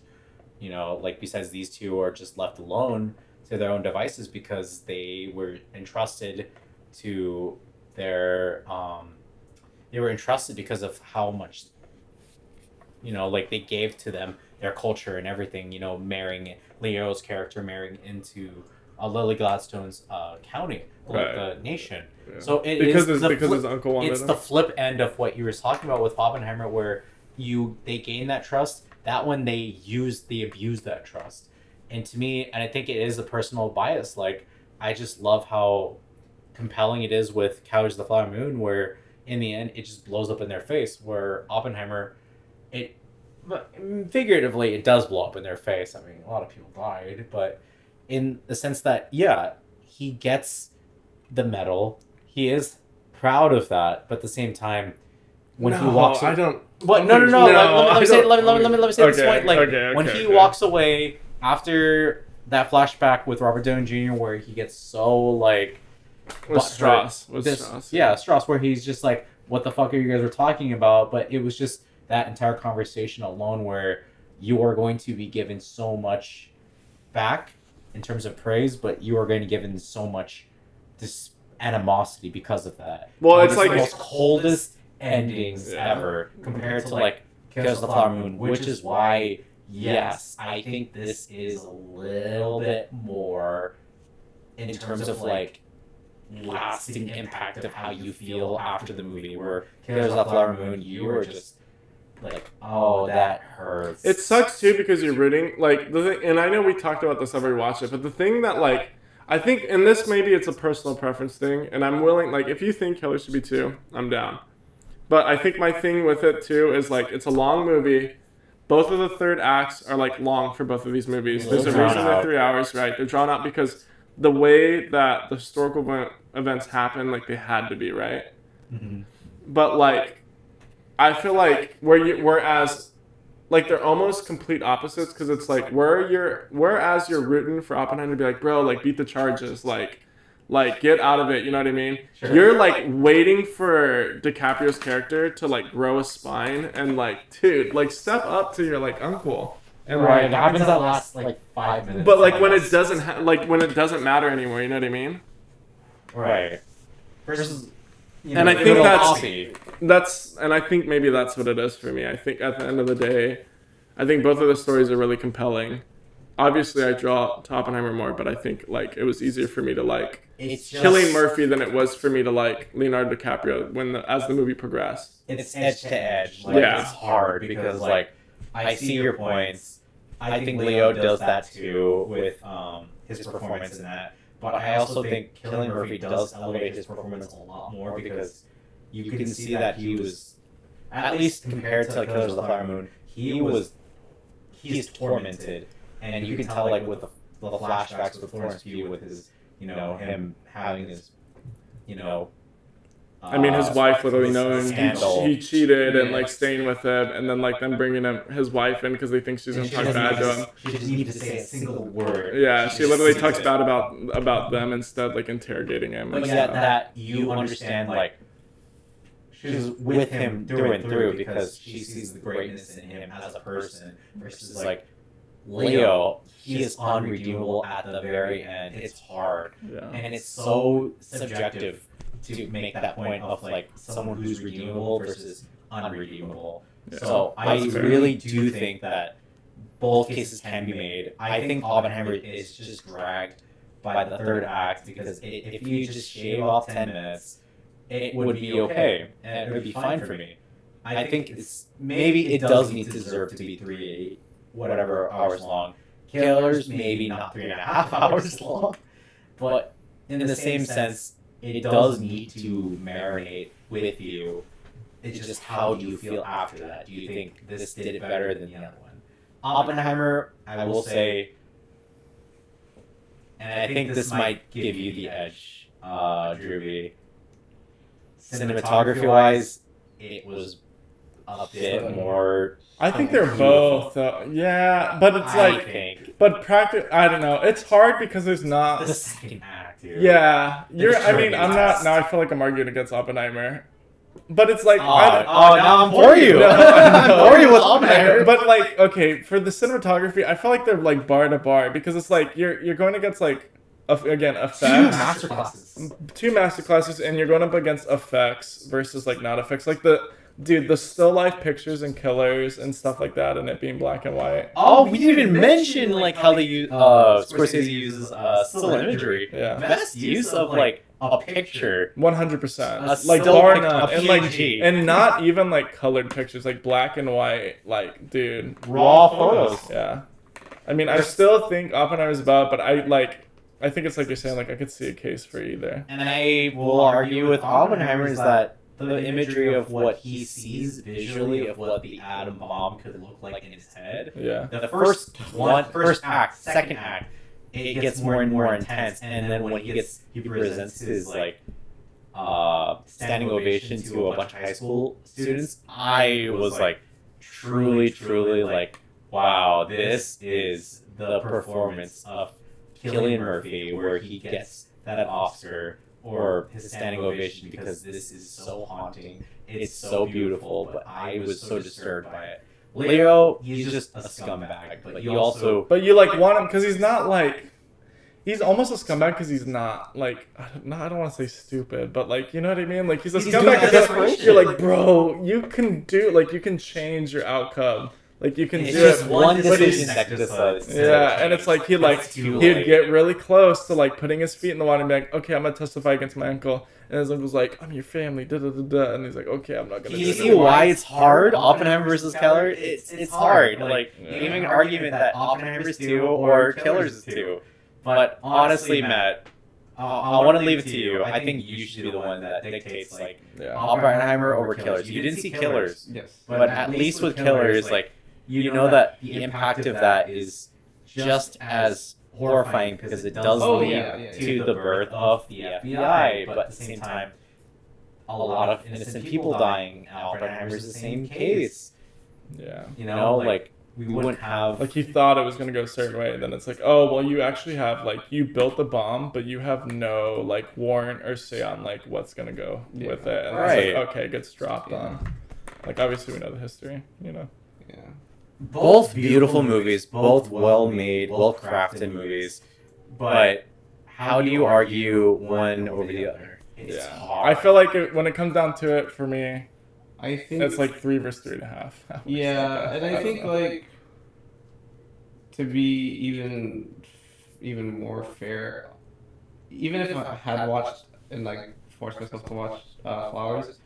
you know, like, besides these two are just left alone? to their own devices because they were entrusted to their they were entrusted because of how much like they gave to them their culture and everything, marrying Leo's character marrying into Lily Gladstone's county, like the nation. Yeah. So it because is because his uncle wanted it's him. the flip end of what you were talking about with Oppenheimer, where they gain that trust. That one they abuse that trust. And to me, and I think it is a personal bias, like I just love how compelling it is with Cowards of the Flower Moon, where in the end it just blows up in their face, where Oppenheimer, figuratively it does blow up in their face. I mean, a lot of people died, but in the sense that he gets the medal, he is proud of that, but at the same time when he walks I don't. But no. Let me say this point. Like okay, when he walks away after that flashback with Robert Downey Jr., where he gets so like With Strauss. Strauss. Yeah, Strauss, where he's just like, "What the fuck are you guys were talking about?" But it was just that entire conversation alone, where you are going to be given so much back in terms of praise, but you are going to be given so much animosity because of that. Well, And it's like the most coldest endings ever compared to like Kills the Flower Moon, which is why yes, I think this is a little bit more in terms of like lasting impact of how you feel after the movie, where Kills the Flower Moon, you were just like, oh, that hurts. It sucks too because you're rooting like the thing, and I know we talked about this after we watched it, but the thing that like I think, and this maybe it's a personal preference thing, and I'm willing, like if you think Killer should be 2, I'm down. But I think my thing with it too is like it's a long movie. Both of the third acts are like long for both of these movies. There's a reason they're 3 hours, right? They're drawn out because the way that the historical events happen, like they had to be, right? Mm-hmm. But like I feel like whereas like they're almost complete opposites, because it's like whereas you're rooting for Oppenheimer to be like, bro, like beat the charges, like get out of it, you know what I mean? Sure. You're like waiting for DiCaprio's character to like grow a spine and like, dude, like step up to your like uncle. And Right, it happens that last like 5 minutes. but like when it doesn't when it doesn't matter anymore, you know what I mean? Right. Versus, And I think and I think maybe that's what it is for me. I think at the end of the day, I think both of the stories are really compelling. Obviously, I draw to Oppenheimer more, but I think like it was easier for me to like Cillian Murphy than it was for me to like Leonardo DiCaprio as the movie progressed. It's edge to edge. Like, Yeah. It's hard because like I see your points. I think Leo does that too with his performance in that. But I also think Cillian Murphy does elevate his performance a lot more because you can see that he was, at least compared to Killers of the Flower Moon, he's tormented, and you can tell like with the flashbacks with Florence Pugh, with his him having his I mean, his wife literally knowing scandal. he cheated and like staying with him, and then like them bringing his wife in because they think she's gonna talk bad to him. She doesn't need to say a single word. Yeah, she literally talks bad about them instead, like interrogating him. But and yet stuff. that you understand, like, she's with him through and through because she sees the greatness in him as a person versus, like, Leo, he is unredeemable at the very end. It's hard. Yeah. And it's so subjective to make that point of, like, someone who's redeemable versus unredeemable. Yeah. So I That's fair. really do think that both cases can be made. I think Oppenheimer is just dragged by the third act because if you just shave off 10 minutes, it would be okay and it would be fine for me. I think maybe it does need to deserve to be 3 whatever hours long. Killers maybe not 3.5 hours long, but in the same sense, it does need to marinate with you. It's just how do you feel after that? Do you think this did it better than the other one? Oppenheimer, I will say, and I think this might give you the edge, Drewby. Cinematography-wise, it was a bit more. I think they're both. Yeah, but it's like, but practice. I don't know. It's hard because there's not. The second act, dude. Yeah, I'm tricky not. test. Now I feel like I'm arguing against Oppenheimer. But it's like now I'm for you. No, I'm for you with Oppenheimer. But like, okay, for the cinematography, I feel like they're like bar to bar because it's like you're going against like again effects, two masterclasses, and you're going up against effects versus like not effects. Like the still life pictures and killers and stuff like that, and it being black and white. Oh, we didn't even mention like how they use Scorsese uses still imagery. Yeah. Best use of like a picture. 100%. A Like still bar pic- none, a and like PNG. and not even like colored pictures, like black and white. Like, dude, Raw photos. yeah. I mean, I still think Oppenheimer's about, but I think it's like you're saying, like I could see a case for either. And I will argue with Oppenheimer is that the imagery of what he sees visually of what the atom bomb could look like in his head. Yeah. The first act, second act, it gets more and more intense, and then when he presents his like standing ovation to a bunch of high school students, I was like truly like, wow, this is the performance of Cillian Murphy where he gets that Oscar or his standing ovation because this is so haunting. It's so beautiful, but I was so disturbed by it. Leo, he's just a scumbag, but you also... But you like want him because he's not like, he's almost a scumbag because he's not like, I don't want to say stupid, but like, you know what I mean? Like he's a scumbag because you're like, bro, you can change your outcome. Like you can It's do just it. one but decision that decides. Yeah, and it's like he'd get really close to like putting his feet in the water and be like, okay, I'm gonna testify against my uncle, and his uncle's like, I'm your family, da da da da, and he's like, okay, I'm not gonna. You see why it's hard? Oppenheimer versus Keller. It's hard. Like you can make an argument that Oppenheimer's 2 or Keller's is 2, but honestly, Matt, I want to leave it to you. I think you should be the one that dictates like Oppenheimer over Killers. You didn't see Killers, Yes. but at least with Killers, like you know that the impact of that is just as horrifying because it does lead to the birth of the FBI, but at the same time, a lot of innocent people dying. Oppenheimer's the same case. Yeah. You know, like we wouldn't have like he thought it was gonna go a certain way, then it's like, oh well, you actually have like you built the bomb, but you have no like warrant or say on like what's gonna go with it, and it's like, okay, it gets dropped on. Like obviously we know the history, you know. Yeah. both beautiful movies, both well made, well crafted movies, but how do you argue one over the other? It's hard. I feel like when it comes down to it, for me, I think it's like 3 versus 3.5. Yeah, and I think like to be even more fair, even if I had watched and like forced myself to watch Flowers,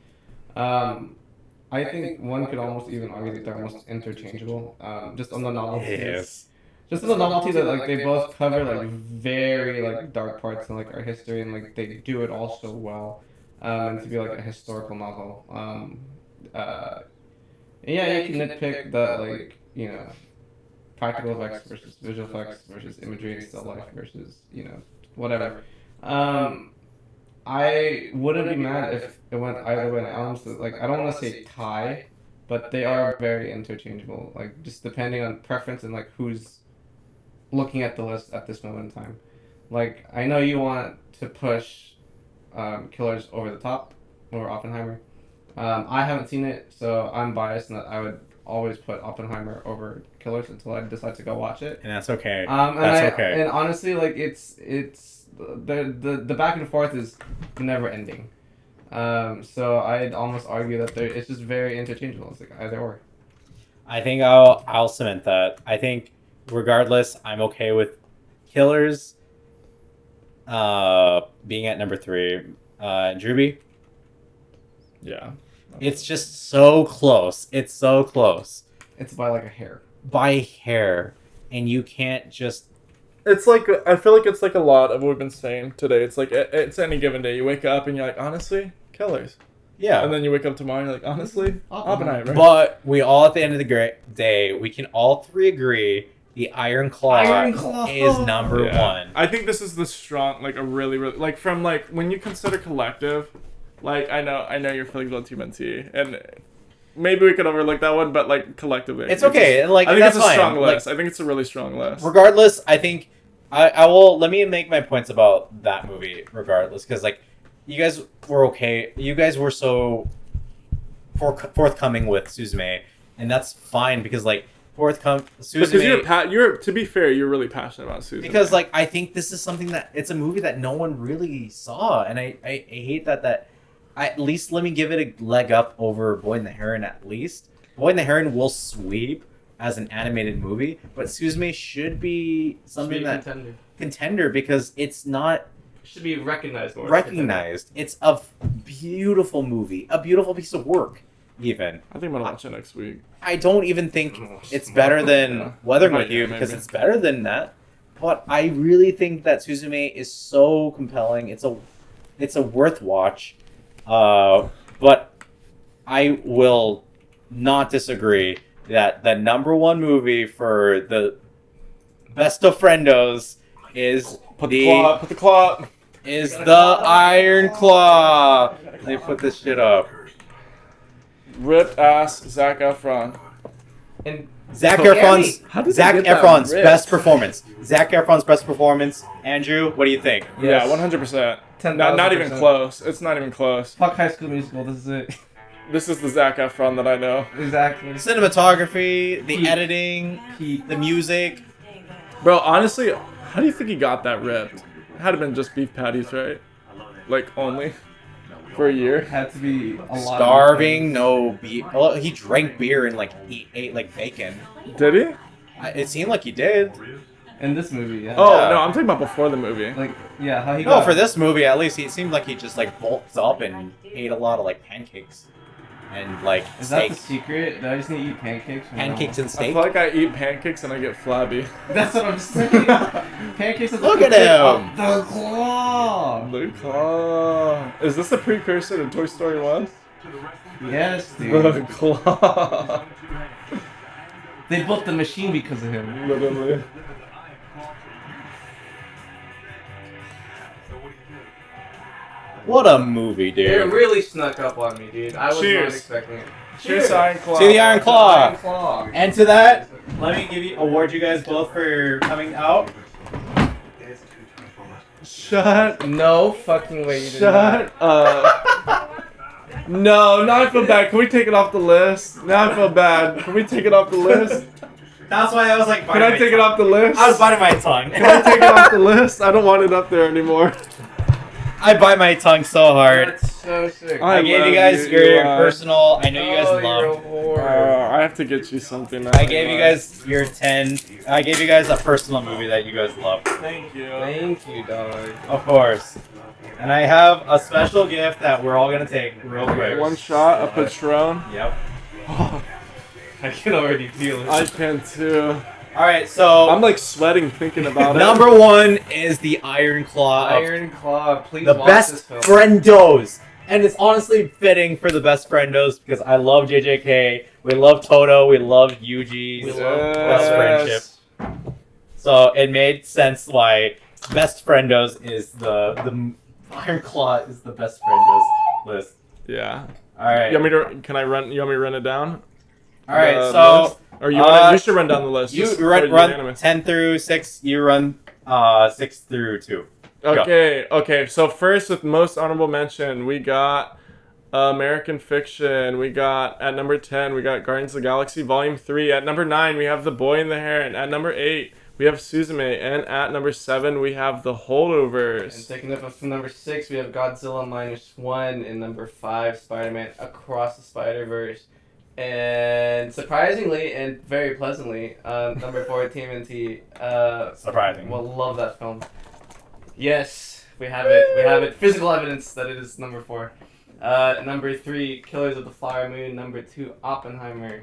I think one could almost even argue that they're almost interchangeable. Just on the novelty. Yes. Just on the novelty that like they both cover like very like dark parts in like our history, and like they do it all so well. And to be like a historical novel. Yeah, you can nitpick that, like, you know, practical effects versus visual effects versus imagery and still life versus, you know, whatever. I wouldn't be mad if it went either way. Honestly, like, I don't want to say tie, but they are very interchangeable. Like, just depending on preference and like who's looking at the list at this moment in time. Like, I know you want to push Killers over the top over Oppenheimer. I haven't seen it, so I'm biased in that I would always put Oppenheimer over Killers until I decide to go watch it. And that's okay. Okay. And honestly, like it's the back and forth is never ending. So I'd almost argue that it's just very interchangeable. It's like either or. I think I'll cement that. I think regardless, I'm okay with Killers being at number 3. Drewby? Yeah. It's just so close. It's so close. It's by like a hair. By hair. And you can't just... It's like, I feel like it's like a lot of what we've been saying today. It's like, it's any given day. You wake up and you're like, honestly, Killers. Yeah. And then you wake up tomorrow and you're like, honestly, Oppenheimer. But we all, at the end of the day, we can all 3 agree the Iron Claw is number 1. I think this is the strong, like a really, like from like, when you consider collective, like, I know you're feeling about Team NT, and maybe we could overlook that one, but like collectively, it's okay. Like I think that's it's a strong fine. list. Like, I think it's a really strong list. Regardless, I think I will. Let me make my points about that movie. Regardless, because like you guys were okay. You guys were so forthcoming with Suzume, and that's fine because like Suzume. Because you're to be fair, you're really passionate about Suzume. Because like I think this is something that it's a movie that no one really saw, and I hate that at least let me give it a leg up over Boy and the Heron at least. Boy and the Heron will sweep as an animated movie, but Suzume should be something contender because it's not should be recognized more. Recognized. It's a beautiful movie, a beautiful piece of work. Even I think I'm gonna watch it next week. I don't even think it's better than Weathering with You because it's better than that. But I really think that Suzume is so compelling. It's a worth watch. But I will not disagree that the number one movie for the best of Friendos is Put the claw. Is the Iron Claw. Let me put this shit up. Ripped ass Zac Efron. And Zac Efron's ripped? best performance. Zac Efron's best performance. Andrew, what do you think? Yeah, 100%. Not even close. It's not even close. Fuck High School Musical. This is it. This is the Zac Efron that I know. Exactly. The cinematography, the editing, the music. Bro, honestly, how do you think he got that ripped? It had to been just beef patties, right? Like, only? For a year? Had to be a lot. Starving, no beer. Well, he drank beer and like he ate like bacon. Did he? It seemed like he did. In this movie, yeah. Oh, Yeah. no, I'm talking about before the movie. Like, yeah, how he No, got... for this movie at least, it seemed like he just like bulked up and ate a lot of like pancakes and like Is that steak. the secret? Do I just need to eat pancakes? Or Pancakes no? and I steak. feel like I eat pancakes and I get flabby. That's what I'm saying. Pancakes is Look at him! The claw! The claw. Is this the precursor to Toy Story 1? Yes, dude. The claw. They built the machine because of him. Literally. What a movie, It dude. really snuck up on me, dude. I was Cheers. not expecting it. Cheers, Iron Claw. To the Iron Claw. Iron Claw. And to that, let me award you guys both for coming out. Shut No fucking way you did Shut up. No, now I feel bad. Can we take it off the list? Now I feel bad. Can we take it off the list? That's why I was like, Can I take it off the list? I was biting my tongue. Can I take it off the list? I don't want it up there anymore. I bite my tongue so hard. That's so sick. I gave you love guys you, your Eli. personal. I know you guys You're love. a whore. I have to get you something. I gave you guys your 10. I gave you guys a personal movie that you guys love. Thank you. Thank you, dog. Of course. And I have a special gift that we're all gonna take real quick. One shot, a Patron. Yep. I can already feel it. I can too. All right, so I'm like sweating thinking about it. number one is the Iron Claw. of Iron Claw, please the watch best this film. Friendos. And it's honestly fitting for the best Friendos because I love JJK, we love Toto, we love Yuji's We love best friendship. So it made sense why best Friendos is the Iron Claw is the best Friendos list. Yeah. All right. You want me to? Can I run? You want me to run it down? All right. The So list? Or you want? You should run down the list. you just run for unanimous. 10 through 6. You run 6 through 2. Okay. So first, with most honorable mention, we got American Fiction. We got at number 10. We got Guardians of the Galaxy Volume 3. At number 9, we have The Boy and the Heron. At number 8, we have Suzume. And at number 7, we have The And Holdovers. taking up from number 6, we have Godzilla -1, and number 5, Spider-Man Across the Spider-Verse. And surprisingly and very pleasantly, number 4, TMNT. Surprising. Will love that film. Yes, we have it. We have it. Physical evidence that it is number 4. Number 3, Killers of the Flower Moon. Number 2, Oppenheimer.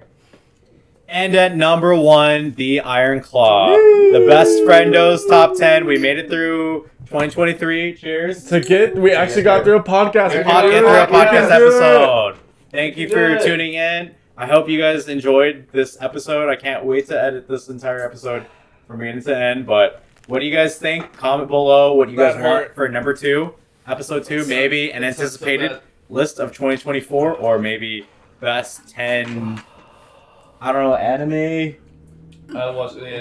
And at number 1, the Iron Claw. The best Friendos top 10. We made it through 2023. Cheers. We actually got through a podcast. We We got can do through a it. We podcast can do it. episode. Thank you for Good. tuning in. I hope you guys enjoyed this episode. I can't wait to edit this entire episode from beginning to end. But what do you guys think? Comment below what you guys That want hurt. for number 2, episode 2, maybe an It's so anticipated bad. list of 2024, or maybe best 10. I don't know, anime,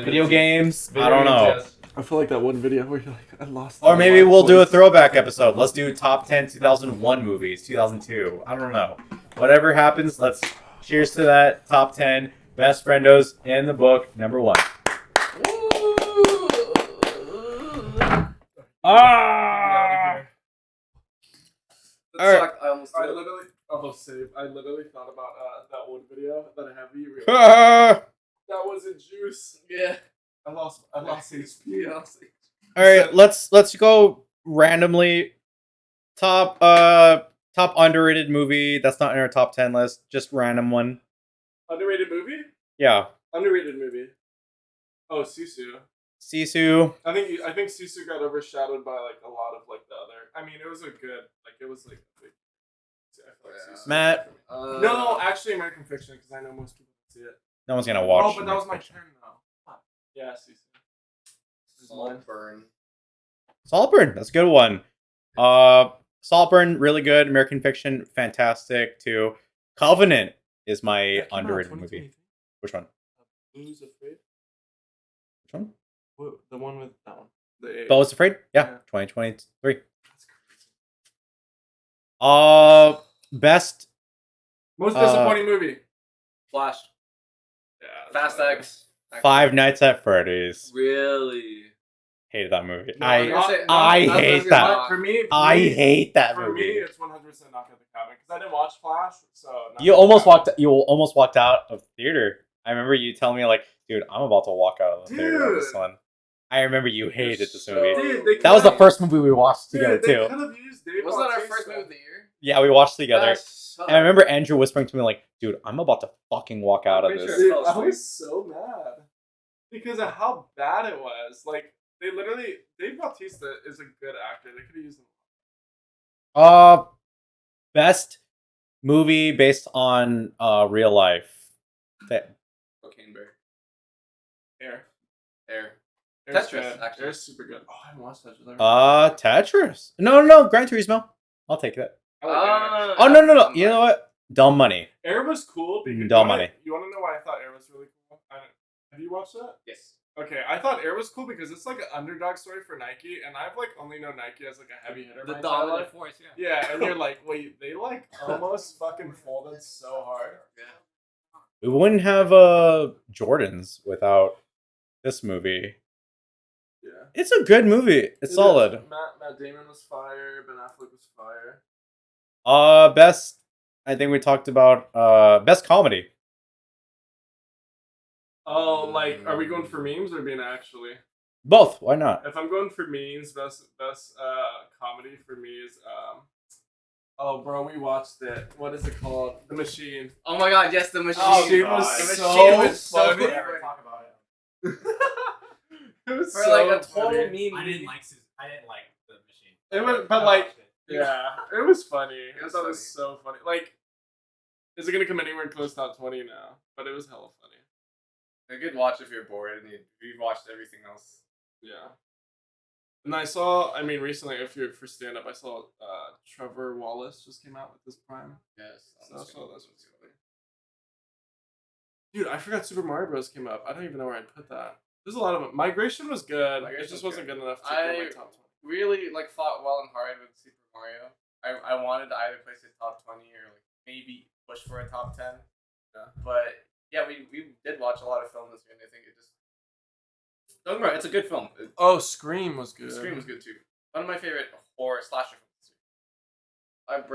video games. I don't know. I feel like that one video where you're like, I lost. Or my maybe life we'll do a voice. throwback episode. Let's do top 10 2001 movies, 2002. I don't know. whatever happens, let's cheers to that. Top 10 best friendos in the book. Number 1. Ah! That sucked. I almost I did. literally almost saved. I literally thought about that one video that I have you. Ah! That wasn't juice. Yeah. I lost HP. Yeah. All right, let's go randomly. Top underrated movie that's not in our top 10 list. Just random one. Underrated movie? Yeah. Underrated movie. Oh, Sisu. Sisu. I think Sisu got overshadowed by like a lot of like the other. I mean, it was a good it was like a big. I feel like Sisu. Matt. No, actually, American Fiction because I know most people see it. No one's gonna watch. Oh, but that was my turn though. Yeah, Sisu. Saltburn. Saltburn. That's a good one. Saltburn, really good. American Fiction, fantastic too. Covenant is my That came out in underrated movie. 2023. Which one? Who's Afraid? Which one? The one with that one. The A. Bella's Afraid? Yeah, Yeah. 2023. That's crazy. Best. Most disappointing movie. Flash. Yeah. Fast X. Five Nights at Freddy's. Really? Hated that movie. No, I not- hate that. For me, I hate that For me, movie. it's 100% Knock at the Cabin because I didn't watch Flash, so. Knock You at the almost Cabin. walked out of the theater. I remember you telling me like, dude, I'm about to walk out of the theater on this Dude. one. I remember you hated this So- movie. Dude, they That was the could've- first movie we watched together Dude, they too. could have used Dave Wasn't that our Bautista. first movie of the year? Yeah, we watched together. That sucked. And I remember Andrew whispering to me like, dude, I'm about to fucking walk out of Pretty this. sure- Dude, fell I asleep. was so mad because of how bad it was. Like they literally, Dave Bautista is a good actor. They could have used him. Best movie based on real life. Cocaine Bear. Air. Tetris, good. actually. Air's super good. Oh, I haven't watched Tetris. Tetris. No, Gran Turismo. I'll take that. I like Air. Oh no. You know what? Dumb Money. Air was cool because Dumb Money. You want to know why I thought Air was really cool? Have you watched that? Yes. Okay, I thought Air was cool because it's like an underdog story for Nike, and I've like only known Nike as like a heavy hitter. The my entire dominant life. force, yeah. Yeah, and you're like, wait, they like almost fucking folded so hard. Yeah. We wouldn't have Jordans without this movie. Yeah. It's a good movie. It's It is. solid. Matt Damon was fire. Ben Affleck was fire. Best. I think we talked about best comedy. Oh, like, are we going for memes or being actually? Both. Why not? If I'm going for memes, best comedy for me is oh, bro, we watched it. What is it called? The Machine. Oh my god, yes, the machine. Oh, she God. was The so machine was so funny. different. Talk about it. It was For so like a funny. total meme. I didn't like the machine. It was, but I like, watched it. yeah, it was funny. It I was thought it was so funny. Like, is it gonna come anywhere close to top 20 now? But it was hella funny. A good watch if you're bored and you've watched everything else. Yeah. And I saw, I mean, recently, if you're for stand up, I saw Trevor Wallace just came out with his Prime. Yes. So I saw this one. Dude, I forgot Super Mario Bros. Came up. I don't even know where I'd put that. There's a lot of them. Migration was good. Migration It just was wasn't good. good enough to go my top 20. Really like fought well and hard with Super Mario. I wanted to either place it top 20 or like maybe push for a top 10. Yeah. But yeah, we did watch a lot of film this year, and I think it just don't get me wrong, it's a good film. Oh, Scream was good. Scream was good too. One of my favorite horror slasher films this year. I